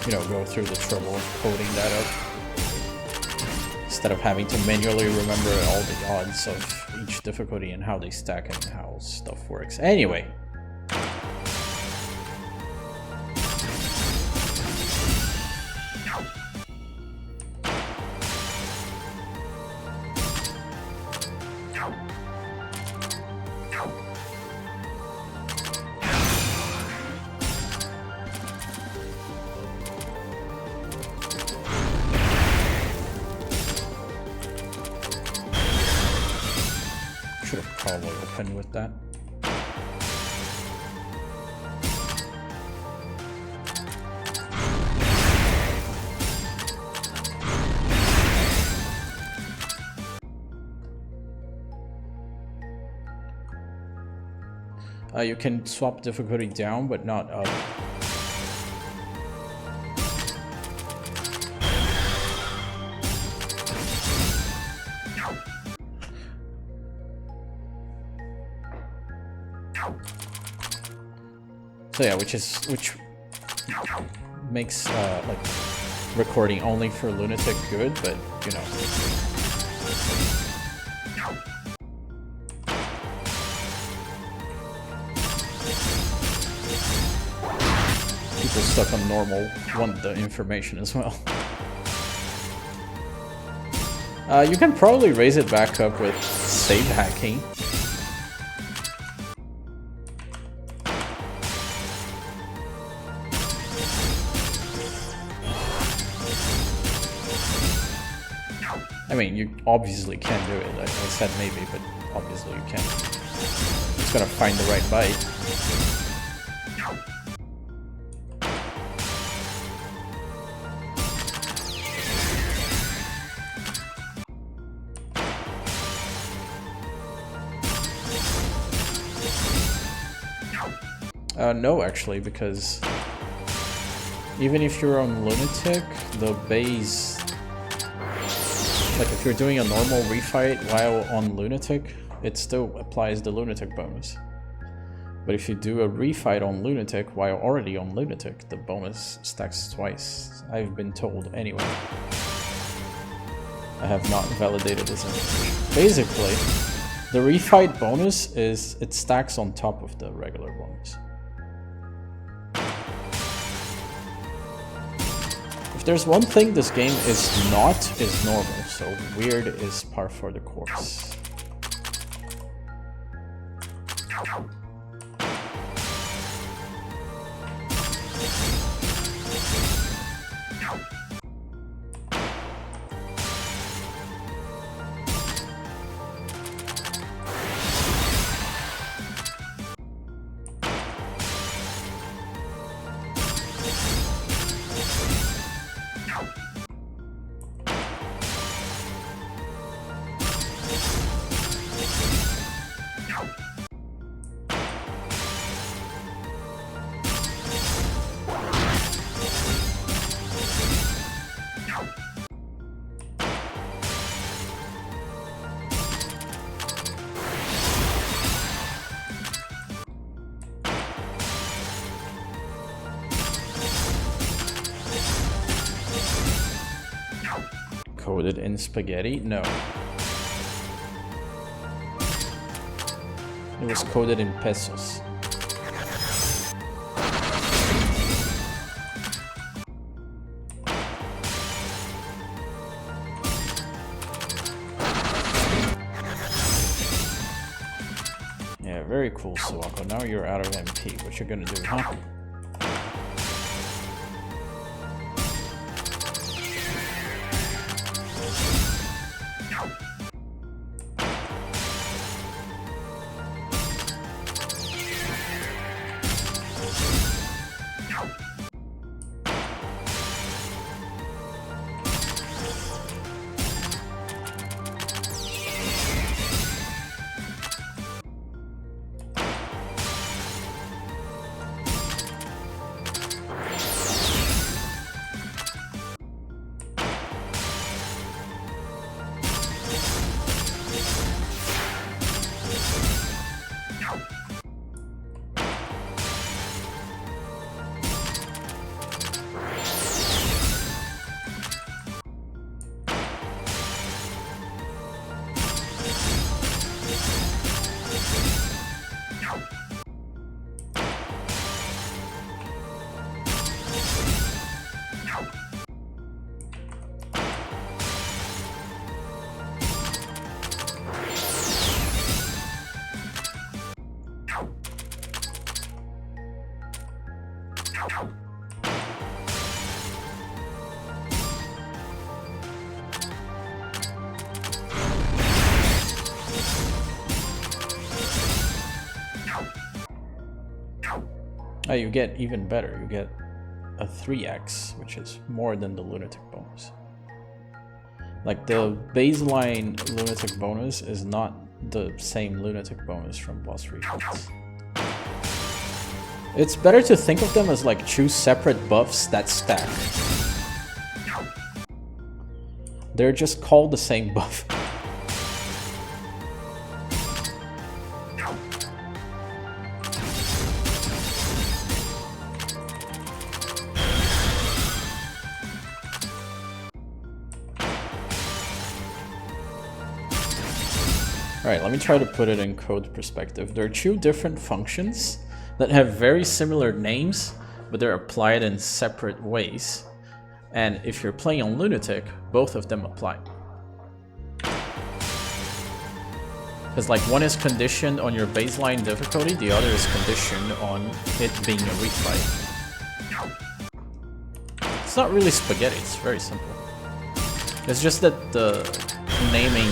you know, go through the trouble of coding that up. Instead of having to manually remember all the odds of each difficulty and how they stack and how stuff works. Anyway. With that. You can swap difficulty down, but not up. So yeah, which makes like recording only for Lunatic good, but you know. People stuck on normal want the information as well. You can probably raise it back up with save hacking. I mean, you obviously can do it. I said maybe, but obviously you can. Just gotta find the right byte. No, actually, because even if you're on Lunatic, the base... Like, if you're doing a normal refight while on Lunatic, it still applies the Lunatic bonus. But if you do a refight on Lunatic while already on Lunatic, the bonus stacks twice. I've been told anyway. I have not validated this information. Basically, the refight bonus is it stacks on top of the regular bonus. If there's one thing this game is not, is normal, so weird is par for the course. coded in spaghetti? No. It was coded in pesos. Yeah, very cool, Suwako. Now you're out of MP. What you gonna do, huh? Oh, you get even better. You get a 3x, which is more than the Lunatic bonus. Like, the baseline Lunatic bonus is not the same Lunatic bonus from boss refights. It's better to think of them as like two separate buffs that stack. They're just called the same buff. Alright, let me try to put it in code perspective. There are two different functions that have very similar names, but they're applied in separate ways. And if you're playing on Lunatic, both of them apply. Because like one is conditioned on your baseline difficulty, the other is conditioned on it being a refight. It's not really spaghetti, it's very simple. It's just that the naming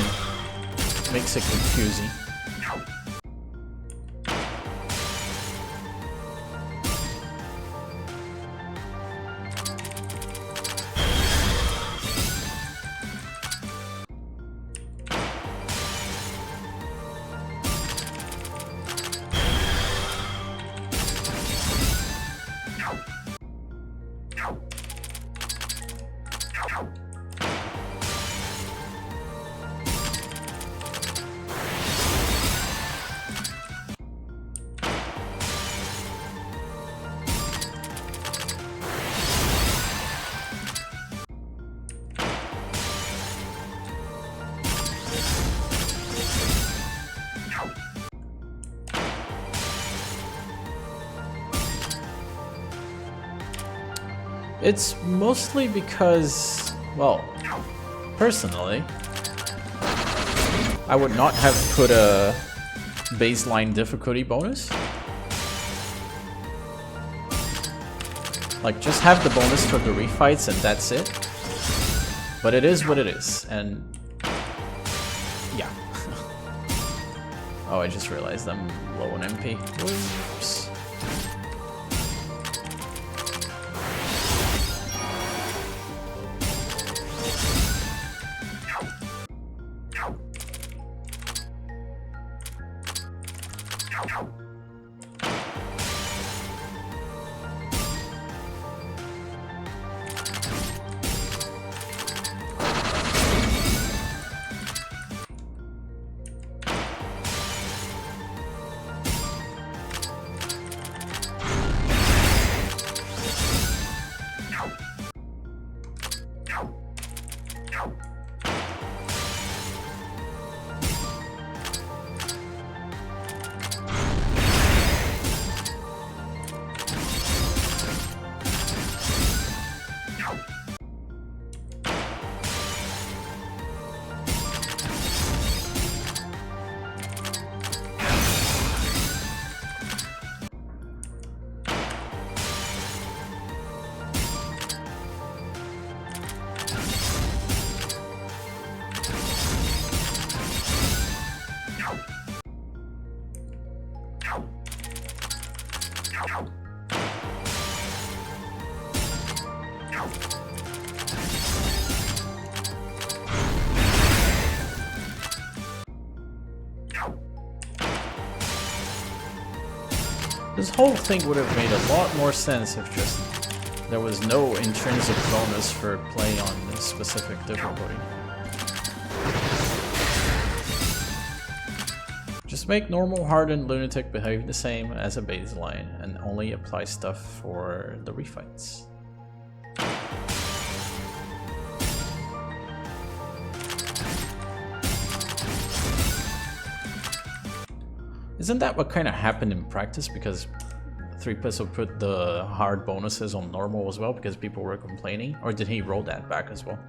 makes it confusing. It's mostly because, well, personally, I would not have put a baseline difficulty bonus. Like, just have the bonus for the refights and that's it. But it is what it is, and yeah. Oh, I just realized I'm low on MP. Whoops. This whole thing would have made a lot more sense if just there was no intrinsic bonus for play on this specific difficulty. Just make normal, hard, and lunatic behave the same as a baseline and only apply stuff for the refights. Isn't that what kind of happened in practice? Because 3 put the hard bonuses on normal as well because people were complaining? Or did he roll that back as well?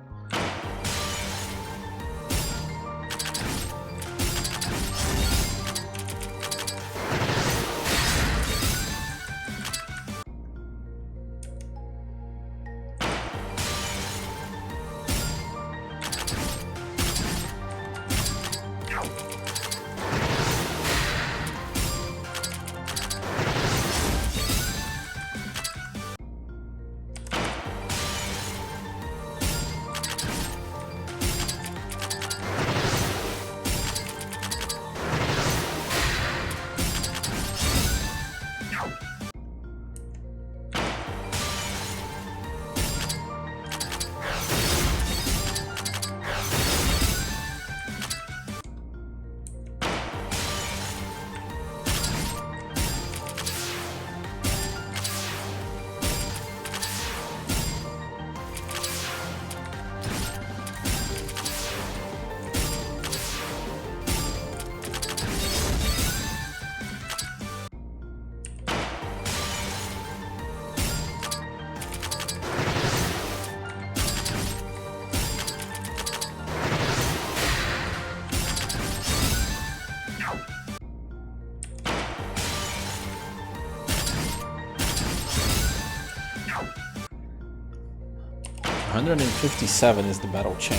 $157 is the battle chain.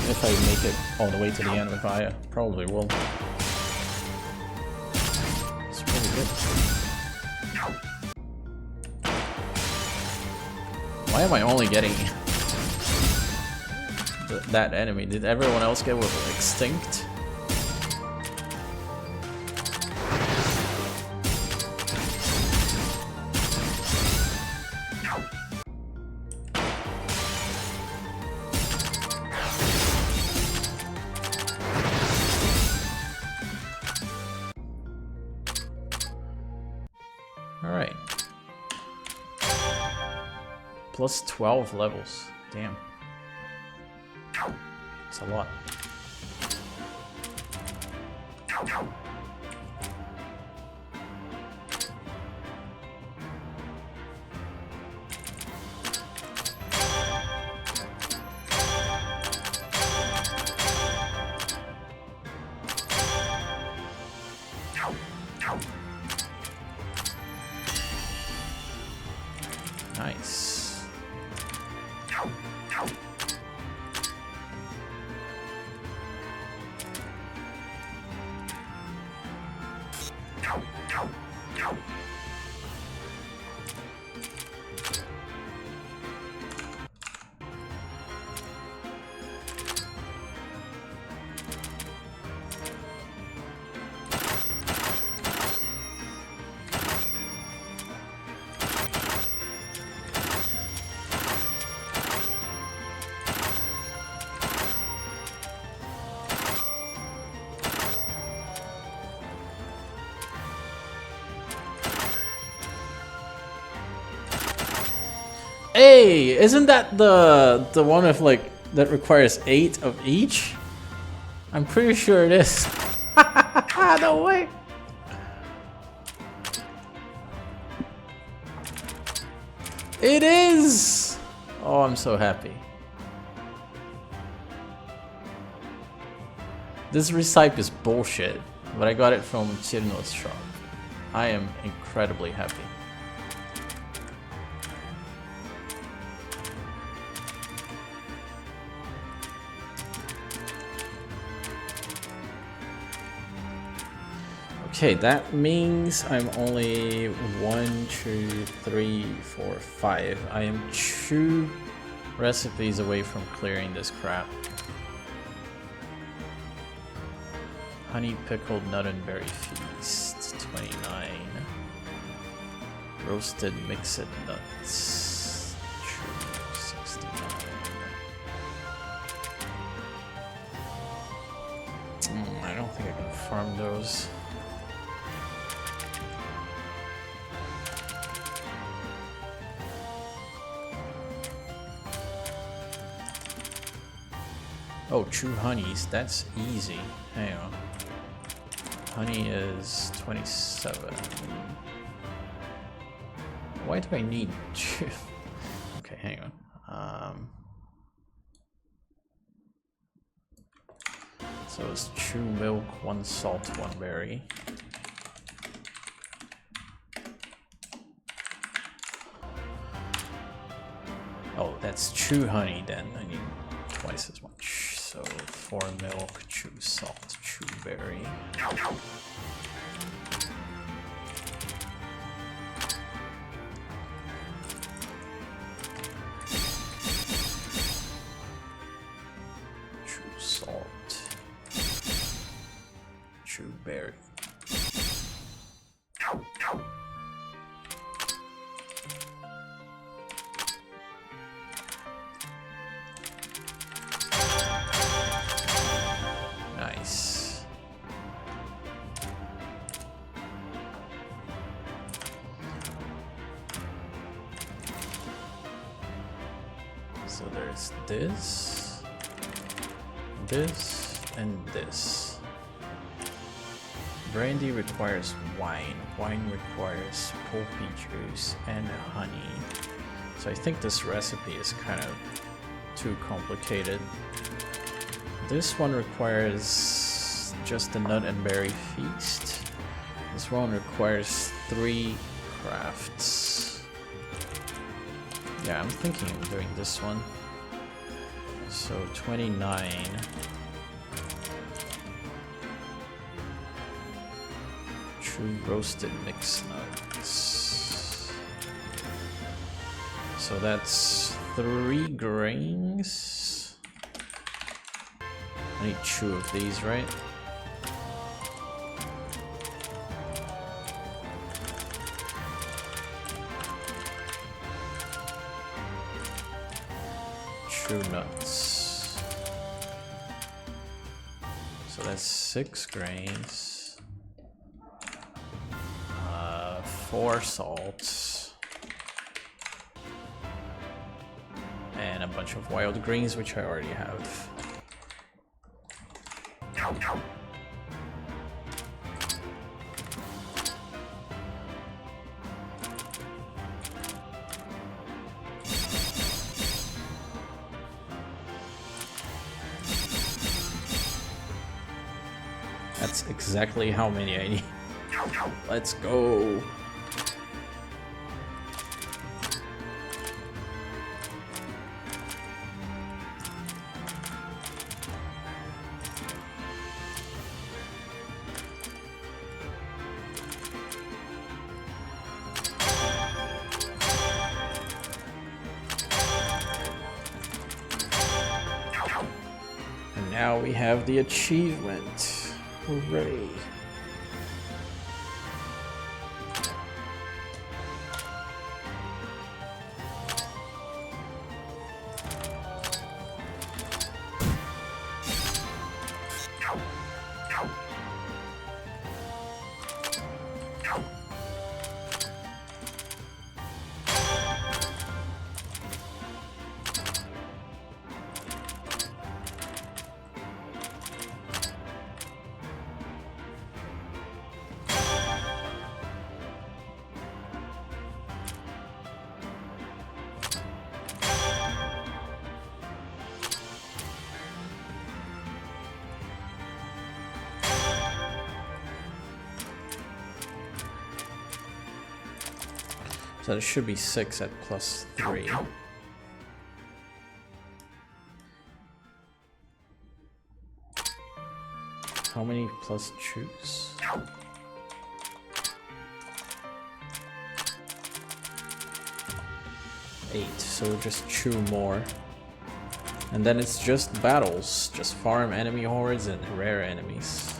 If I make it all the way to the end, if I probably will. It's pretty good. Why am I only getting that enemy? Did everyone else get with extinct? Alright. Plus 12 levels. Damn. It's a lot. Nice. Hey, isn't that the one of like that requires 8 of each? I'm pretty sure it is. No way. It is. Oh, I'm so happy. This recipe is bullshit, but I got it from Chirno's shop. I am incredibly happy. Okay, that means I'm only 1, 2, 3, 4, 5. I am 2 recipes away from clearing this crap. Honey pickled nut and berry feast, 29. Roasted mixed nuts, 69. I don't think I can farm those. Oh, true honeys, that's easy. Hang on. Honey is 27. Why do I need two? Okay, hang on. So it's 2 milk, 1 salt, 1 berry. Oh, that's 2 honey then. I need twice as much. So 4 milk, 2 salt, 2 berry. Berry. Nice. So there's this, and this. Brandy requires wine, wine requires pulpy juice and honey. So I think this recipe is kind of too complicated. This one requires just a nut and berry feast. This one requires 3 crafts. Yeah, I'm thinking of doing this one. So 29. Roasted mixed nuts. So that's 3 grains. I need 2 of these, right? True nuts. So that's 6 grains. 4 salts, and a bunch of wild greens, which I already have. That's exactly how many I need. Let's go. And now we have the achievement. Hooray. So there should be 6 at +3. How many plus choose? 8, so just chew more. And then it's just battles, just farm enemy hordes and rare enemies.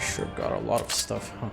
Sure got a lot of stuff, huh?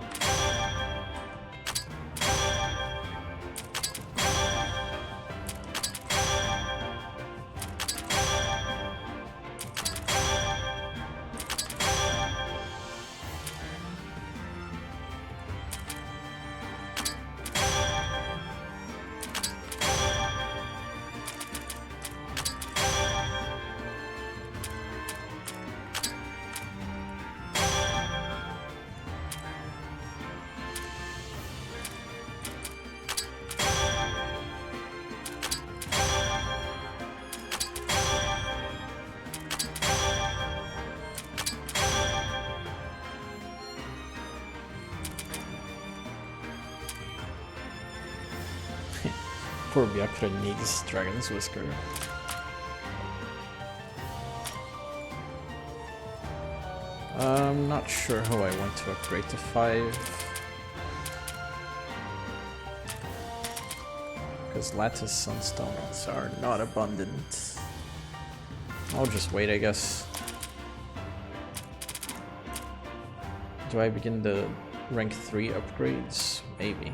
Poor Byakura needs Dragon's Whisker. I'm not sure how I want to upgrade to 5. Because Lattice Sunstones are not abundant. I'll just wait, I guess. Do I begin the rank 3 upgrades? Maybe.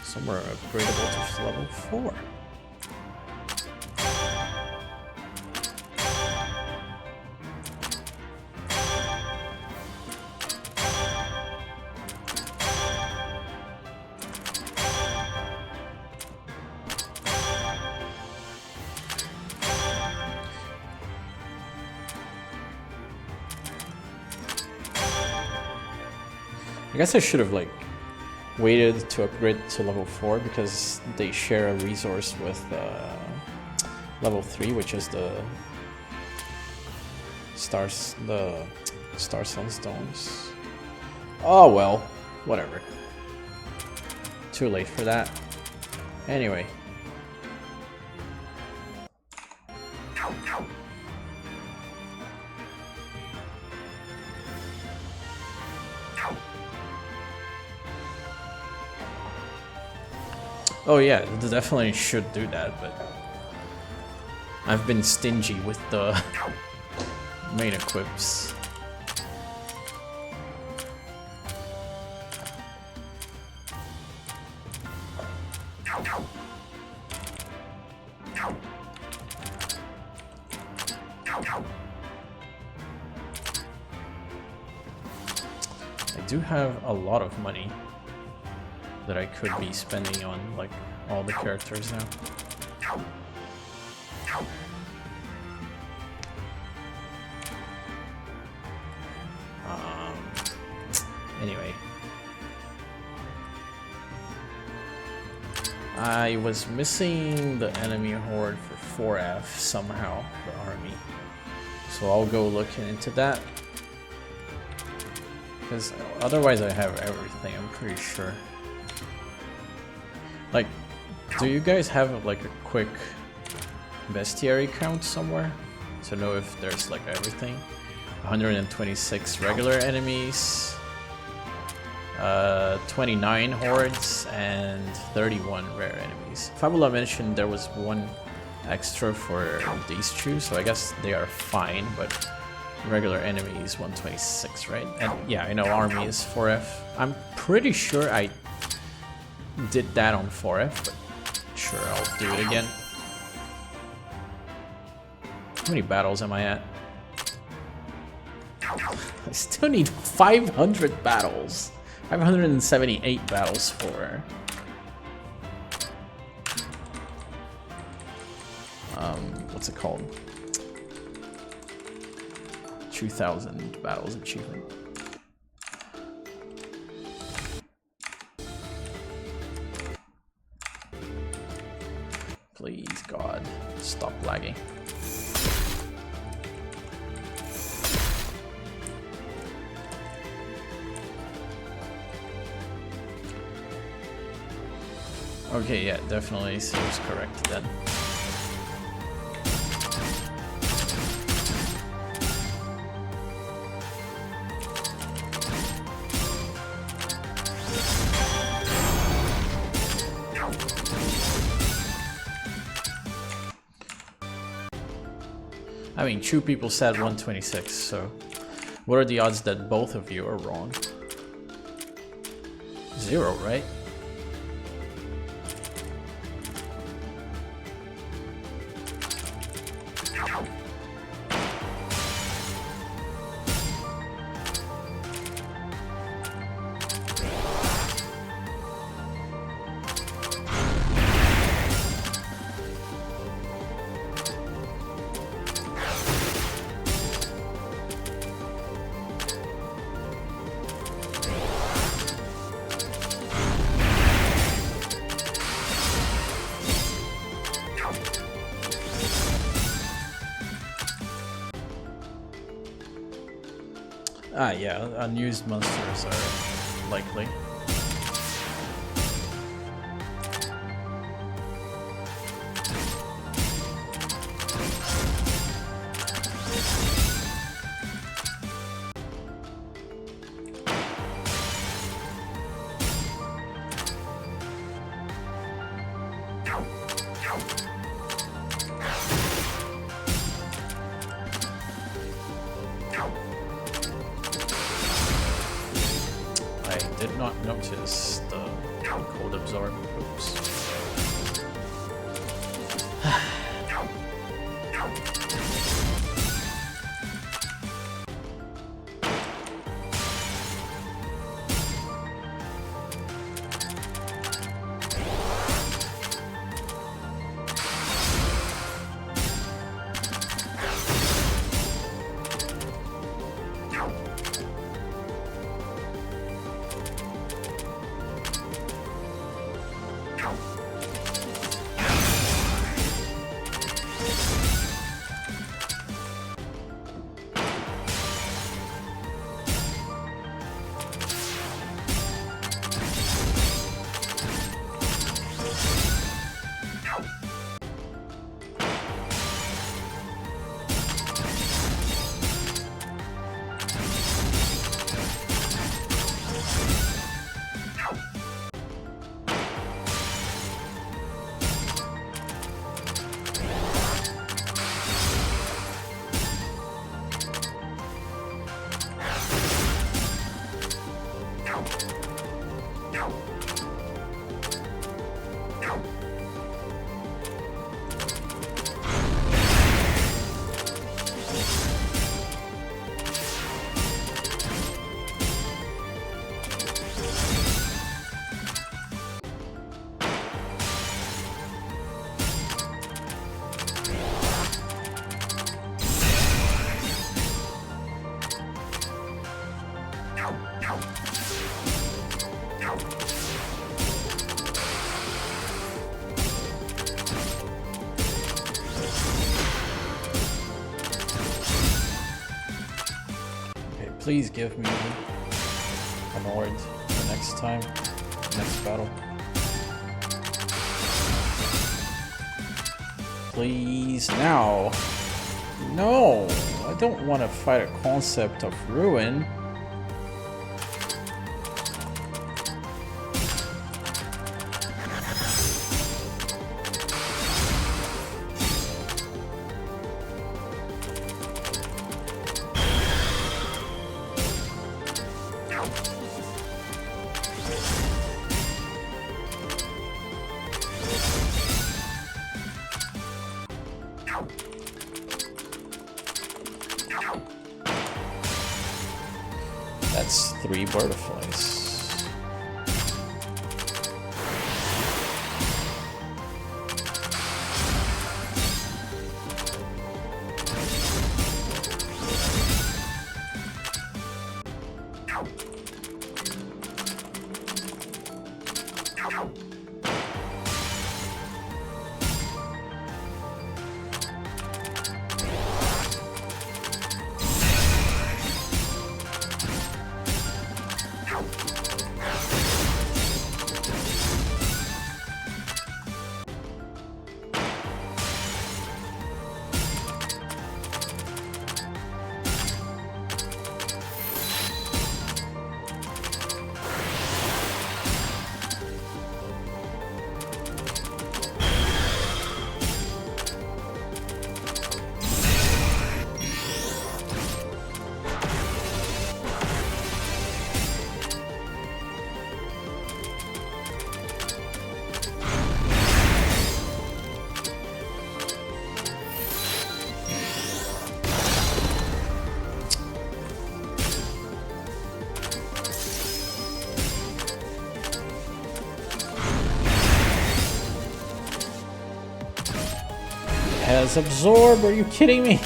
Some are upgradable to level 4. I guess I should have waited to upgrade to level 4 because they share a resource with level 3, which is the Star Sunstones. Oh well, whatever. Too late for that. Anyway. Oh yeah, definitely should do that, but I've been stingy with the main equips. I do have a lot of money that I could be spending on all the characters now. Anyway. I was missing the enemy horde for 4F somehow, the army. So I'll go look into that. Because otherwise I have everything, I'm pretty sure. Like, do you guys have like a quick bestiary count somewhere? To know if there's like everything? 126 regular enemies, 29 hordes, and 31 rare enemies. Fabula mentioned there was one extra for these two, so I guess they are fine, but regular enemies 126, right? And yeah, I know army is 4F. I'm pretty sure I did that on 4F, but sure, I'll do it again. How many battles am I at? I still need 500 battles. 578 battles for... what's it called? 2,000 battles achievement. Please, God, stop lagging. Okay, yeah, definitely seems correct then. I mean, two people said 126, so what are the odds that both of you are wrong? 0, right? Ah, yeah, unused monsters are likely. Did not notice the cold absorb. Oops. Please give me an horde the next time, next battle. Please, now. No, I don't want to fight a concept of ruin. That's 3 butterflies. Has absorb, are you kidding me?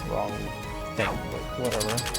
Wrong thing, but whatever.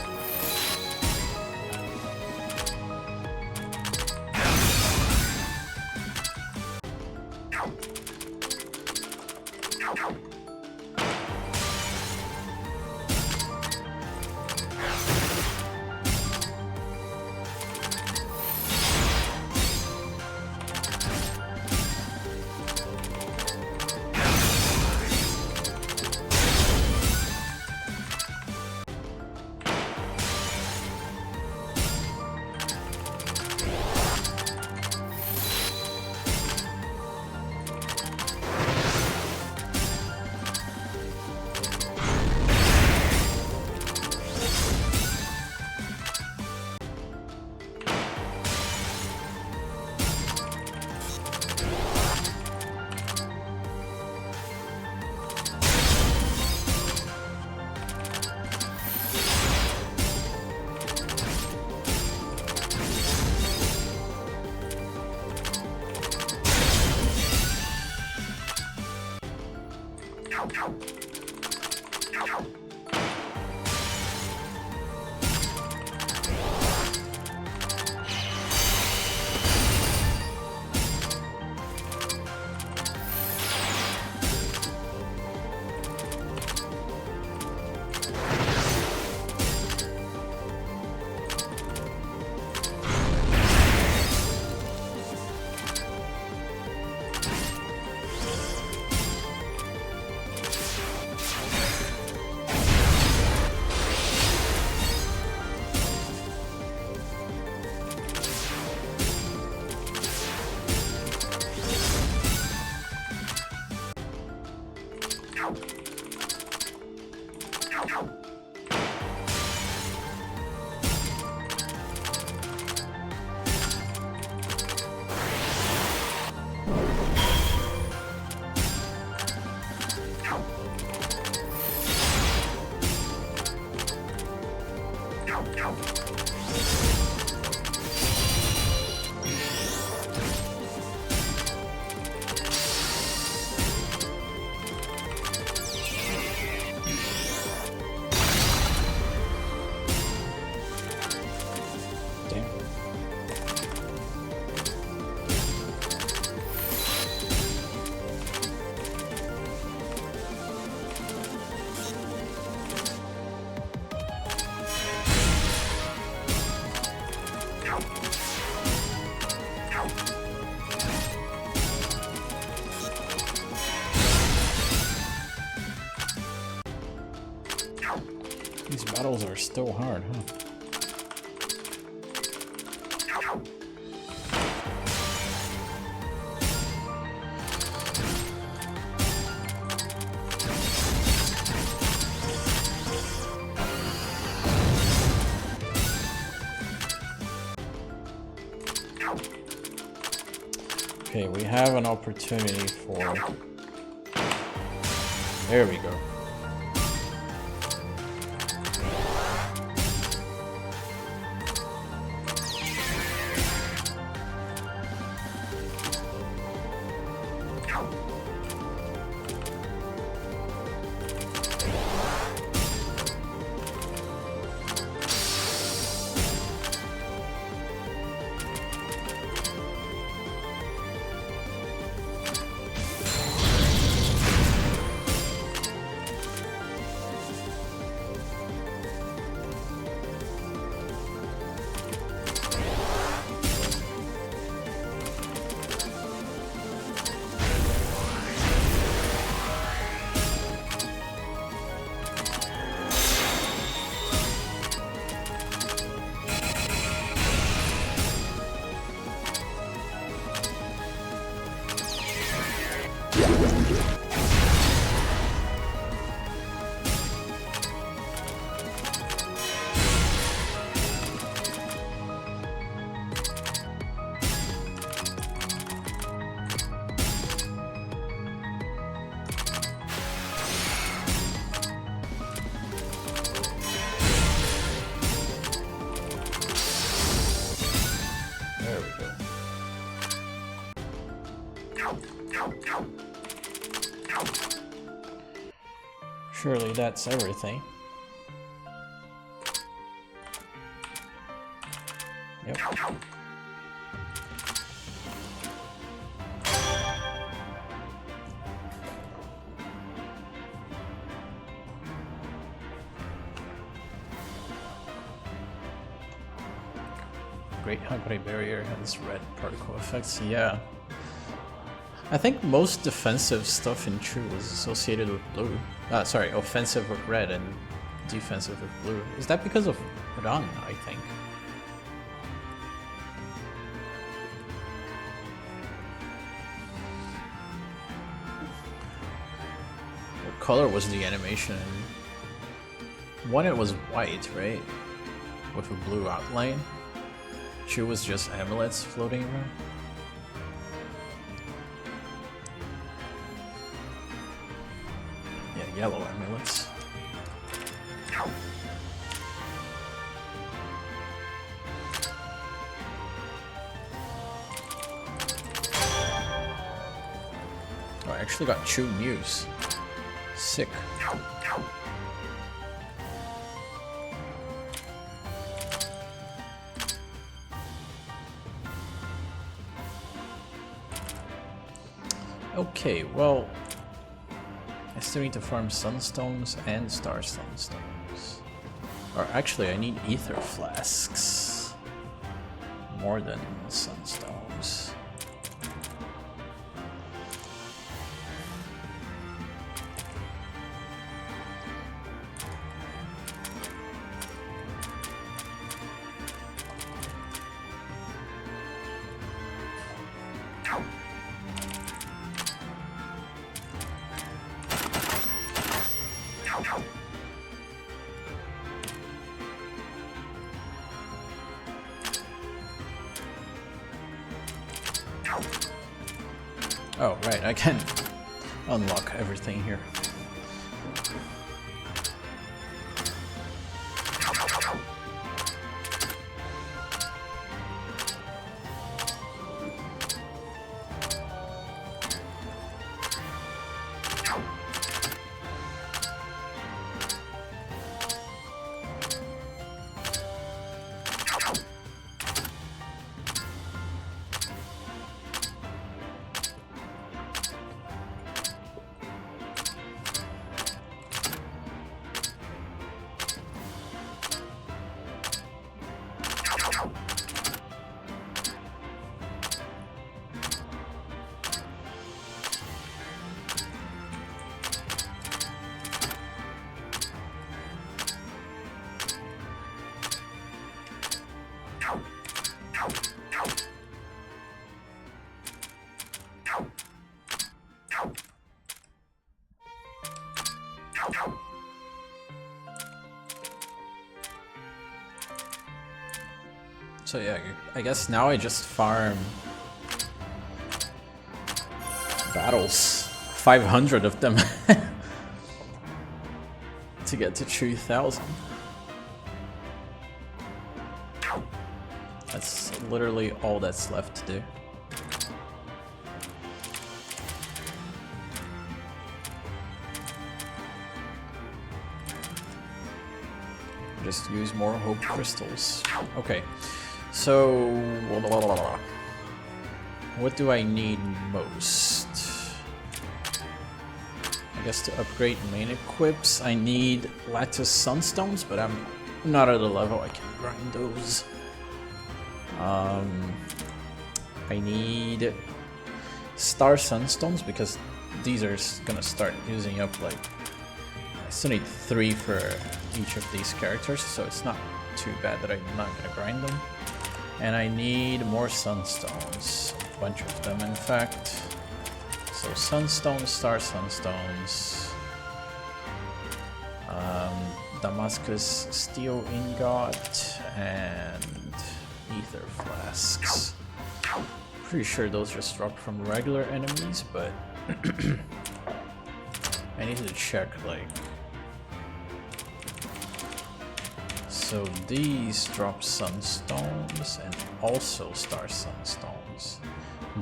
These battles are still hard, huh? Okay, we have an opportunity for... There we go. Surely that's everything. Yep. Great Hungry Barrier has red particle effects, yeah. I think most defensive stuff in True was associated with blue. Sorry, offensive with red and defensive with blue. Is that because of Rang, I think? What color was the animation? One, it was white, right? With a blue outline. True was just amulets floating around. Yellow amulets. Oh, I actually got True Muse. Sick. Okay, well, I still need to farm Sunstones and Star Sunstones. Or actually, I need Ether Flasks more than Sunstones. Oh, right, I can unlock everything here. So yeah, I guess now I just farm battles, 500 of them, to get to 2,000. That's literally all that's left to do. Just use more hope crystals. Okay, so what do I need most? I guess to upgrade main equips, I need lattice sunstones, but I'm not at a level I can grind those. I need star sunstones because these are gonna start using up like. I still need 3 for each of these characters, so it's not too bad that I'm not gonna grind them. And I need more sunstones, a bunch of them in fact. So sunstones, star sunstones, Damascus steel ingot, and ether flasks. Pretty sure those just drop from regular enemies, but I need to check like. So these drop sunstones and also star sunstones.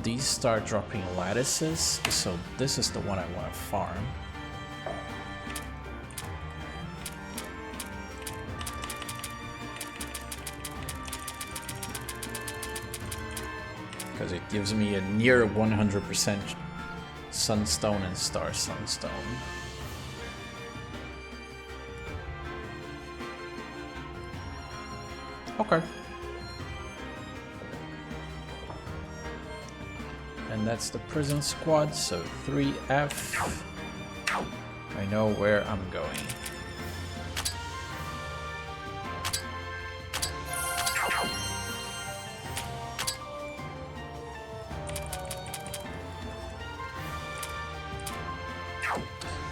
These start dropping lattices, so this is the one I want to farm. Because it gives me a near 100% sunstone and star sunstone. Okay. And that's the prison squad, so 3F. I know where I'm going.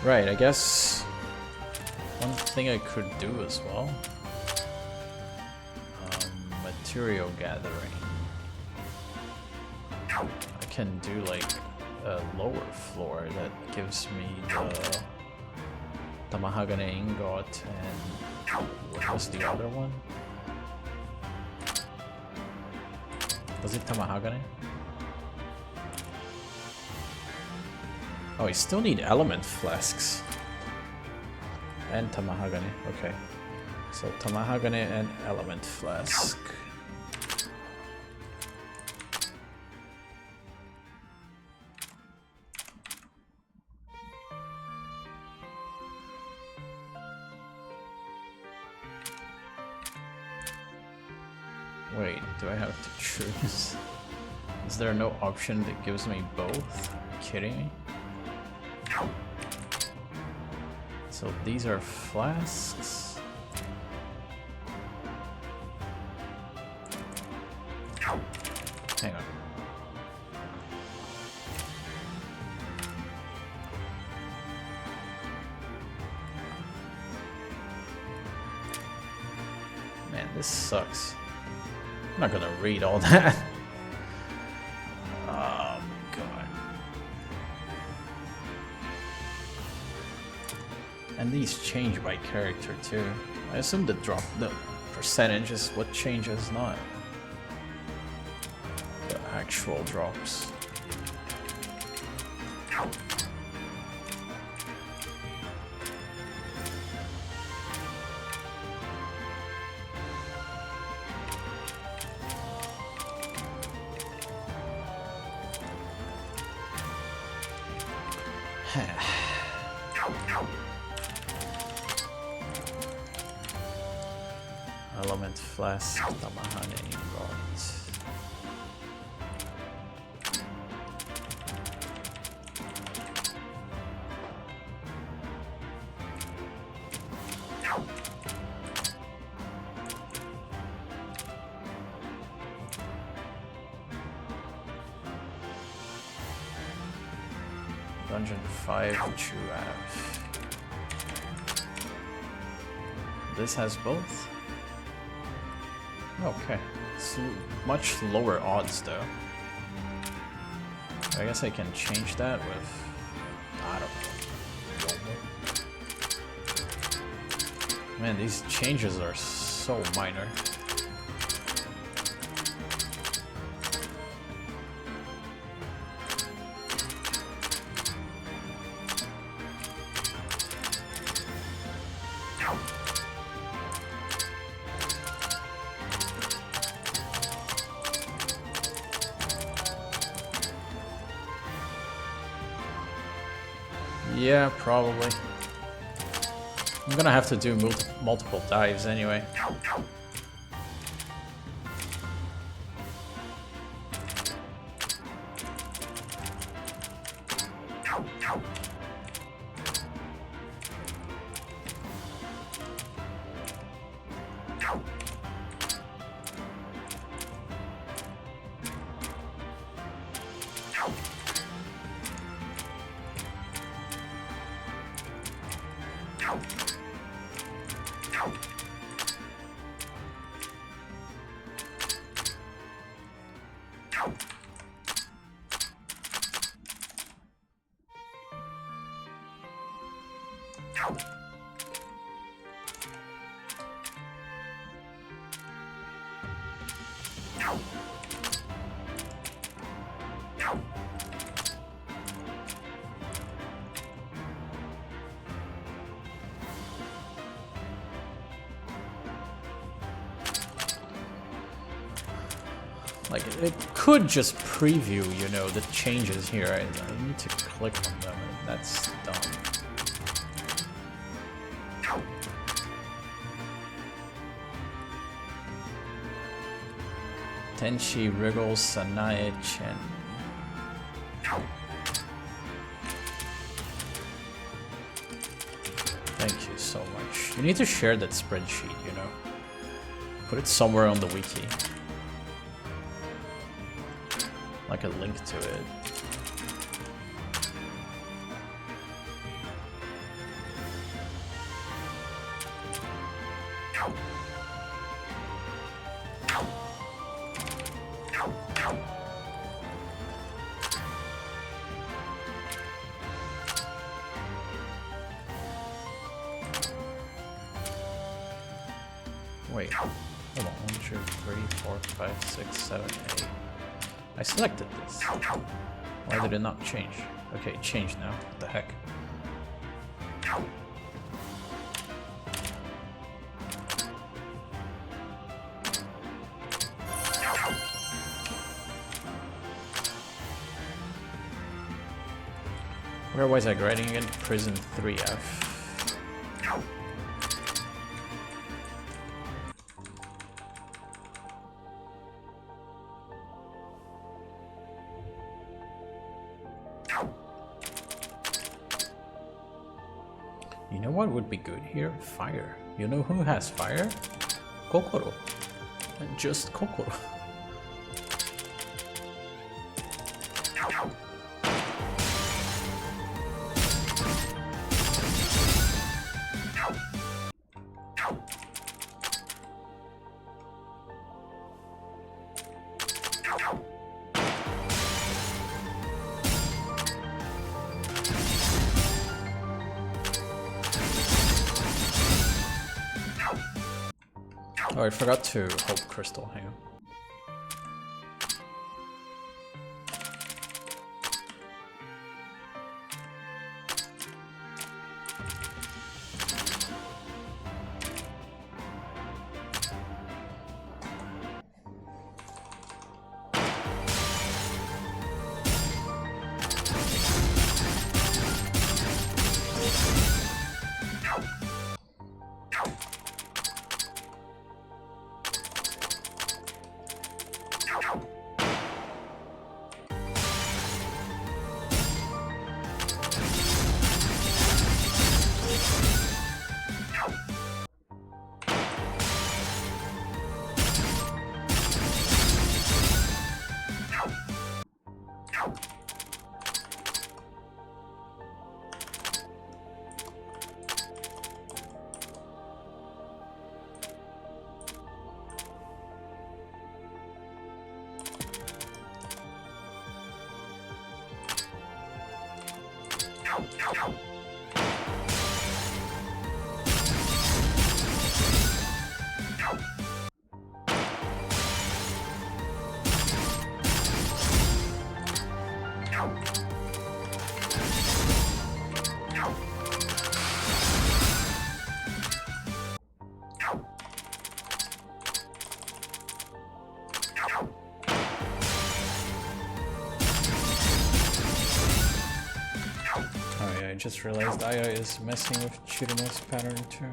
Right, I guess one thing I could do as well. Material gathering. I can do like a lower floor that gives me the mahogany ingot and what was the other one? Was it the mahogany? Oh, I still need element flasks and tamahagane. Okay, so tamahagane and element flask. Wait, do I have to choose? Is there no option that gives me both? Are you kidding me? So these are flasks. Hang on. Man, this sucks. I'm not gonna read all that. Oh god. And these change by character too. I assume the percentage is what changes, not the actual drops. Element flask, tamahane ingot. Dungeon 5 Touhou. This has both? Okay. It's much lower odds though. I guess I can change that with, I don't know. Man, these changes are so minor. Yeah, probably. I'm gonna have to do multiple dives anyway. Like, it could just preview, you know, the changes here. I need to click on them, and that's dumb. Tenchi, Wriggles, Sanae, Chen. Thank you so much. You need to share that spreadsheet, you know. Put it somewhere on the wiki. Like a link to it. Wait, hold on, 1, 2, 3, 4, 5, 6, 7, 8. I selected this. Why did it not change? Okay, change now. What the heck? Where was I grinding again? Prison 3F. You know what would be good here? Fire. You know who has fire? Kokoro. And just Kokoro. Oh, I forgot to Hope Crystal, hang on. I just realized Aya is messing with Chirimo's pattern too.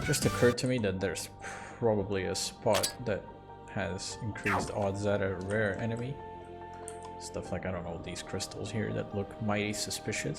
Just occurred to me that there's probably a spot that has increased odds at a rare enemy. Stuff like, I don't know, these crystals here that look mighty suspicious.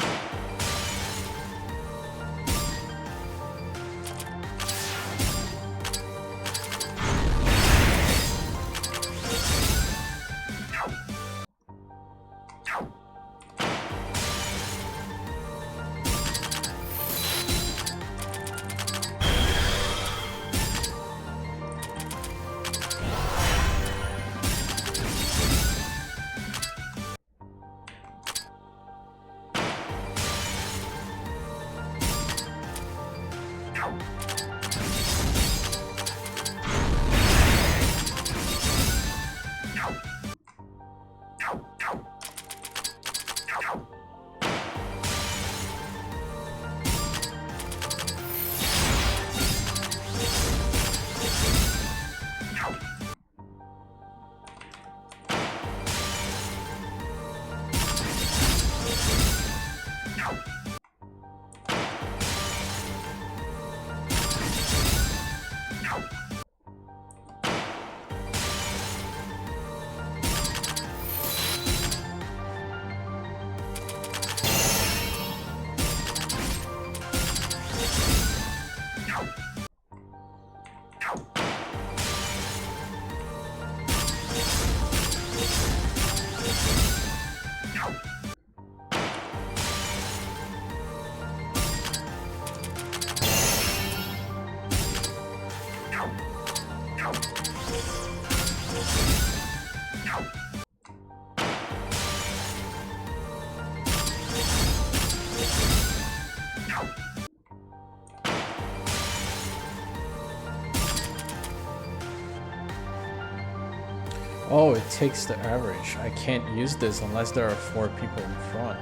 Oh, it takes the average. I can't use this unless there are 4 people in front.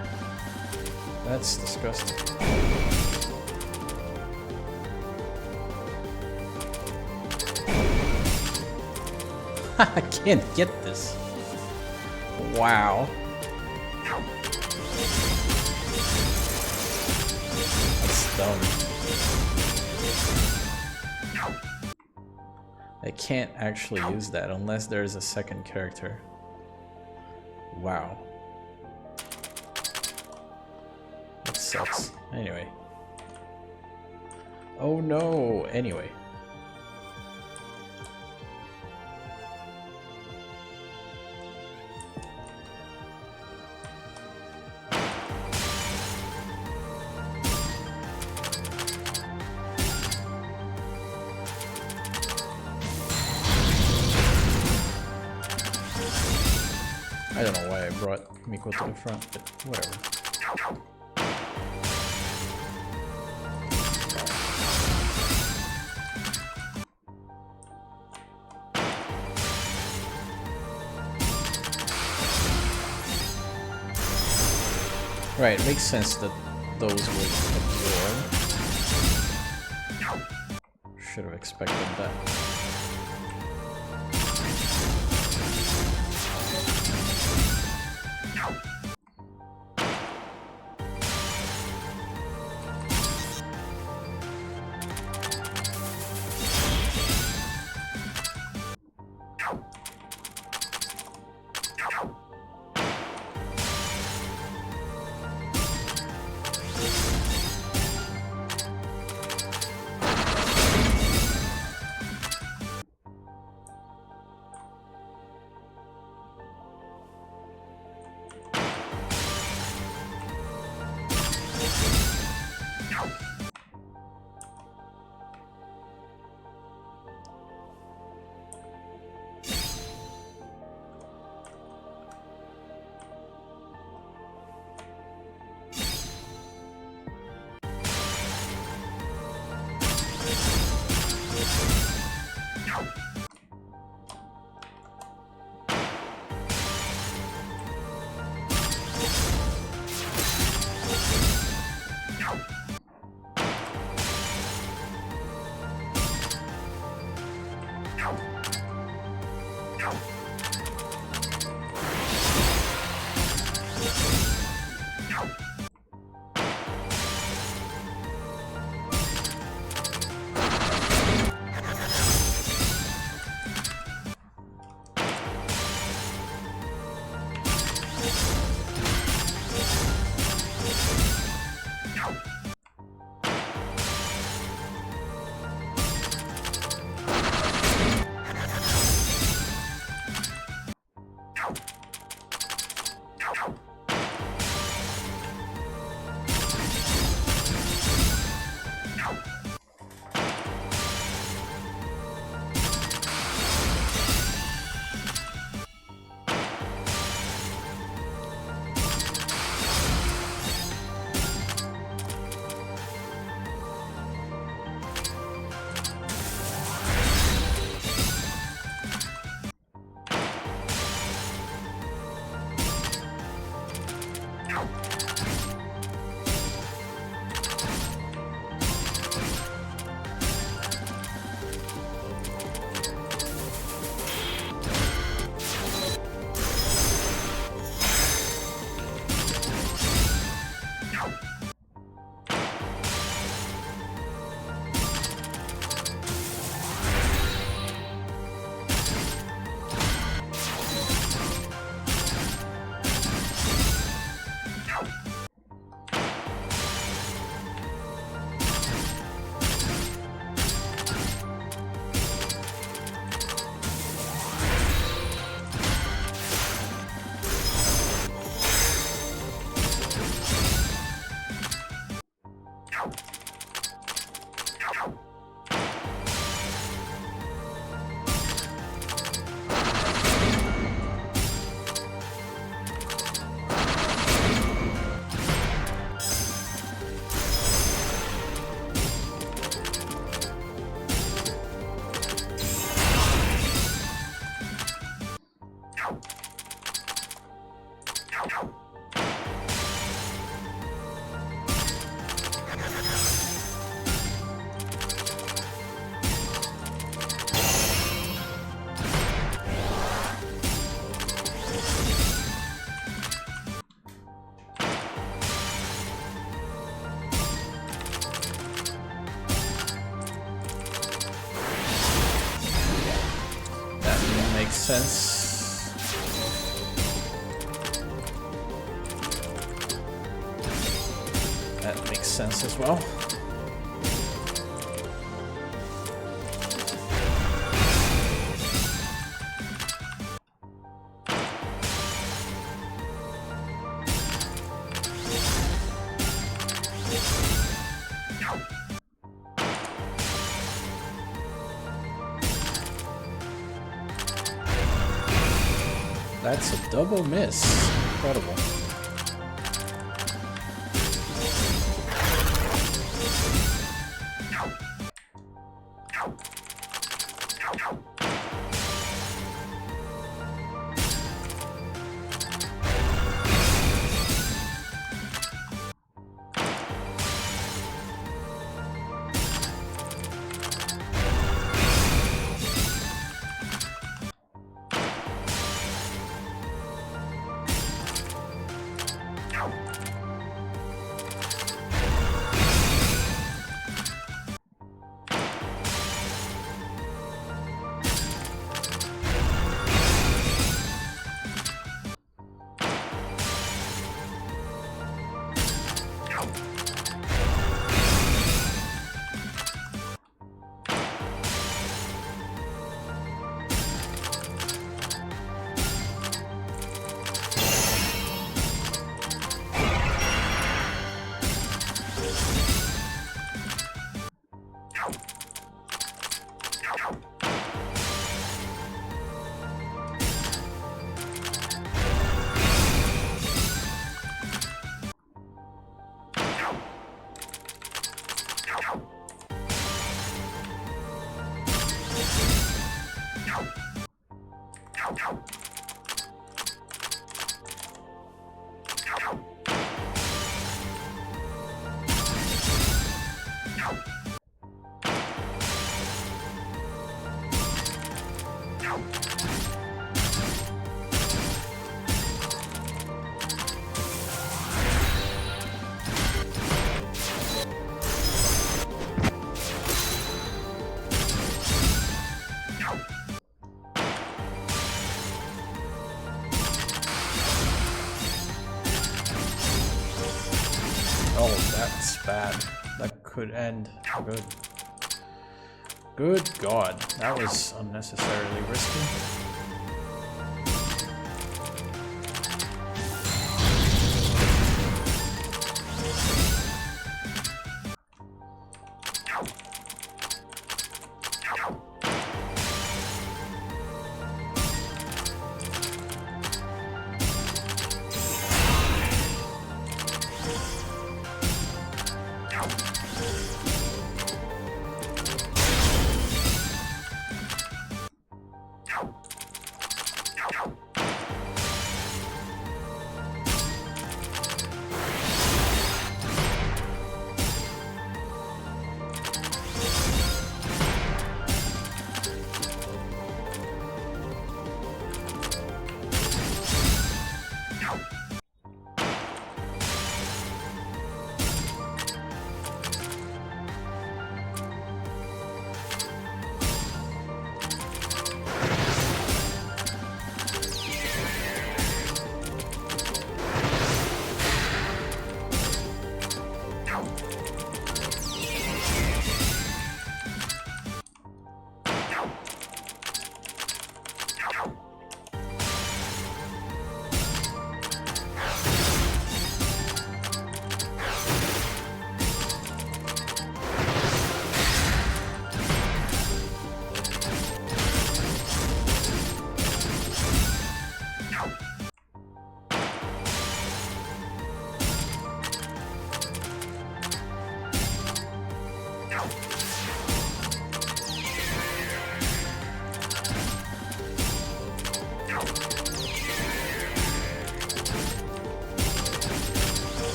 That's disgusting. I can't get this. Wow. That's dumb. I can't actually use that unless there's a second character. Wow. That sucks. Anyway. Oh no! Anyway. I don't know why I brought Miko to the front, but whatever. Right, it makes sense that those would absorb. Should have expected that. sense. That makes sense as well. That's a double miss. Incredible. Oh, that's bad. That could end. Good. Good God. That was unnecessarily risky.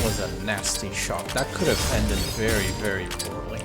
Was a nasty shot. That could have ended very, very poorly.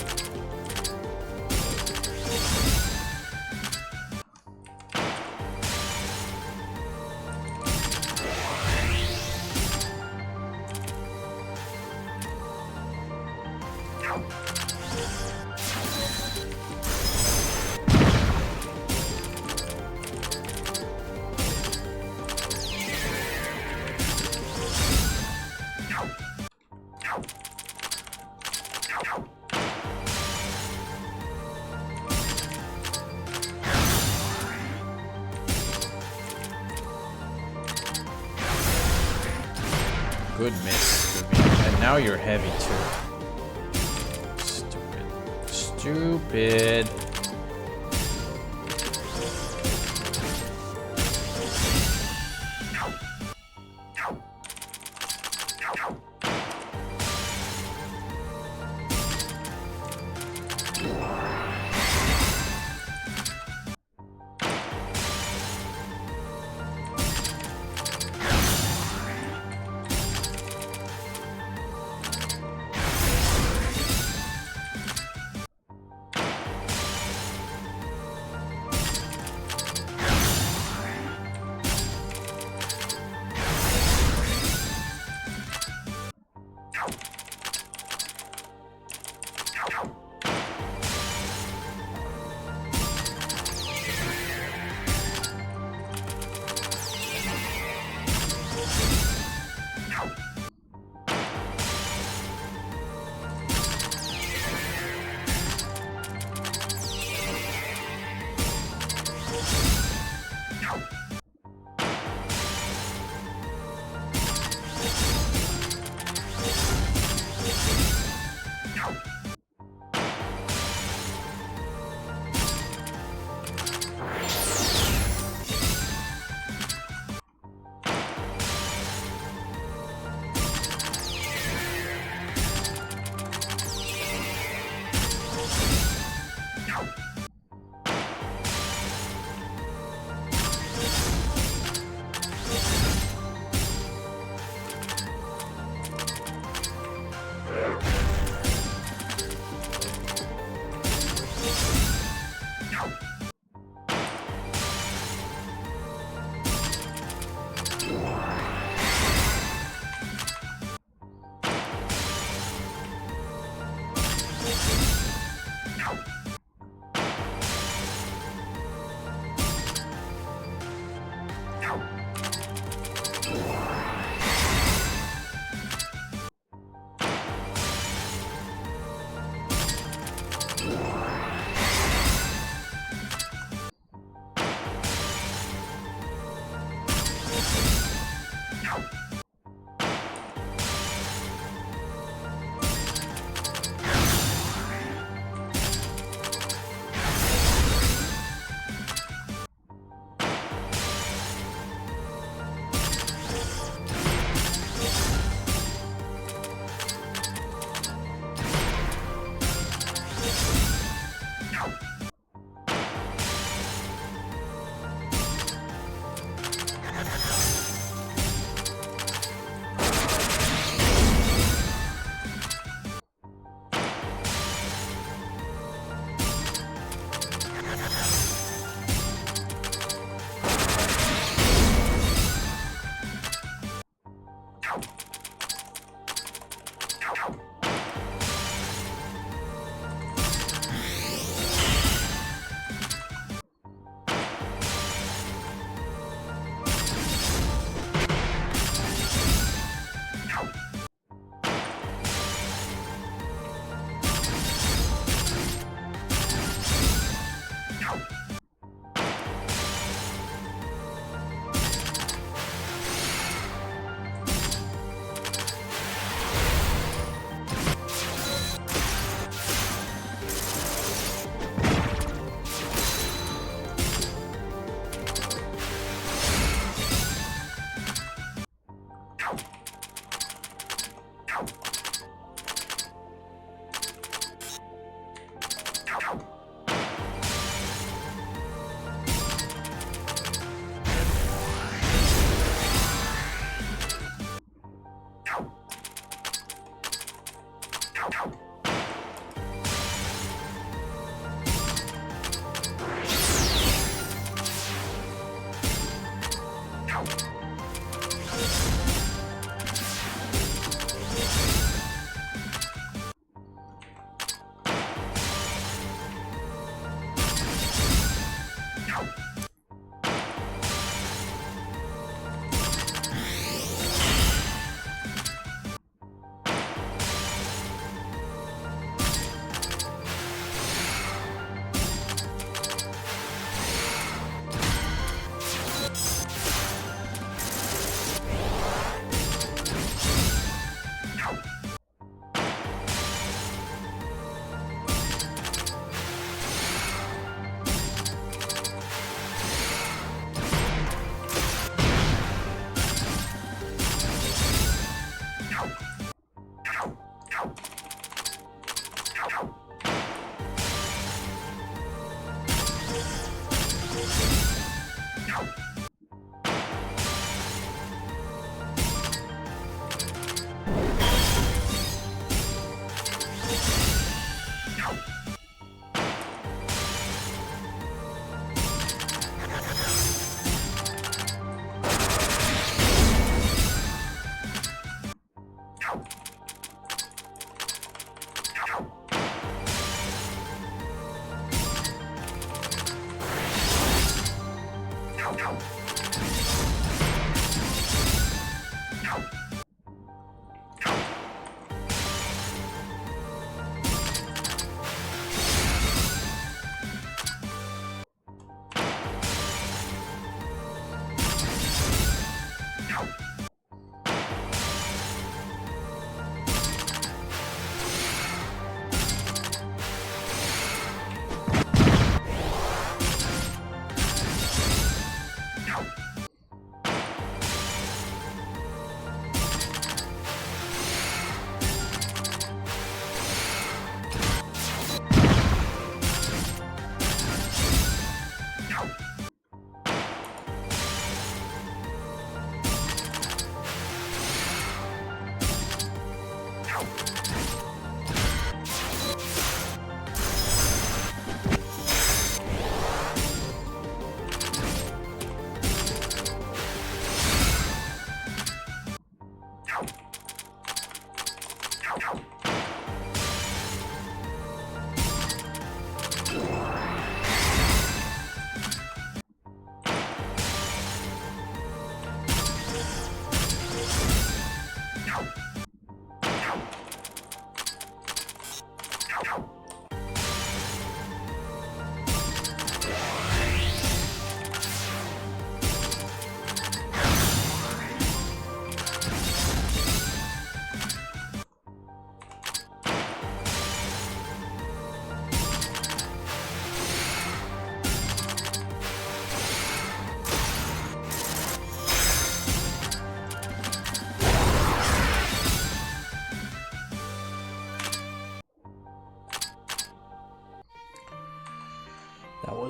Good miss. Good miss. And now you're heavy too. Stupid. Stupid.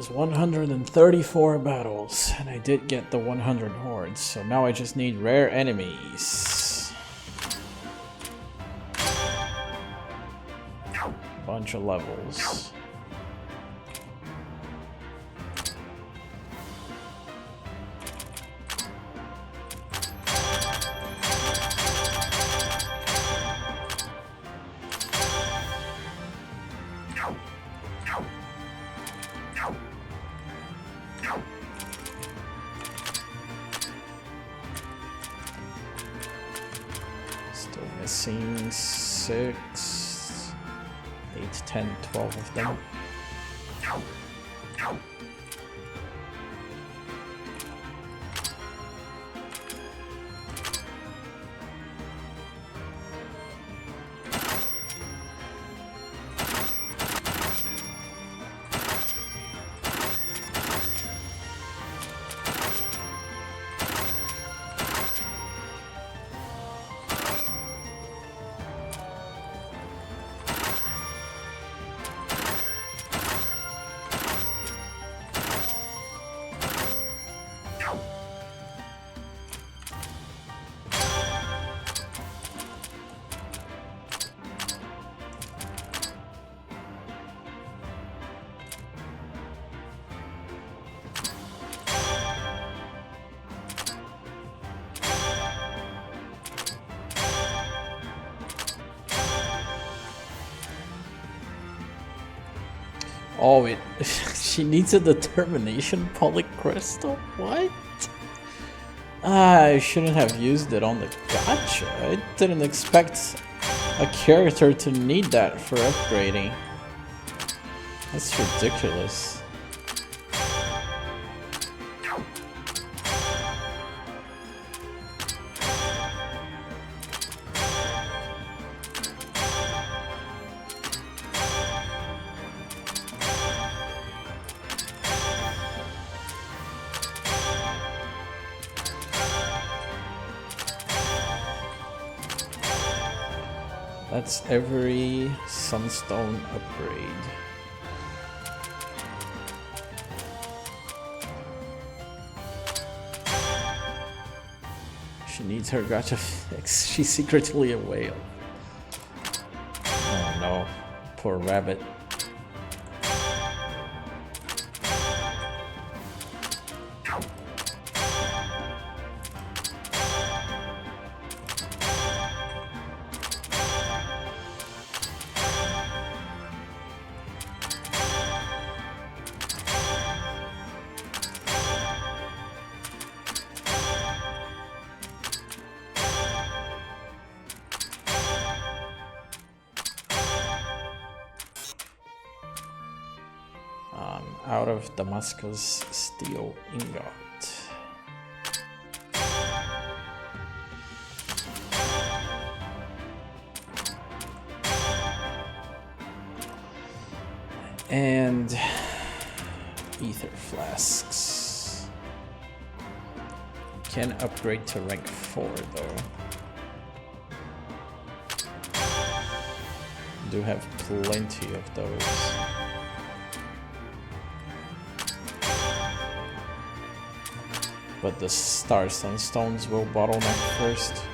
was 134 battles, and I did get the 100 hordes, so now I just need rare enemies. Bunch of levels. Still missing 6, 8, 10, 12 of them. Oh, she needs a determination polycrystal? What? I shouldn't have used it on the gacha. I didn't expect a character to need that for upgrading. That's ridiculous. That's every Sunstone upgrade. She needs her gacha fix. She's secretly a whale. Oh no, poor rabbit. Out of Damascus steel ingot. And ether flasks. Can upgrade to rank 4 though. Do have plenty of those. But the Sunstones will bottleneck first.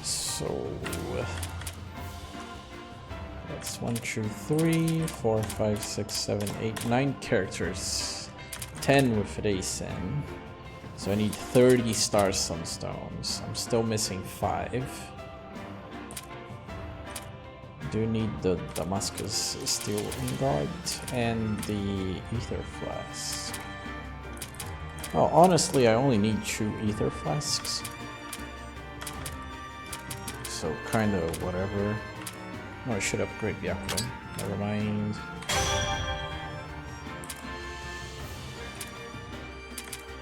So that's 1, 2, 3, 4, 5, 6, 7, 8, 9 characters. 10 with Reisen. So I need 30 star sunstones. I'm still missing 5. Do need the Damascus steel ingot and the ether flask. Oh, honestly, I only need 2 ether flasks. So kinda whatever. Oh, I should upgrade Byakuren. Never mind.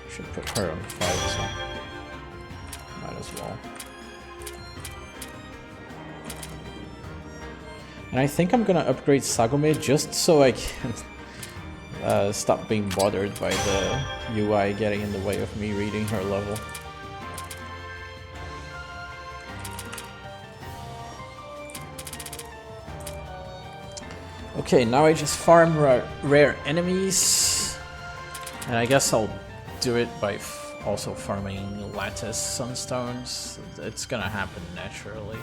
Should put her on 5 as well. Might as well. And I think I'm gonna upgrade Sagome just so I can stop being bothered by the UI getting in the way of me reading her level. Okay, now I just farm rare enemies, and I guess I'll do it by also farming Lattice Sunstones. It's gonna happen naturally.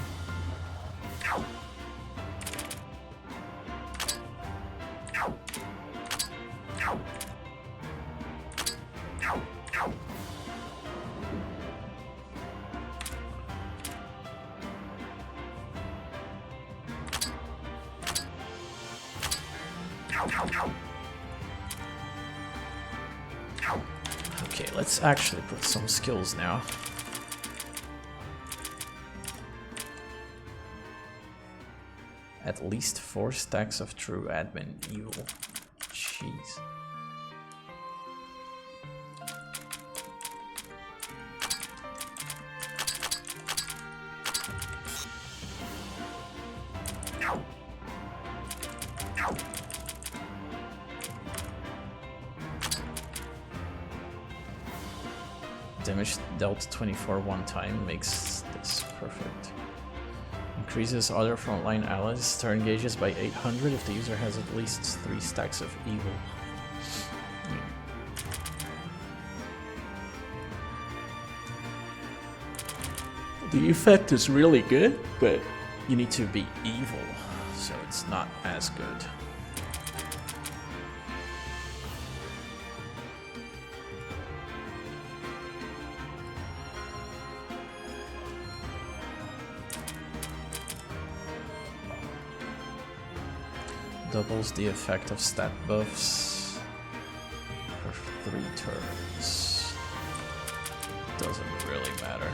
Okay, let's actually put some skills now. At least 4 stacks of true admin evil. Jeez. Damage dealt 24 one time makes this perfect. Increases other frontline allies' turn gauges by 800 if the user has at least 3 stacks of evil. The effect is really good, but you need to be evil, so it's not as good. Doubles the effect of stat buffs for 3 turns. Doesn't really matter.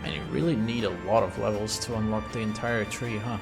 Man, you really need a lot of levels to unlock the entire tree, huh?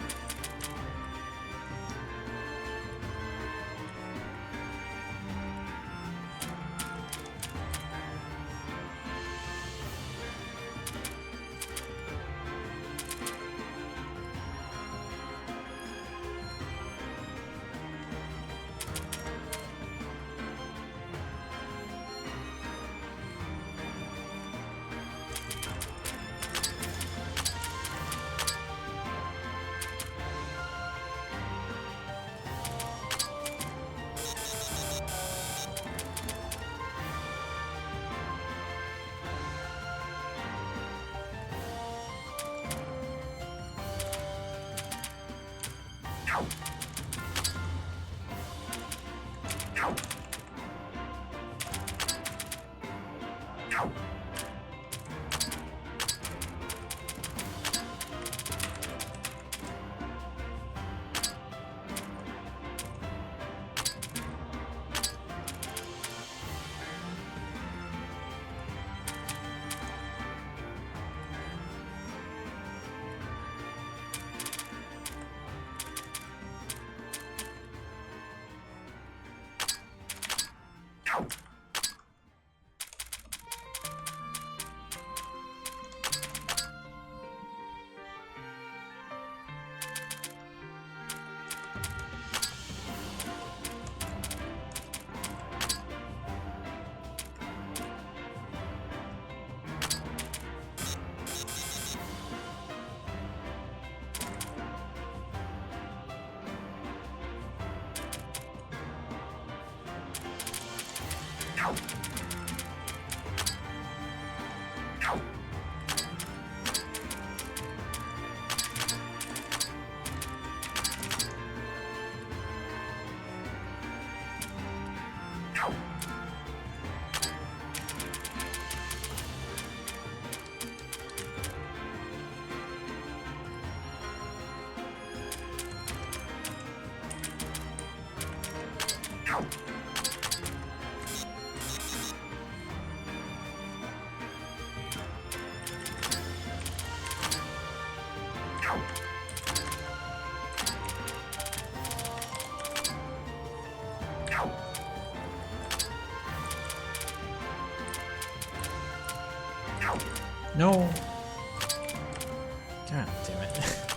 No. God damn it.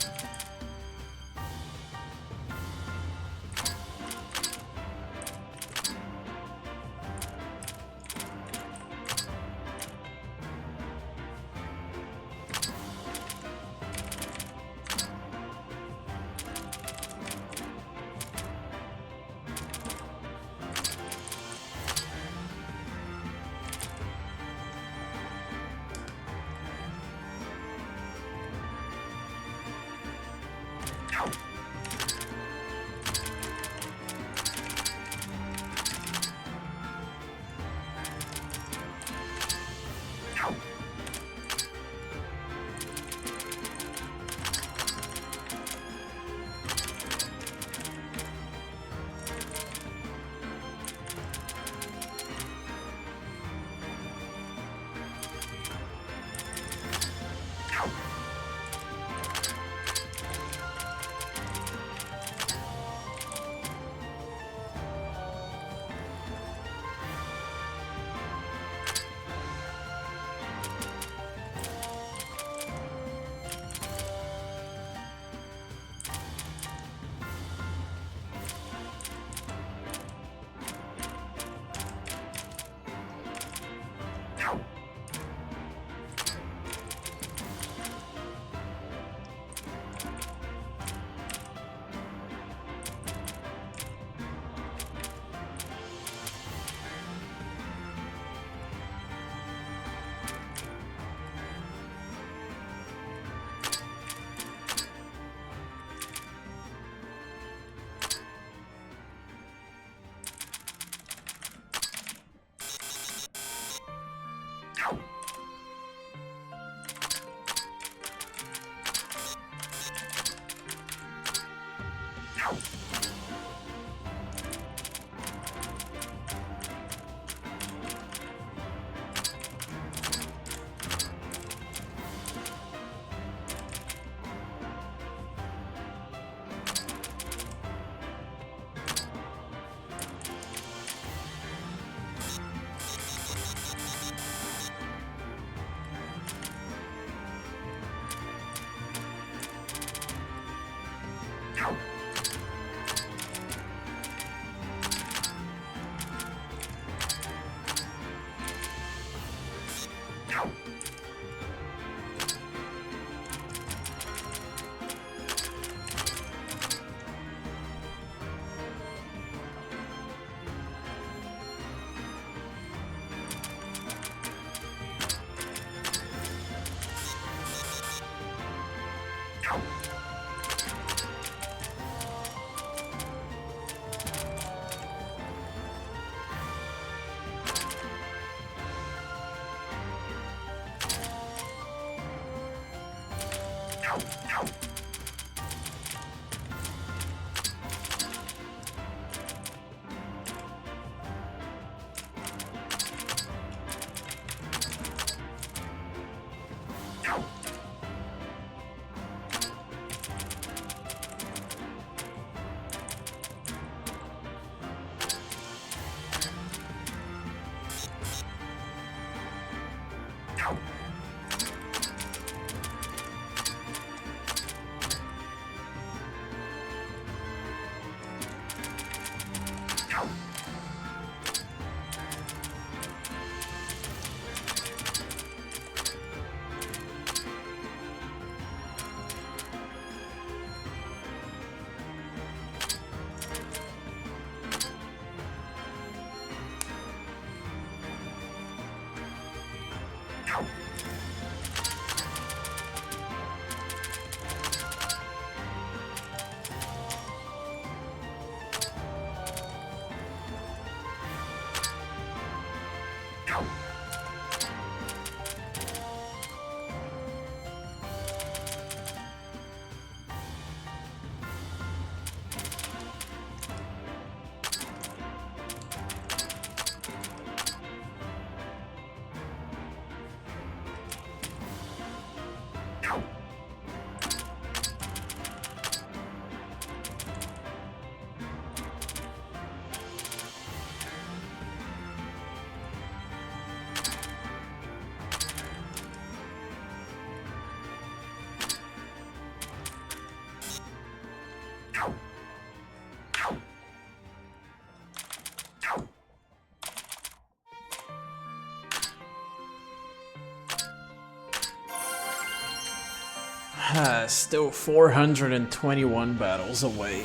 Still 421 battles away.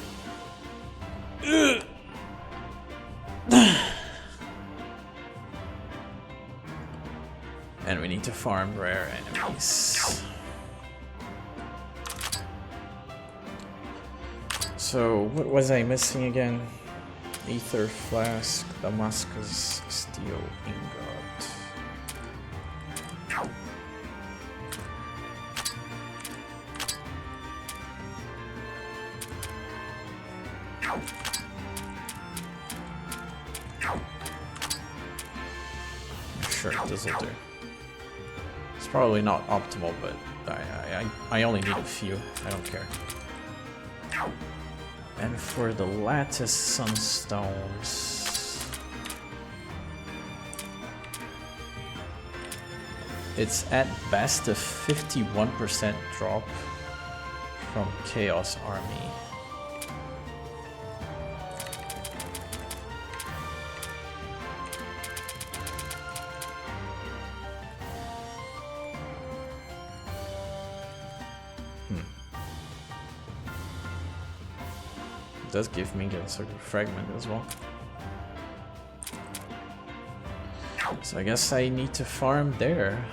Ugh. And we need to farm rare enemies. So, what was I missing again? Ether Flask, Damascus Steel Ingot. Sure, this'll do. It's probably not optimal, but I only need a few. I don't care. And for the lattice Sunstones, it's at best a 51% drop from Chaos Army. It does give me a sort of fragment as well. So I guess I need to farm there.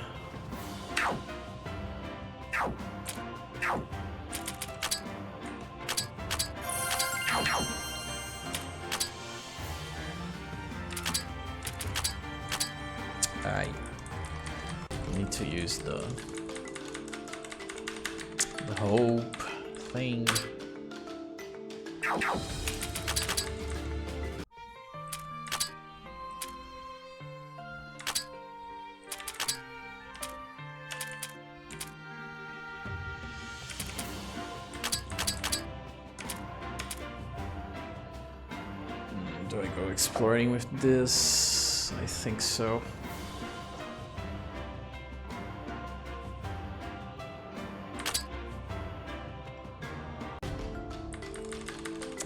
I need to use the hope thing. Do I go exploring with this? I think so.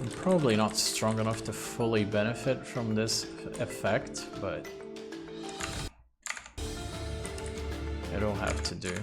I'm probably not strong enough to fully benefit from this effect, but it'll have to do.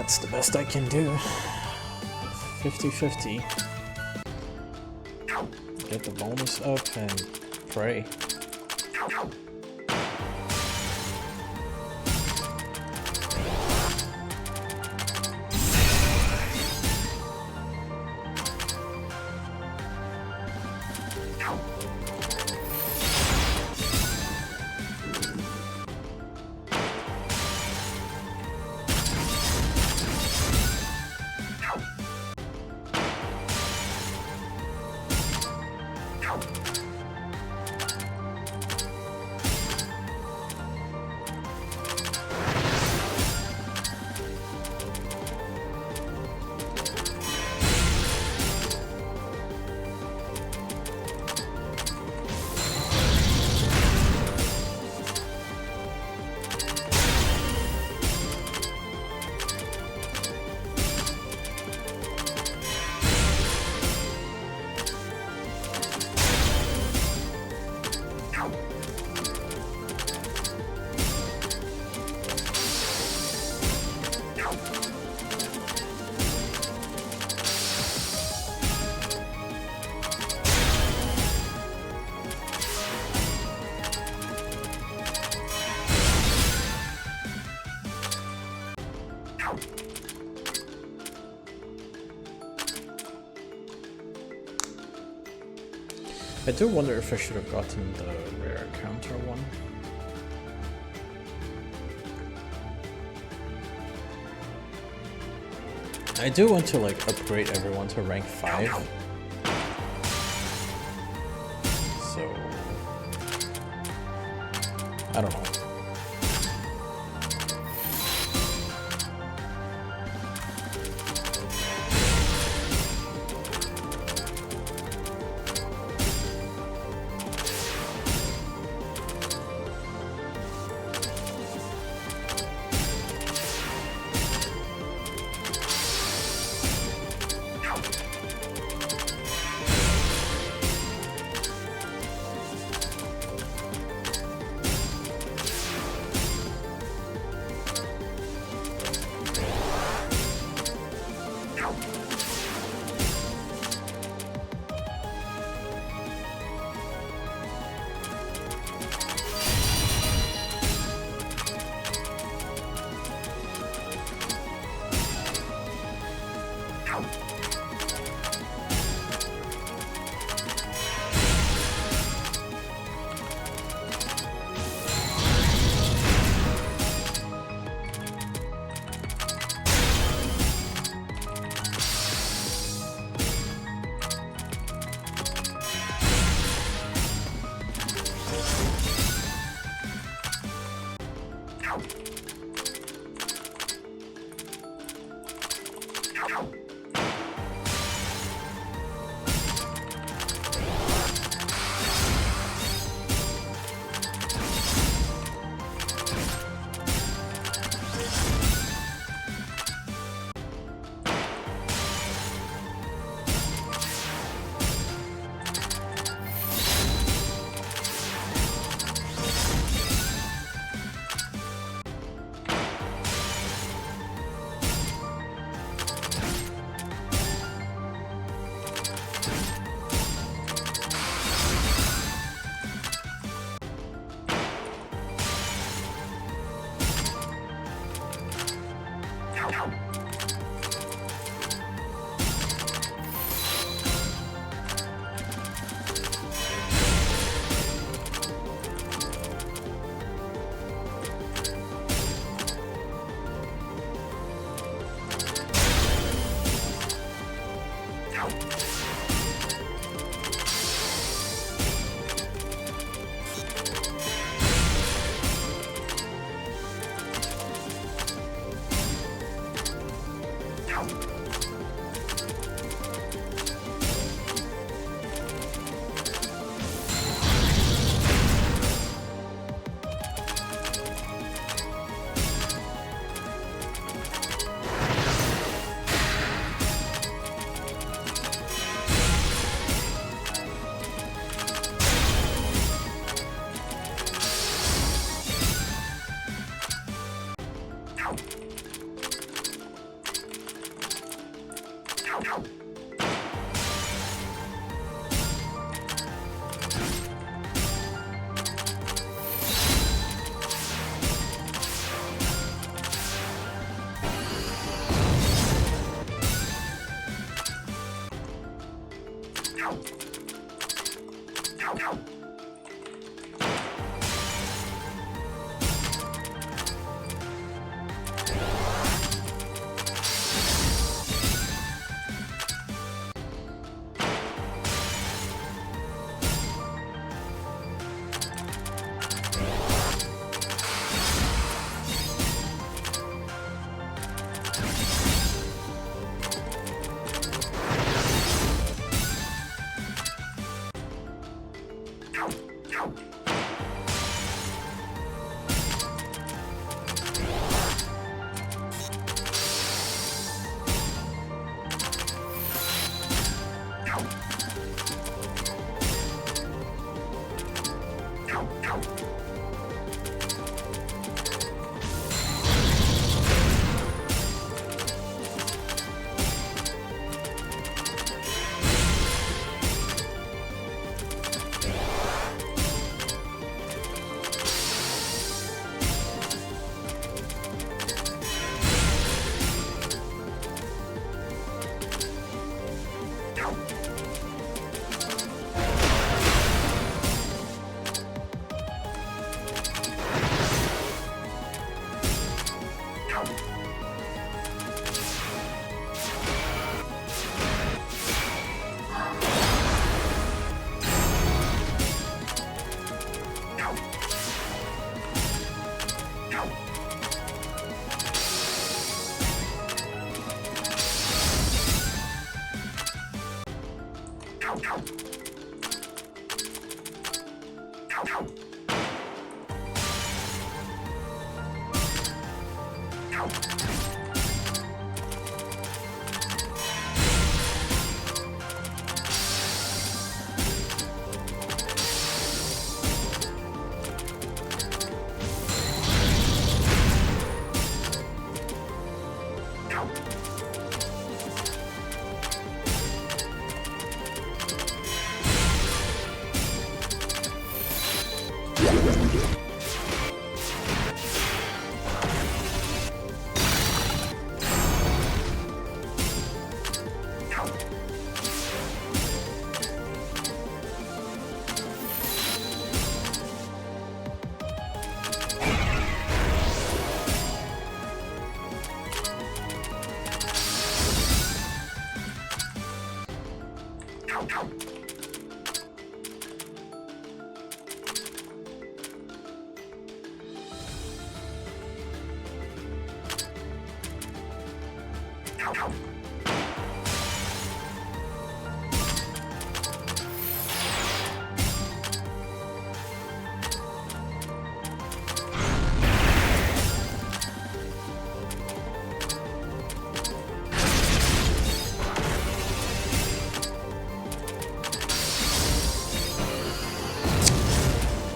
That's the best I can do. 50-50. Get the bonus up and pray. I do wonder if I should have gotten the rare counter one. I do want to like upgrade everyone to rank 5. So I don't know.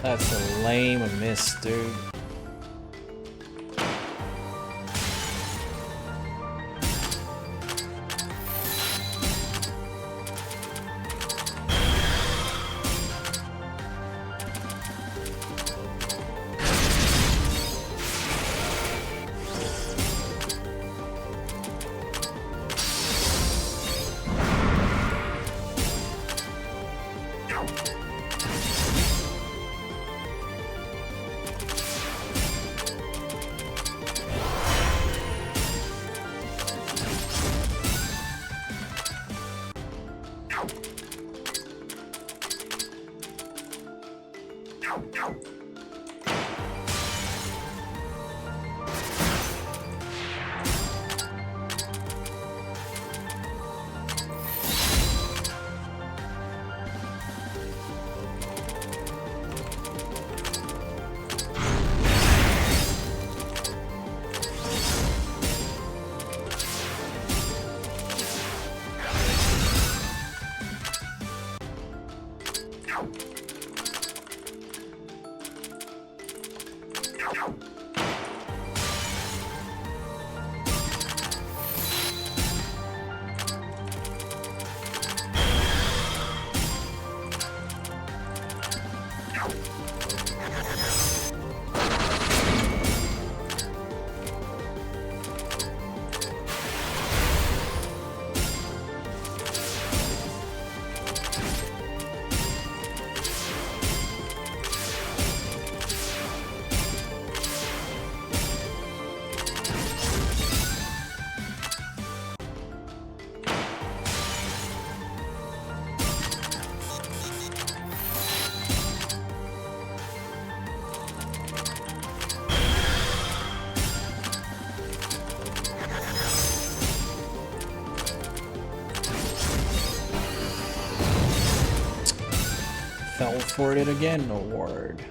That's a lame miss, dude. for it again, award.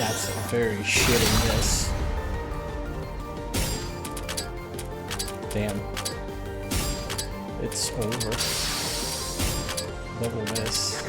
That's a very shitty miss. Damn. It's over. Double miss.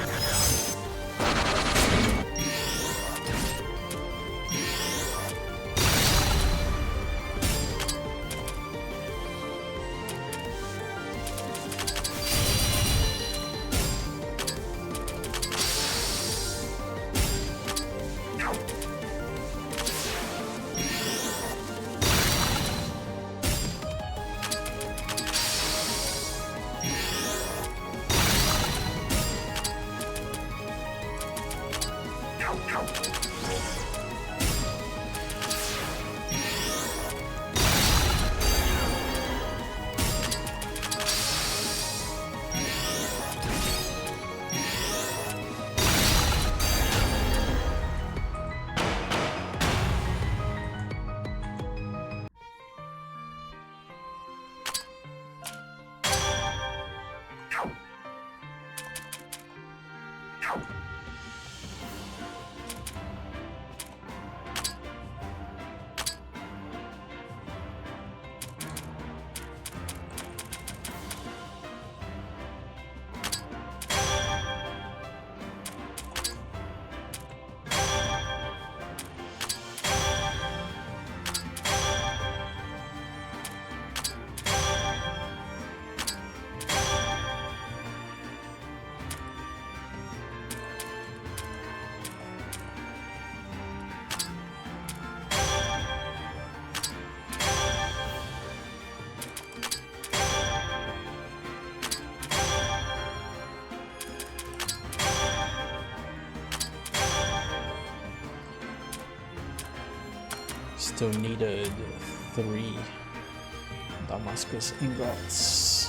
still needed 3 Damascus ingots.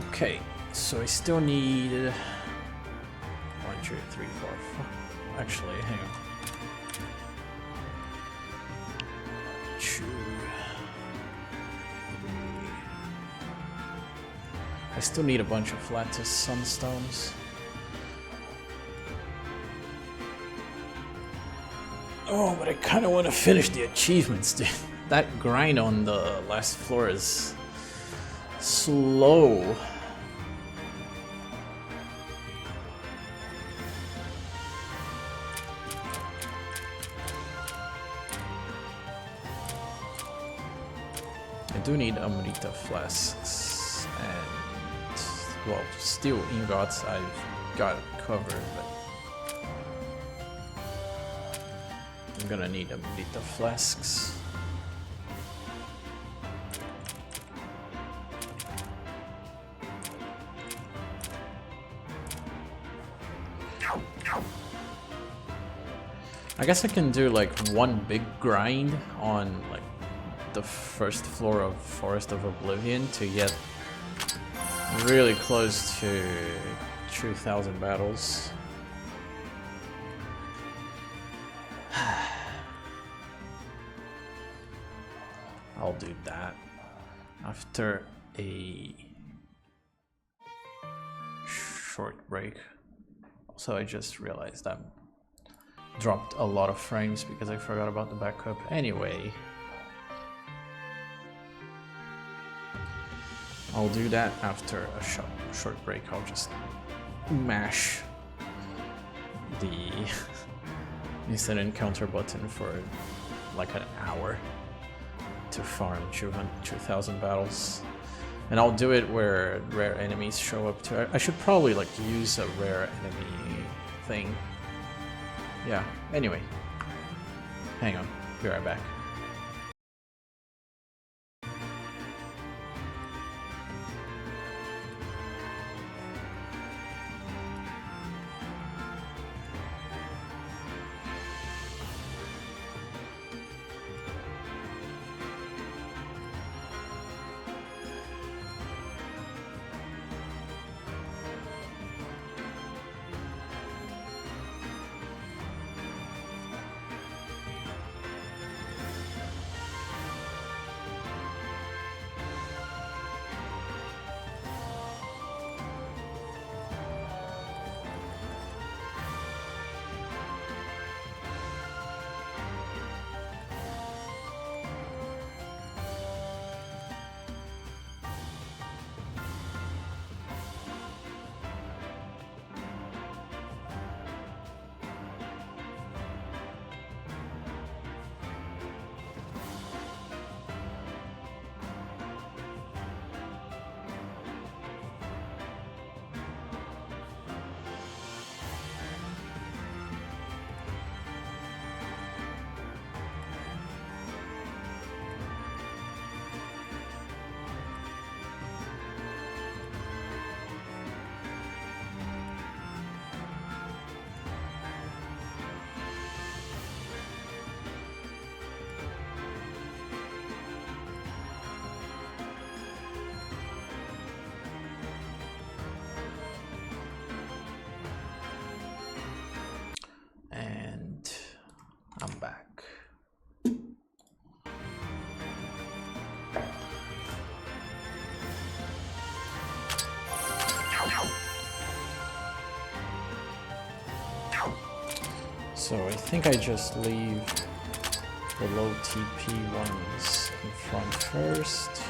Okay, so I still need 1, 2, 3, 4. Actually, hang on. 2, 3. I still need a bunch of Lattice Sunstones. Oh, but I kind of want to finish the achievements, dude. That grind on the last floor is slow. I do need Amrita flasks and, well, steel ingots I've got covered, but I'm gonna need Amrita flasks. I guess I can do like one big grind on like the first floor of Forest of Oblivion to get really close to 2,000 battles. I'll do that after a short break. Also, I just realized I dropped a lot of frames because I forgot about the backup. Anyway, I'll do that after a short break. I'll just mash the instant encounter button for like an hour to farm 2,000 battles. And I'll do it where rare enemies show up too. I should probably like use a rare enemy thing. Yeah, anyway. Hang on, be right back. I'm back. So I think I just leave the low TP ones in front first.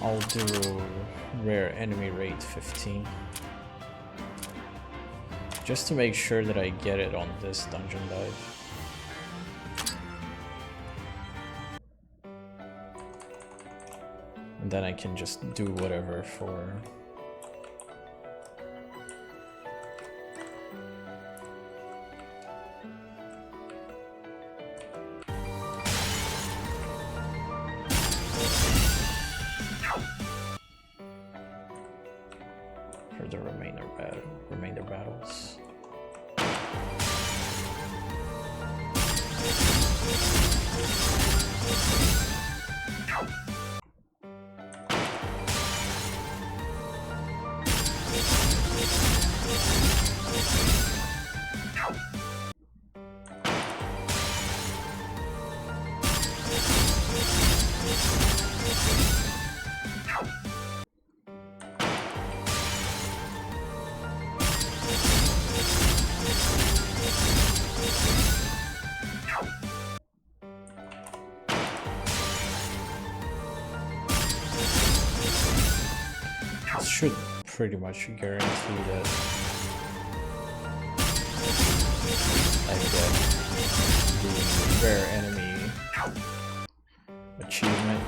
I'll do rare enemy rate 15. Just to make sure that I get it on this dungeon dive. And then I can just do whatever for... for the remainder battles. Should pretty much guarantee that I get the rare enemy achievement.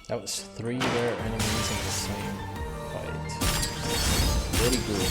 That was 3 rare enemies in the same fight. Very good.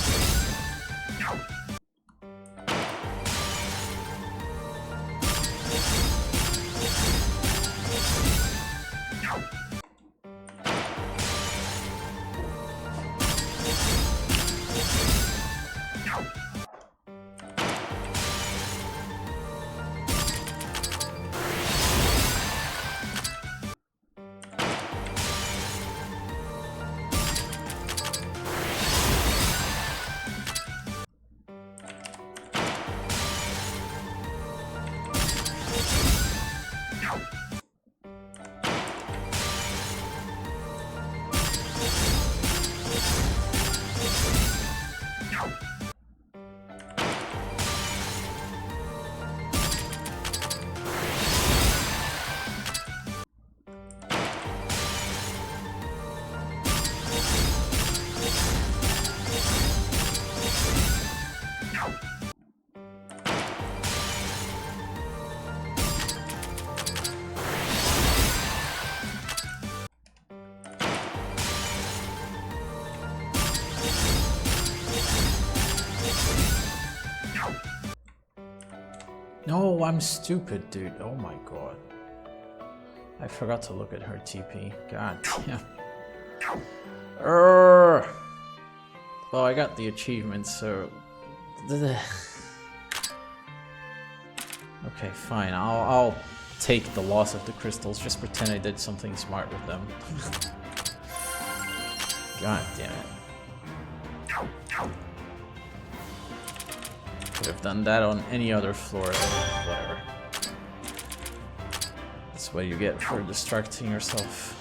No, I'm stupid, dude. Oh my god. I forgot to look at her TP. God damn. Well, I got the achievement, so... Okay, fine. I'll take the loss of the crystals. Just pretend I did something smart with them. God damn it. Could have done that on any other floor. Whatever. That's what you get for distracting yourself.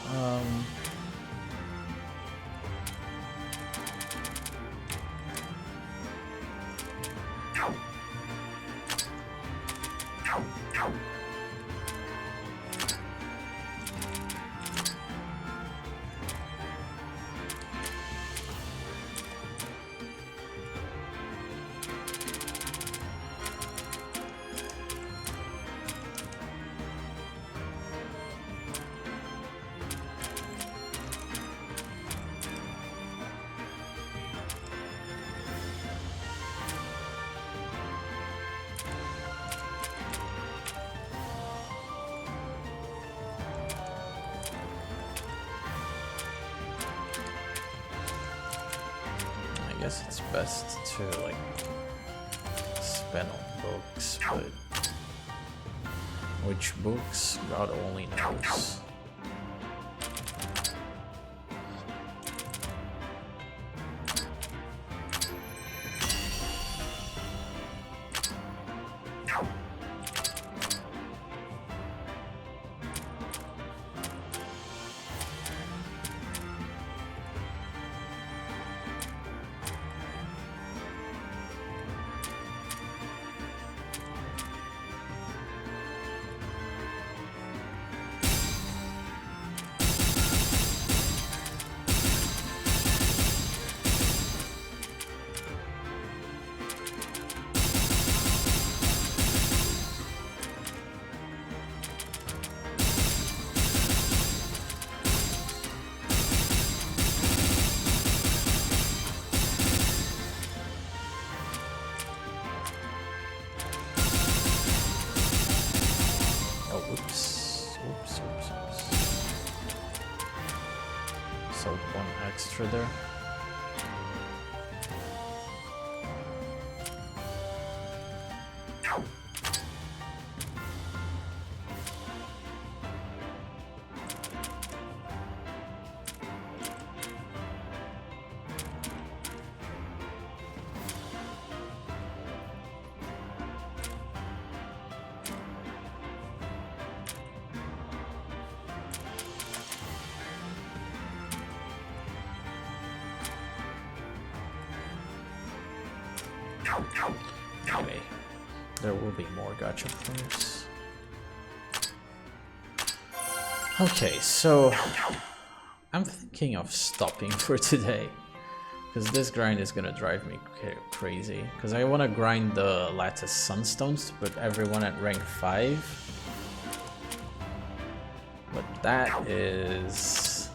I guess it's best to like spend on books, but which books, God only knows. So one extra there. Anyway, there will be more gacha players. Okay, so I'm thinking of stopping for today because this grind is gonna drive me crazy. Because I want to grind the lattice Sunstones to put everyone at rank 5, but that is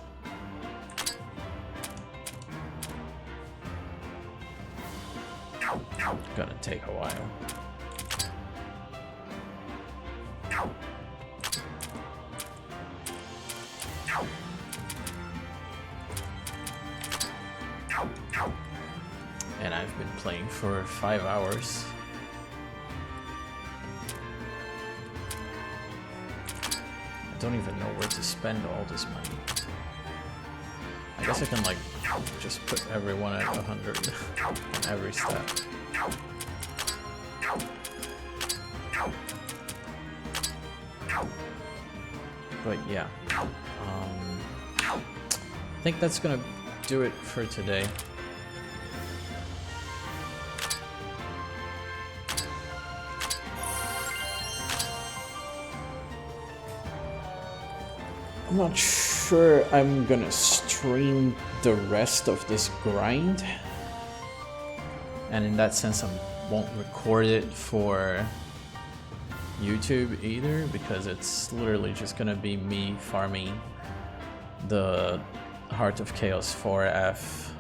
gonna take a while. And I've been playing for 5 hours. I don't even know where to spend all this money. I guess I can like just put everyone at 100 on every step. But yeah, I think that's gonna do it for today. I'm not sure I'm gonna stream the rest of this grind, and in that sense I won't record it for YouTube either, because it's literally just gonna be me farming the Heart of Chaos 4F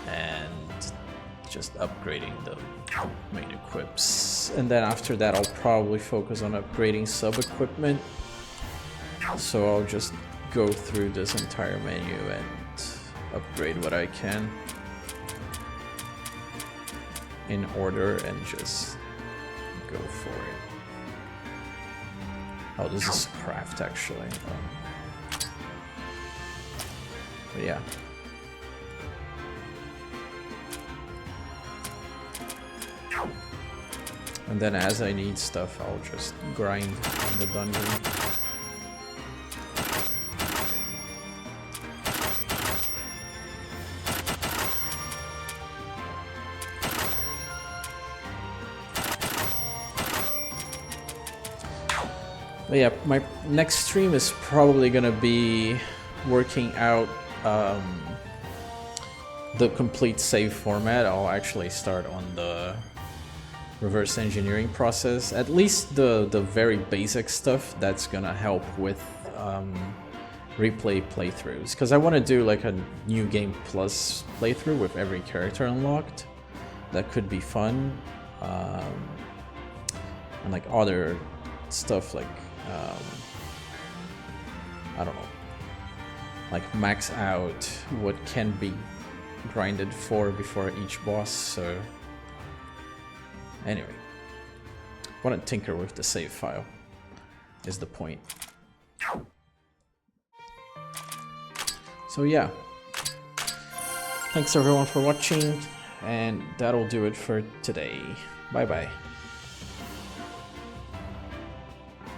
and just upgrading the main equips. And then after that I'll probably focus on upgrading sub-equipment. So I'll just go through this entire menu and upgrade what I can in order and just go for it. Oh, this is craft actually. But yeah. And then as I need stuff, I'll just grind in the dungeon. But yeah, my next stream is probably gonna be working out the complete save format. I'll actually start on the reverse engineering process, at least the very basic stuff that's gonna help with replay playthroughs, because I want to do like a new game plus playthrough with every character unlocked. That could be fun, and like other stuff like I don't know, like max out what can be grinded for before each boss. So anyway, I want to tinker with the save file is the point. So yeah, thanks everyone for watching, and that'll do it for today. Bye bye.